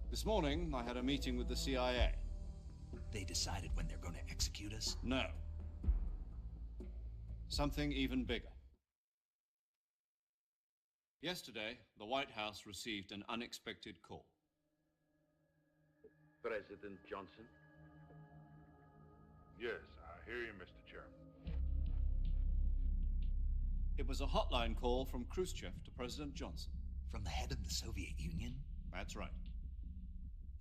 This morning, I had a meeting with the CIA. They decided when they're going to execute us? No. Something even bigger. Yesterday, the White House received an unexpected call. President Johnson? Yes, I hear you, Mr. Chairman. It was a hotline call from Khrushchev to President Johnson. From the head of the Soviet Union? That's right.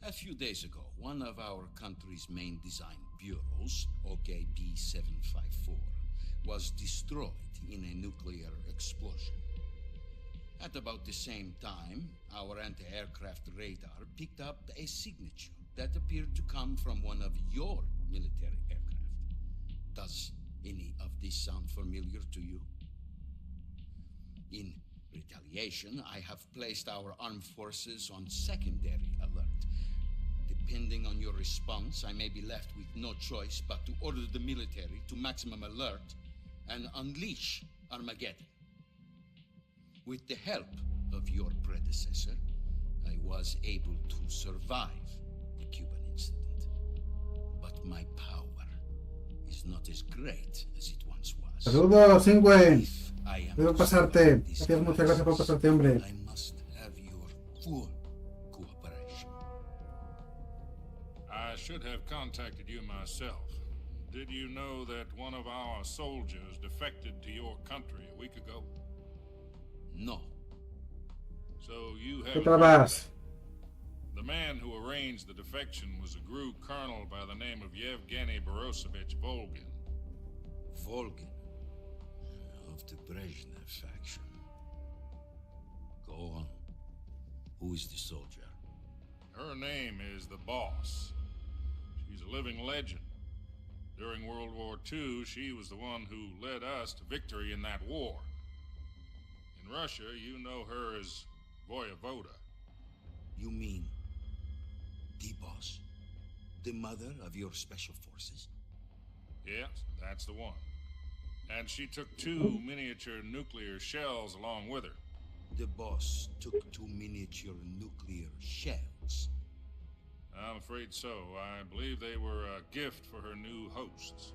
A few days ago, one of our country's main design bureaus, OKB 754, was destroyed in a nuclear explosion. At about the same time, our anti-aircraft radar picked up a signature that appeared to come from one of your military aircraft. Does any of this sound familiar to you? In retaliation, I have placed our armed forces on secondary alert. Depending on your response, I may be left with no choice but to order the military to maximum alert and unleash Armageddon. With the help of your predecessor, I was able to survive the Cuban incident. But my power is not as great as it once was. Saludos, Ingwen. Debo pasarte. Gracias, muchas gracias por pasarte, hombre. I must have your full cooperation. I should have contacted you myself. Did you know that one of our soldiers defected to your country a week ago? No. So you have... ¿Qué trabajas? The man who arranged the defection was a GRU colonel by the name of Yevgeny Borosovich Volgin. Volgin? Of the Brezhnev faction. Go on. Who is the soldier? Her name is the Boss. She's a living legend. During World War II, she was the one who led us to victory in that war. In Russia, you know her as Voyevoda. You mean the Boss? The mother of your special forces? Yes, that's the one. And she took 2 miniature nuclear shells along with her. The Boss took 2 miniature nuclear shells? I'm afraid so. I believe they were a gift for her new hosts.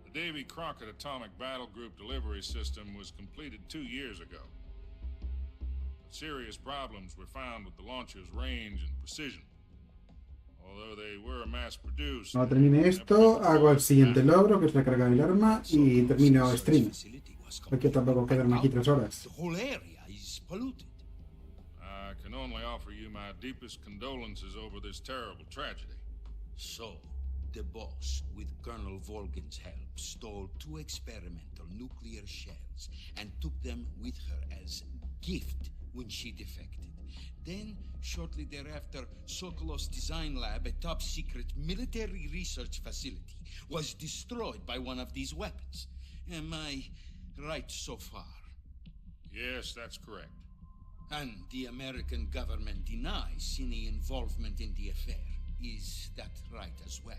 The Davy Crockett Atomic Battle Group delivery system was completed 2 years ago. But serious problems were found with the launcher's range and precision. Although they were mass-produced... Cuando termine esto, hago el siguiente logro, que es recargar el arma, y termino stream. Porque tampoco quedan aquí 3 horas. The whole area is polluted. I can only offer you my deepest condolences over this terrible tragedy. So, the Boss, with Colonel Volgin's help, stole 2 experimental nuclear shells and took them with her as gift when she defected. Then, shortly thereafter, Sokolov's design lab, a top-secret military research facility, was destroyed by one of these weapons. Am I right so far? Yes, that's correct. And the American government denies any involvement in the affair. Is that right as well?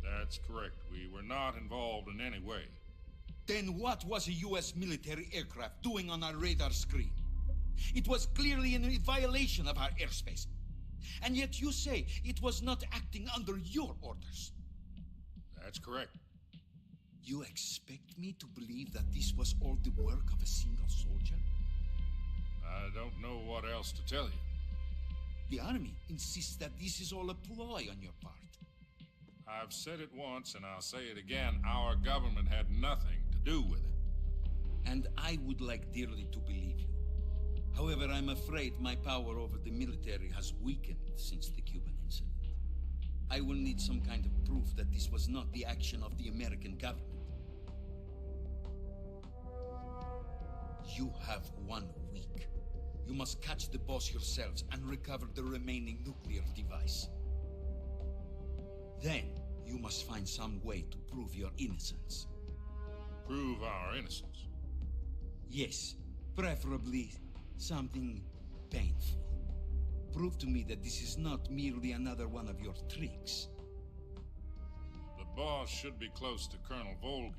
That's correct. We were not involved in any way. Then what was a US military aircraft doing on our radar screen? It was clearly in violation of our airspace. And yet you say it was not acting under your orders. That's correct. You expect me to believe that this was all the work of a single soldier? I don't know what else to tell you. The Army insists that this is all a ploy on your part. I've said it once and I'll say it again. Our government had nothing to do with it. And I would like dearly to believe you. However, I'm afraid my power over the military has weakened since the Cuban incident. I will need some kind of proof that this was not the action of the American government. You have 1 week. You must catch the boss yourselves and recover the remaining nuclear device. Then, you must find some way to prove your innocence. Prove our innocence? Yes, preferably something painful. Prove to me that this is not merely another one of your tricks. The boss should be close to Colonel Volgin.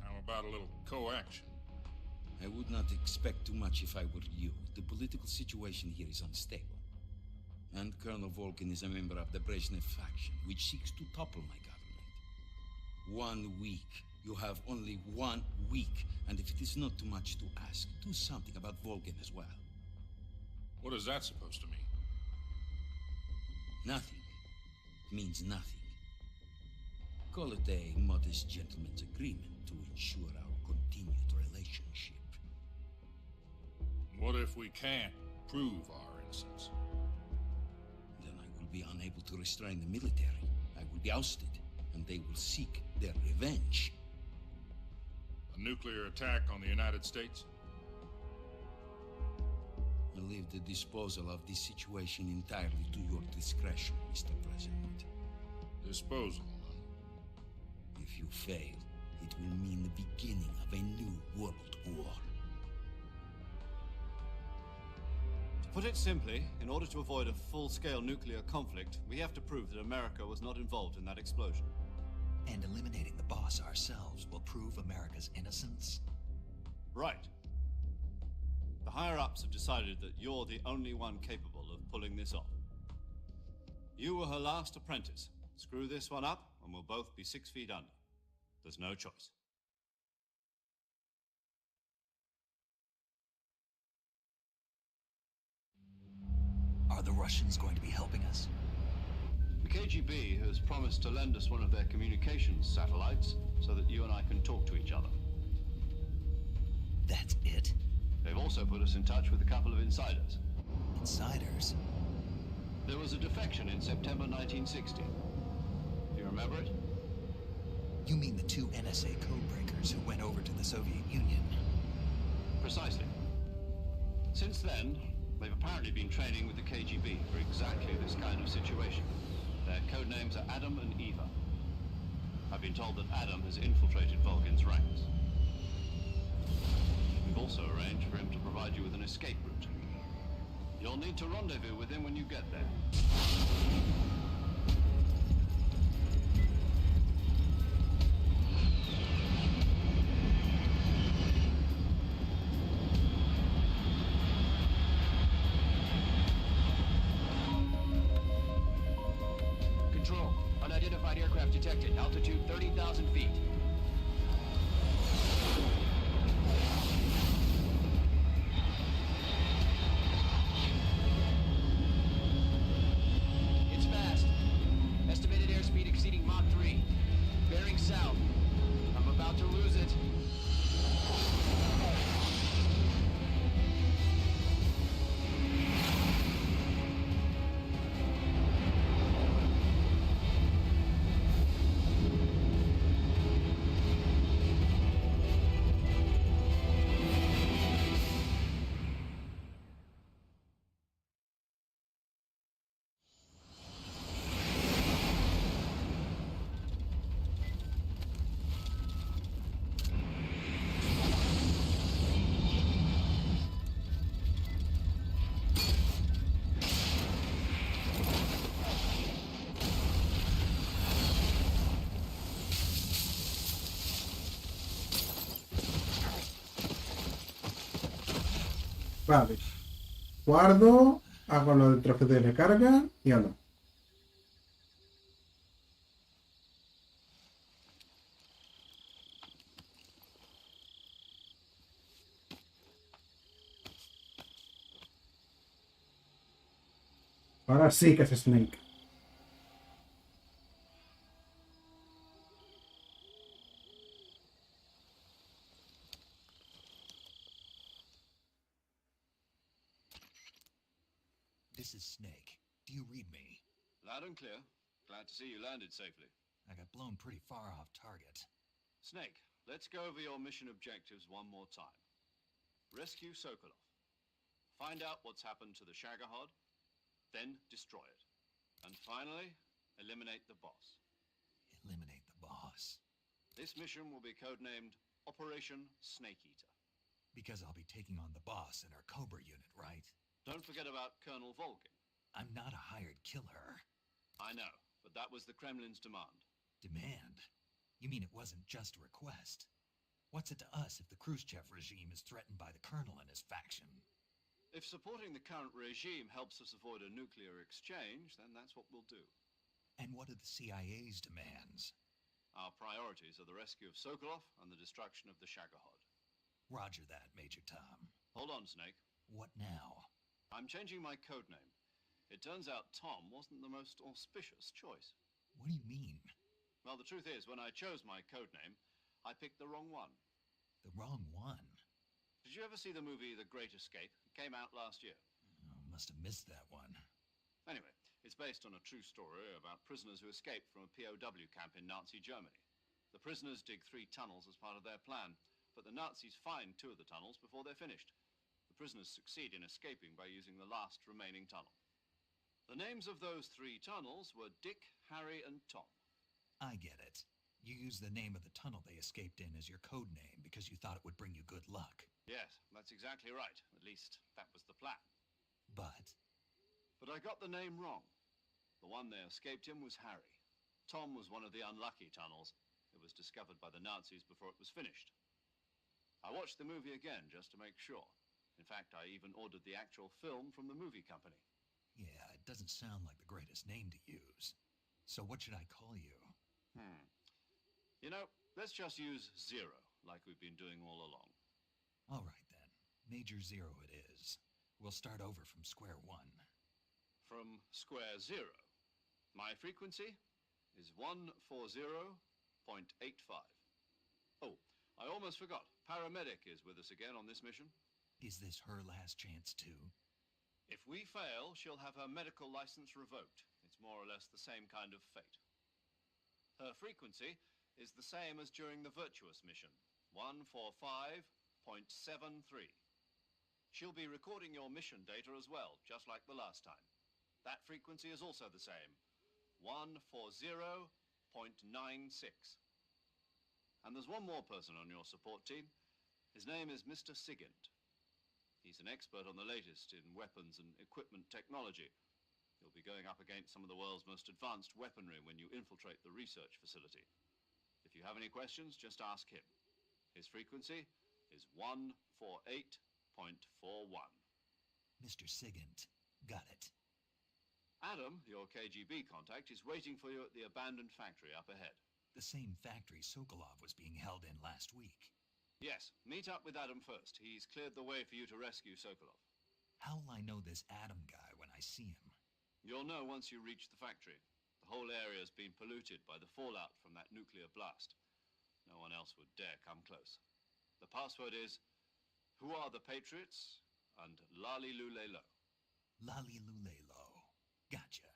How about a little co-action? I would not expect too much if I were you. The political situation here is unstable. And Colonel Volgin is a member of the Brezhnev faction, which seeks to topple my government. 1 week. You have only 1 week. And if it is not too much to ask, do something about Volgin as well. What is that supposed to mean? Nothing. It means nothing. Call it a modest gentleman's agreement to ensure our continued relationship. What if we can't prove our innocence? Then I will be unable to restrain the military. I will be ousted, and they will seek their revenge. A nuclear attack on the United States? I leave the disposal of this situation entirely to your discretion, Mr. President. Disposal, huh? If you fail, it will mean the beginning of a new world war. To put it simply, in order to avoid a full-scale nuclear conflict, we have to prove that America was not involved in that explosion. And eliminating the boss ourselves will prove America's innocence? Right. The higher-ups have decided that you're the only one capable of pulling this off. You were her last apprentice. Screw this one up, and we'll both be 6 feet under. There's no choice. Are the Russians going to be helping us? The KGB has promised to lend us one of their communications satellites so that you and I can talk to each other. That's it? They've also put us in touch with a couple of insiders. Insiders? There was a defection in September 1960. Do you remember it? You mean the 2 NSA codebreakers who went over to the Soviet Union? Precisely. Since then, they've apparently been training with the KGB for exactly this kind of situation. Their code names are Adam and Eva. I've been told that Adam has infiltrated Volgin's ranks. We've also arranged for him to provide you with an escape route. You'll need to rendezvous with him when you get there. Control. Unidentified aircraft detected. Altitude 30,000 feet. It's fast. Estimated airspeed exceeding Mach 3. Bearing south. I'm about to lose it. Vale. Guardo, hago lo del trofeo de recarga y hablo. Ahora sí que es Snake. This is Snake. Do you read me? Loud and clear. Glad to see you landed safely. I got blown pretty far off target. Snake, let's go over your mission objectives one more time. Rescue Sokolov. Find out what's happened to the Shagohod, then destroy it. And finally, eliminate the boss. Eliminate the boss. This mission will be codenamed Operation Snake Eater. Because I'll be taking on the boss in our Cobra unit, right? Don't forget about Colonel Volgin. I'm not a hired killer. I know, but that was the Kremlin's demand. Demand? You mean it wasn't just a request? What's it to us if the Khrushchev regime is threatened by the colonel and his faction? If supporting the current regime helps us avoid a nuclear exchange, then that's what we'll do. And what are the CIA's demands? Our priorities are the rescue of Sokolov and the destruction of the Shagohod. Roger that, Major Tom. Hold on, Snake. What now? I'm changing my codename. It turns out Tom wasn't the most auspicious choice. What do you mean? Well, the truth is, when I chose my codename, I picked the wrong one. The wrong one? Did you ever see the movie The Great Escape? It came out last year. Oh, must have missed that one. Anyway, it's based on a true story about prisoners who escaped from a POW camp in Nazi Germany. The prisoners dig 3 tunnels as part of their plan, but the Nazis find 2 of the tunnels before they're finished. The prisoners succeed in escaping by using the last remaining tunnel. The names of those 3 tunnels were Dick, Harry, and Tom. I get it. You used the name of the tunnel they escaped in as your code name because you thought it would bring you good luck. Yes, that's exactly right. At least, that was the plan. But I got the name wrong. The one they escaped in was Harry. Tom was one of the unlucky tunnels. It was discovered by the Nazis before it was finished. I watched the movie again just to make sure. In fact, I even ordered the actual film from the movie company. yeah, it doesn't sound like the greatest name to use. So what should I call you? You know, let's just use Zero, like we've been doing all along. All right then. Major Zero it is. We'll start over from square one. From square zero. My frequency is 140.85. Oh, I almost forgot. Paramedic is with us again on this mission. Is this her last chance too? If we fail, she'll have her medical license revoked. It's more or less the same kind of fate. Her frequency is the same as during the Virtuous mission, 145.73. She'll be recording your mission data as well, just like the last time. That frequency is also the same, 140.96. And there's one more person on your support team. His name is Mr. Sigint. He's an expert on the latest in weapons and equipment technology. You'll be going up against some of the world's most advanced weaponry when you infiltrate the research facility. If you have any questions, just ask him. His frequency is 148.41. Mr. Sigint. Got it. Adam, your KGB contact, is waiting for you at the abandoned factory up ahead. The same factory Sokolov was being held in last week. Yes, meet up with Adam first. He's cleared the way for you to rescue Sokolov. How will I know this Adam guy when I see him? You'll know once you reach the factory. The whole area's been polluted by the fallout from that nuclear blast. No one else would dare come close. The password is, "Who are the Patriots?" and Lali Lulelo. Lali Lulelo. Gotcha.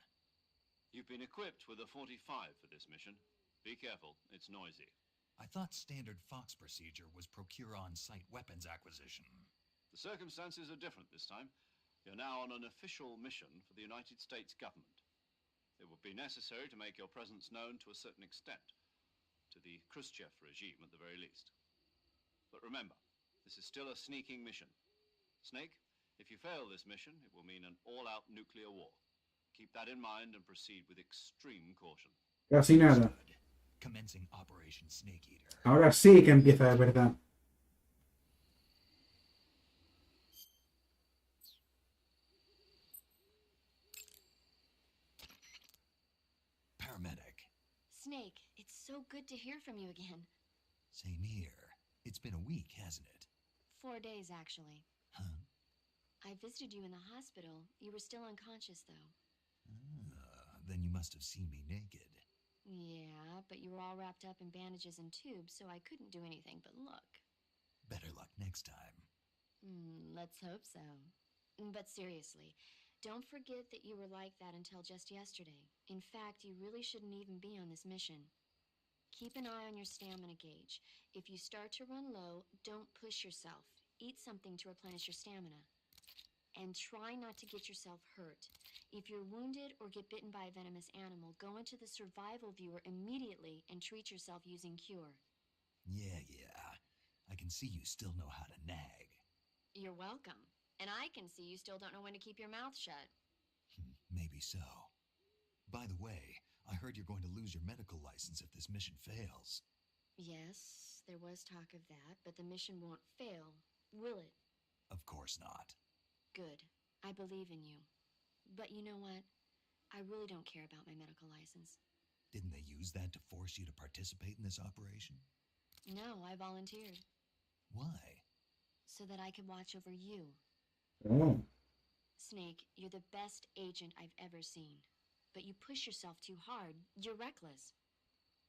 You've been equipped with a 45 for this mission. Be careful, it's noisy. I thought standard Fox procedure was procure on-site weapons acquisition. The circumstances are different this time. You're now on an official mission for the United States government. It would be necessary to make your presence known to a certain extent, to the Khrushchev regime at the very least. But remember, this is still a sneaking mission. Snake, if you fail this mission, it will mean an all-out nuclear war. Keep that in mind and proceed with extreme caution. Casi nada. Commencing Operation Snake Eater. Ahora sí que empieza de verdad. paramedic. Snake, it's so good to hear from you again. Same here. It's been a week, hasn't it? 4 days, actually. Huh? I visited you in the hospital. You were still unconscious, though. Then you must have seen me naked. Yeah, but you were all wrapped up in bandages and tubes, so I couldn't do anything but look. Better luck next time. Let's hope so. But seriously, don't forget that you were like that until just yesterday. In fact, you really shouldn't even be on this mission. Keep an eye on your stamina gauge. If you start to run low, don't push yourself. Eat something to replenish your stamina. And try not to get yourself hurt. If you're wounded or get bitten by a venomous animal, go into the survival viewer immediately and treat yourself using Cure. Yeah. I can see you still know how to nag. You're welcome. And I can see you still don't know when to keep your mouth shut. Maybe so. By the way, I heard you're going to lose your medical license if this mission fails. Yes, there was talk of that, but the mission won't fail, will it? Of course not. Good. I believe in you. But you know what? I really don't care about my medical license. Didn't they use that to force you to participate in this operation? No, I volunteered. Why? So that I could watch over you. Oh. Snake, you're the best agent I've ever seen. But you push yourself too hard. You're reckless.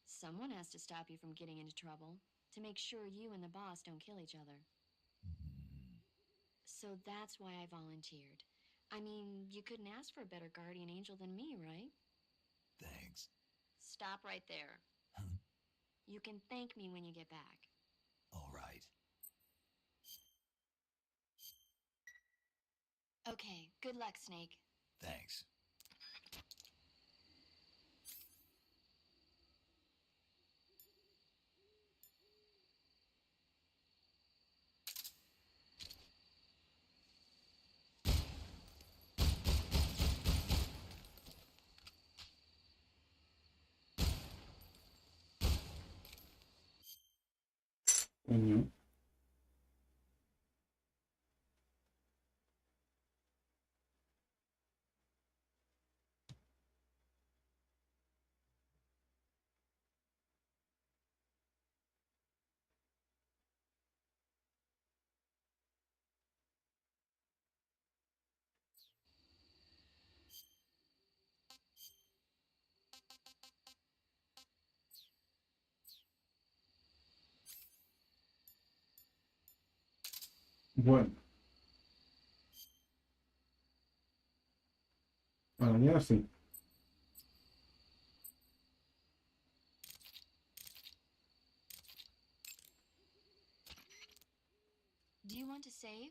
Someone has to stop you from getting into trouble, to make sure you and the boss don't kill each other. So that's why I volunteered. I mean, you couldn't ask for a better guardian angel than me, right? Thanks. Stop right there. Huh? You can thank me when you get back. All right. Okay, good luck, Snake. Thanks. Coño. Bueno. Bueno, ya sí. Do you want to save?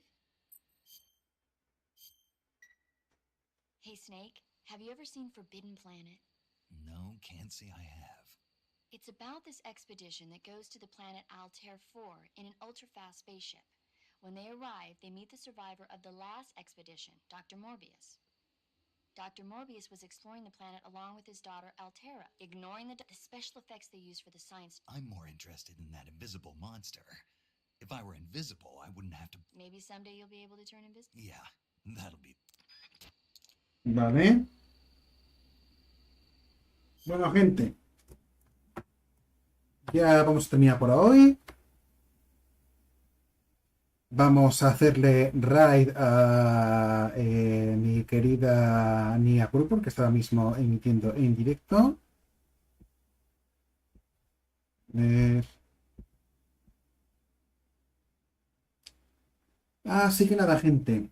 Hey, Snake, have you ever seen Forbidden Planet? No, can't say I have. It's about this expedition that goes to the planet Altair 4 in an ultra-fast spaceship. When they arrive, they meet the survivor of the last expedition, Dr. Morbius. Dr. Morbius was exploring the planet along with his daughter Altera, ignoring the special effects they use for the science. I'm more interested in that invisible monster. If I were invisible, I wouldn't have to... Maybe someday you'll be able to turn invisible. Yeah, that'll be... Vale. Bueno, gente. Ya vamos a terminar por hoy. Vamos a hacerle raid a mi querida Nia Purpur, que está ahora mismo emitiendo en directo. Así que nada, gente.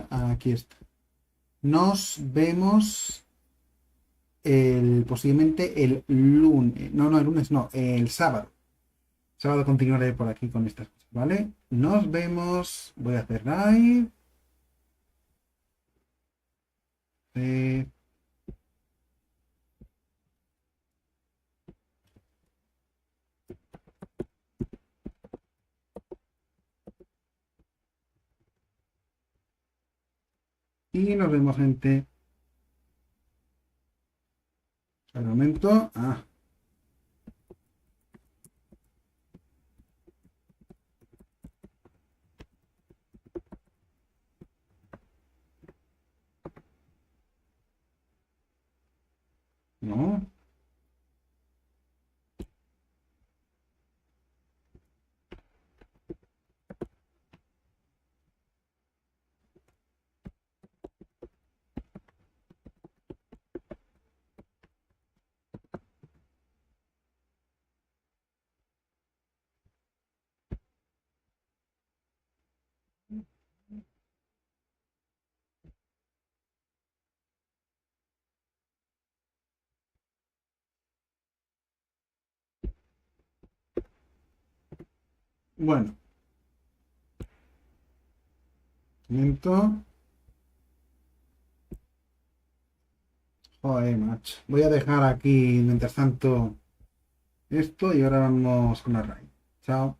Aquí está. Nos vemos posiblemente el lunes. No, el lunes no, el sábado. Sábado continuaré por aquí con estas cosas, ¿vale? Nos vemos. Voy a hacer live. Y nos vemos, gente. Un momento. No. Bueno, momento. Joder, macho. Voy a dejar aquí, mientras tanto, esto y ahora vamos con la raid. Chao.